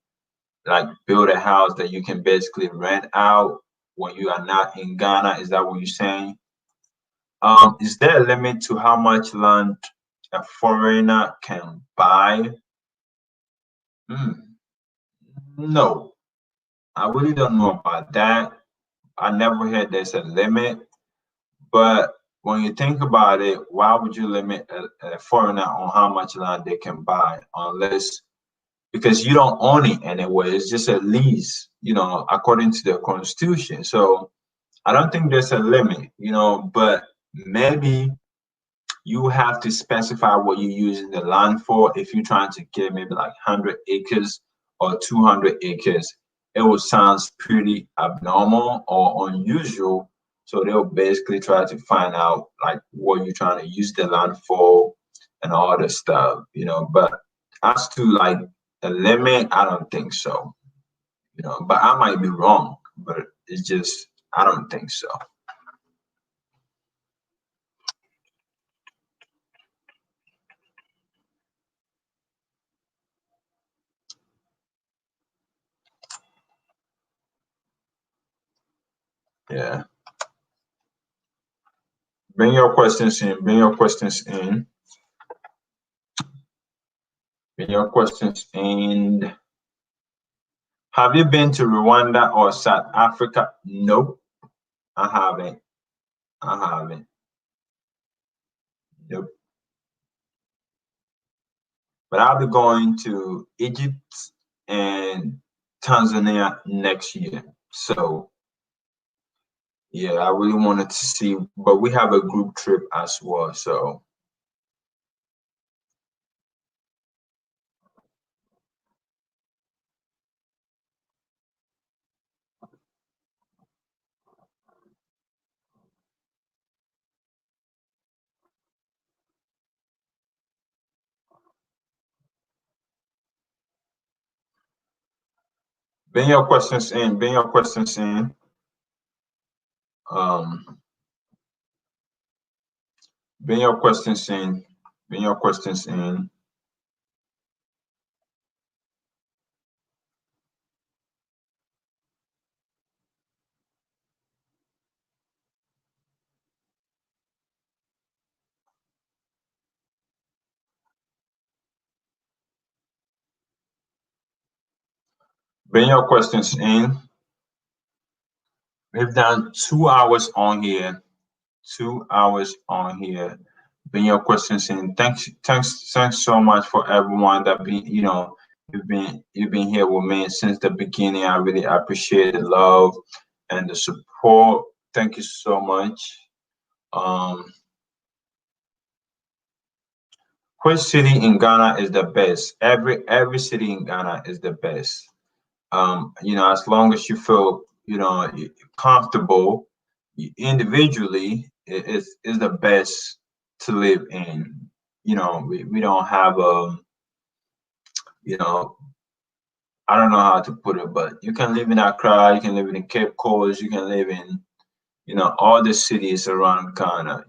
like build a house that you can basically rent out when you are not in Ghana? Is that what you're saying? Is there a limit to how much land a foreigner can buy? Hmm, no, I really don't know about that. I never heard there's a limit, but when you think about it, why would you limit a foreigner on how much land they can buy unless because you don't own it anyway? It's just a lease, according to the constitution. So I don't think there's a limit, but maybe you have to specify what you're using the land for. If you're trying to get maybe like 100 acres or 200 acres, it will sound pretty abnormal or unusual. So they'll basically try to find out like what you're trying to use the land for, and all the stuff, But as to like a limit, I don't think so, But I might be wrong, but it's just I don't think so. Yeah. Bring your questions in. Bring your questions in. Bring your questions in. Have you been to Rwanda or South Africa? Nope, I haven't. I haven't. Nope. But I'll be going to Egypt and Tanzania next year. So yeah, I really wanted to see, but we have a group trip as well. So bring your questions in. Bring your questions in. Um, bring your questions in. Bring your questions in. Bring your questions in. We've done 2 hours on here. 2 hours on here. Bring your questions in. Thanks so much for everyone that you've been here with me since the beginning. I really appreciate the love and the support. Thank you so much. Um, which city in Ghana is the best? Every city in Ghana is the best. As long as you feel, comfortable individually, is the best to live in. We don't have you know, I don't know how to put it, but you can live in Accra, you can live in Cape Coast, you can live in, all the cities around Ghana,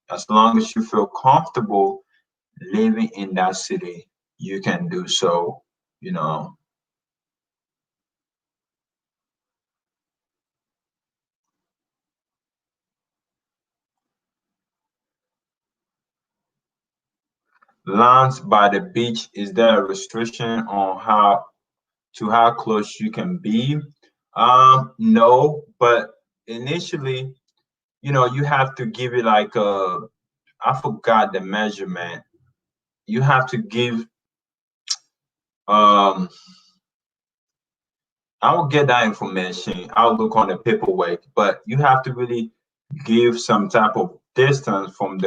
as long as you feel comfortable living in that city, you can do so, you know. Lands by the beach, is there a restriction on how close you can be? No, but initially, you have to give it like I forgot the measurement. You have to give um I will get that information. I'll look on the paperwork, but you have to really give some type of distance from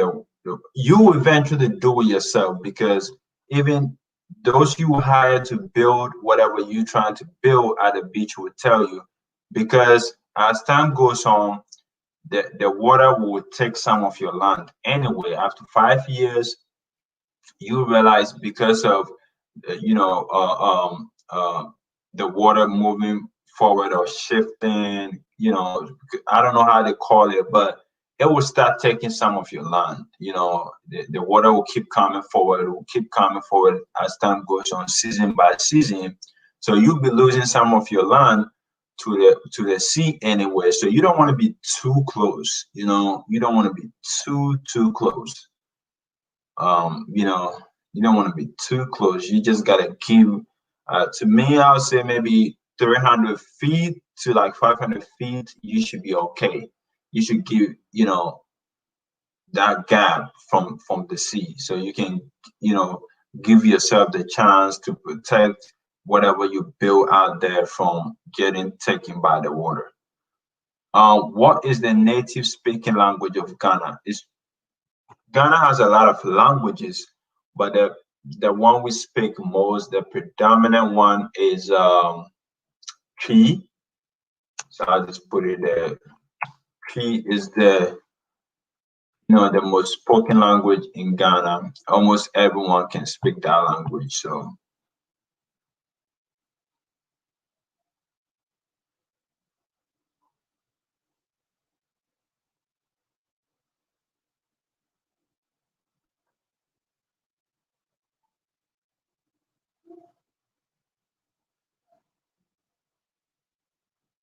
you will eventually do it yourself, because even those you hire to build whatever you're trying to build at the beach will tell you, because as time goes on, the water will take some of your land anyway. After 5 years, you realize, because of you know the water moving forward or shifting, I don't know how they call it, but it will start taking some of your land. The water will keep coming forward, it will keep coming forward as time goes on, season by season. So you'll be losing some of your land to the sea anyway. So you don't want to be too close. You don't want to be too close. You don't want to be too close. You just gotta keep. To me, I would say maybe 300 feet to like 500 feet. You should be okay. You should give that gap from the sea, so you can give yourself the chance to protect whatever you build out there from getting taken by the water. What is the native speaking language of Ghana? Ghana has a lot of languages, but the one we speak most, the predominant one is Cree. So I'll just put it there. Cree is the most spoken language in Ghana. Almost everyone can speak that language. So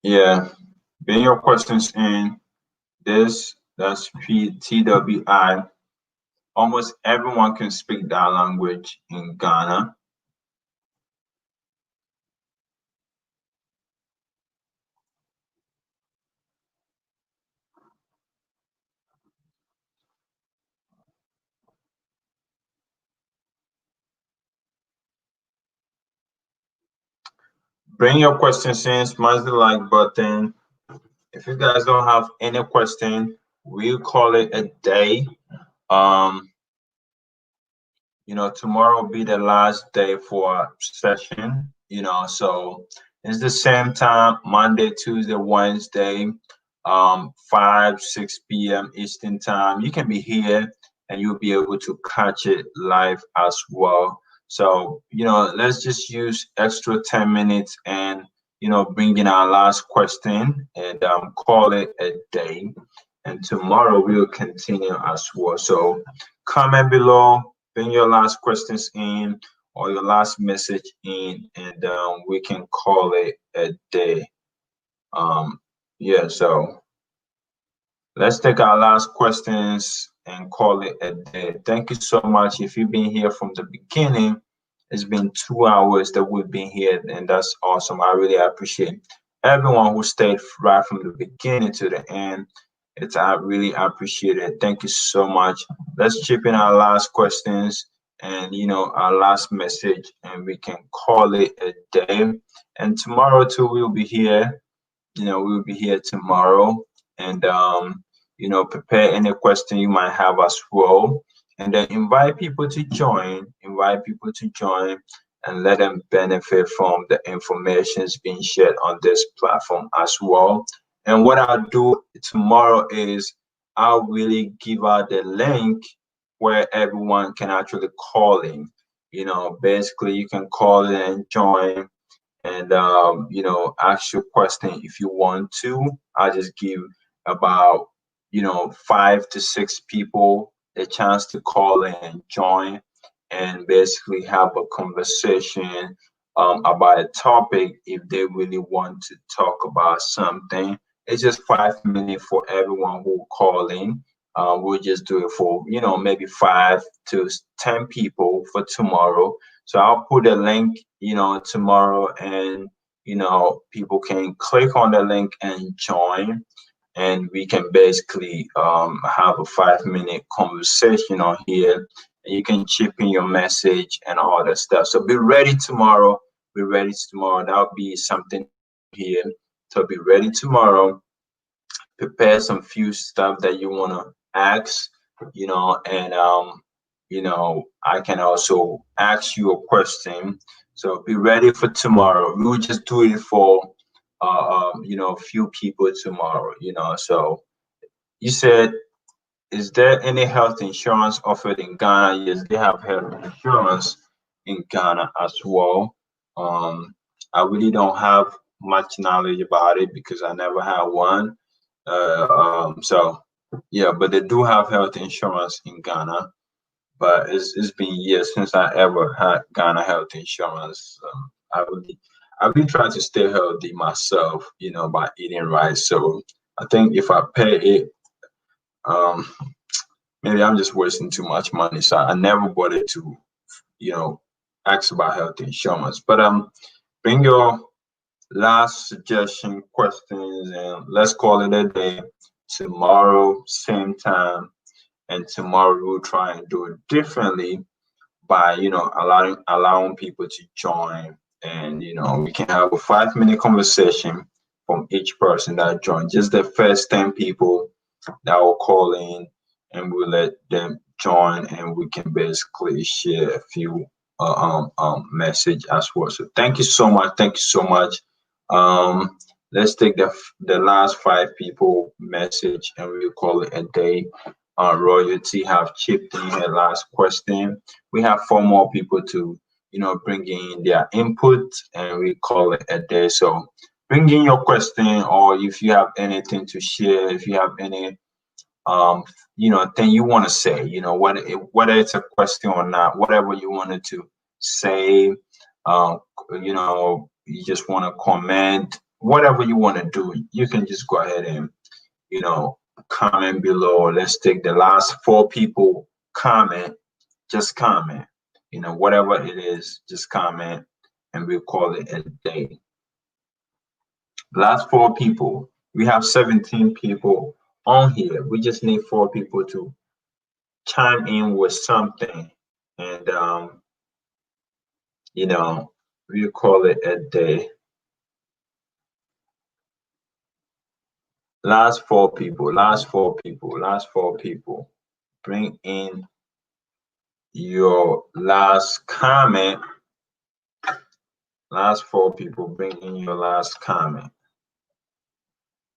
yeah, bring your questions in. That's PTWI. Almost everyone can speak that language in Ghana. Bring your questions in, smash the like button. If you guys don't have any question, we'll call it a day. Um, tomorrow will be the last day for our session, so it's the same time, Monday, Tuesday, Wednesday, 5, 6 p.m. Eastern time. You can be here and you'll be able to catch it live as well. So, let's just use extra 10 minutes and, bring in our last question and call it a day. And tomorrow we'll continue as well. So comment below, bring your last questions in or your last message in, and we can call it a day. Yeah, so let's take our last questions and call it a day. Thank you so much. If you've been here from the beginning, it's been 2 hours that we've been here, and that's awesome. I really appreciate everyone who stayed right from the beginning to the end. I really appreciate it. Thank you so much. Let's chip in our last questions and our last message, and we can call it a day. And tomorrow too, we'll be here. We'll be here tomorrow, and prepare any question you might have as well, and then invite people to join. And let them benefit from the information being shared on this platform as well. And what I'll do tomorrow is I'll really give out the link where everyone can actually call in. Basically you can call in and join and ask your question if you want to. I just give about 5 to 6 people a chance to call in and join and basically have a conversation about a topic if they really want to talk about something. It's just 5 minutes for everyone who call in. We'll just do it for maybe 5 to 10 people for tomorrow. So I'll put a link tomorrow, and people can click on the link and join, and we can basically have a 5 minute conversation on here, and you can chip in your message and all that stuff. So be ready tomorrow. That'll be something here. So be ready tomorrow. Prepare some few stuff that you want to ask, and I can also ask you a question. So be ready for tomorrow. We will just do it for a few people tomorrow. So you said, is there any health insurance offered in Ghana? Yes, they have health insurance in Ghana as well. I really don't have much knowledge about it because I never had one. So yeah, but they do have health insurance in Ghana. But it's been years since I ever had Ghana health insurance. I've been trying to stay healthy myself, by eating right. So I think if I pay it, um, maybe I'm just wasting too much money. So I never bothered to, ask about health insurance. But bring your last suggestion, questions, and let's call it a day. Tomorrow, same time, and tomorrow we'll try and do it differently by allowing people to join, and we can have a 5 minute conversation from each person that joined. Just the first 10 people that will call in, and we'll let them join, and we can basically share a few message as well. So thank you so much. Let's take the last 5 people message, and we'll call it a day. Royalty have chipped in her last question. We have four more people to, bring in their input, and we call it a day. So bring in your question, or if you have anything to share, if you have any um thing you want to say, whether it's a question or not, whatever you wanted to say, um you just want to comment, whatever you want to do, you can just go ahead and you know comment below. Let's take the last four people comment. Just comment, whatever it is, just comment, and we'll call it a day. Last four people. We have 17 people on here. We just need four people to chime in with something, and you know we call it a day. Last four people, bring in your last comment. Last four people, bring in your last comment.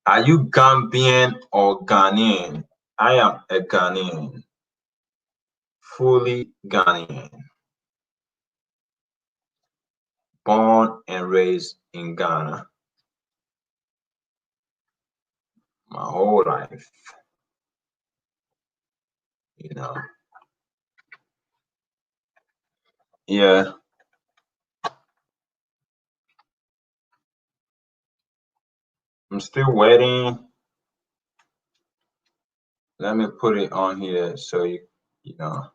Are you Gambian or Ghanaian? I am a Ghanaian, fully Ghanaian, born and raised in Ghana my whole life. You know, yeah, I'm still waiting. Let me put it on here so you know.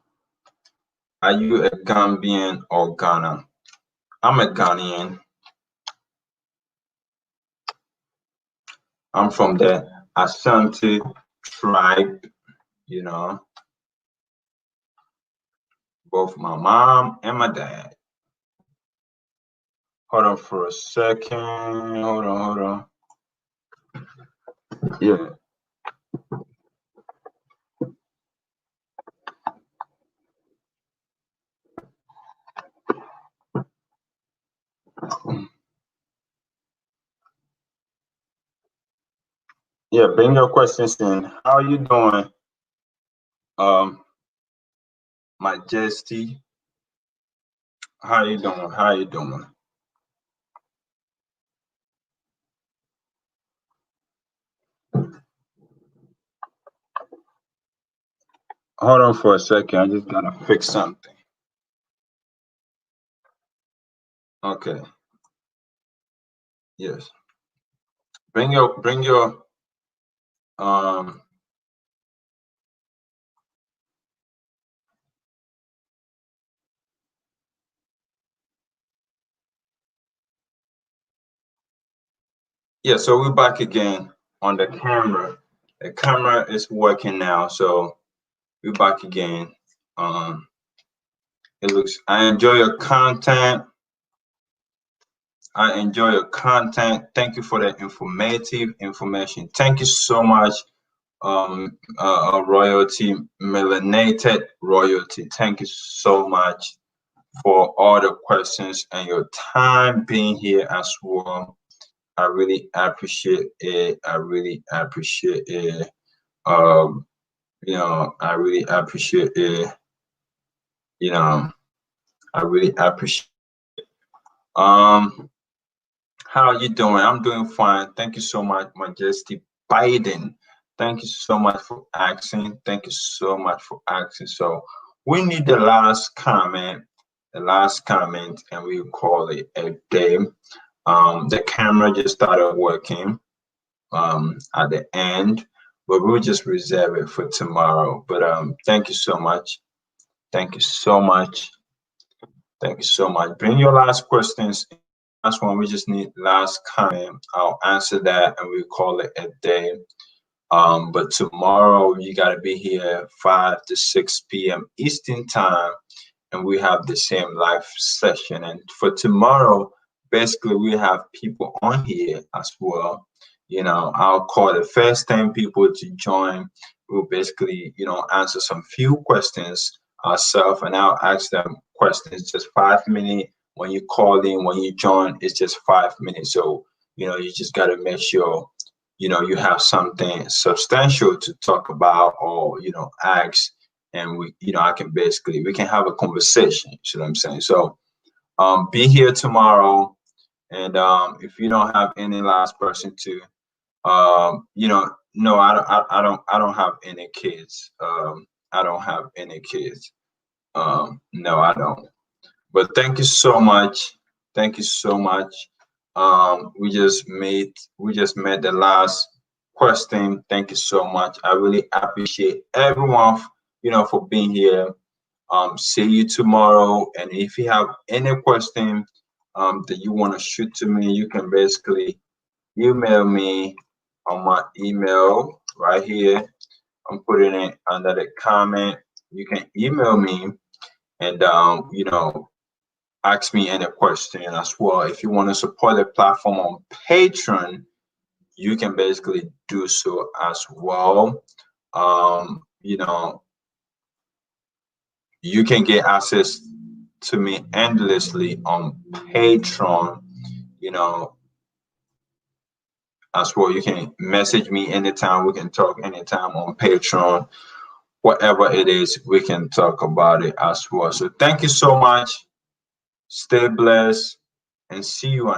Are you a Gambian or Ghana? I'm a Ghanaian. I'm from the Ashanti tribe, you know, both my mom and my dad. Hold on for a second. Hold on. Yeah. Yeah, bring your questions in. How are you doing? Majesty. How you doing? How you doing? Hold on for a second. I just gotta fix something. Okay. Yes. Bring your um yeah, so we're back again on the camera. The camera is working now, so we're back again. Um I enjoy your content. I enjoy your content. Thank you for the informative information. Thank you so much, royalty, melanated royalty. Thank you so much for all the questions and your time being here as well. I really appreciate it. I really appreciate it. Um, I really appreciate it. You know, I really appreciate. Um, how are you doing? I'm doing fine. Thank you so much, Majesty Biden. Thank you so much for asking. Thank you so much for asking. So we need the last comment, and we call it a day. The camera just started working at the end, but we'll just reserve it for tomorrow. But thank you so much. Thank you so much. Thank you so much. Bring your last questions. Last one, we just need last comment. I'll answer that and we call it a day. But tomorrow you gotta be here 5 to 6 p.m. Eastern time, and we have the same live session. And for tomorrow, basically we have people on here as well. I'll call the first 10 people to join. We'll basically, answer some few questions ourselves, and I'll ask them questions just 5 minutes. When you call in, when you join, it's just 5 minutes. So, you just gotta make sure you have something substantial to talk about, or ask, and I can basically, we can have a conversation. You see what I'm saying? So be here tomorrow, and if you don't have any last person to no, I don't have any kids. I don't have any kids. No, I don't. But thank you so much. Thank you so much. We just met the last question. Thank you so much. I really appreciate everyone, for being here. See you tomorrow. And if you have any question that you want to shoot to me, you can basically email me on my email right here. I'm putting it under the comment. You can email me, and ask me any question as well. If you want to support the platform on Patreon, you can basically do so as well. You can get access to me endlessly on Patreon, you know, as well. You can message me anytime. We can talk anytime on Patreon. Whatever it is, we can talk about it as well. So thank you so much. Stay blessed, and see you on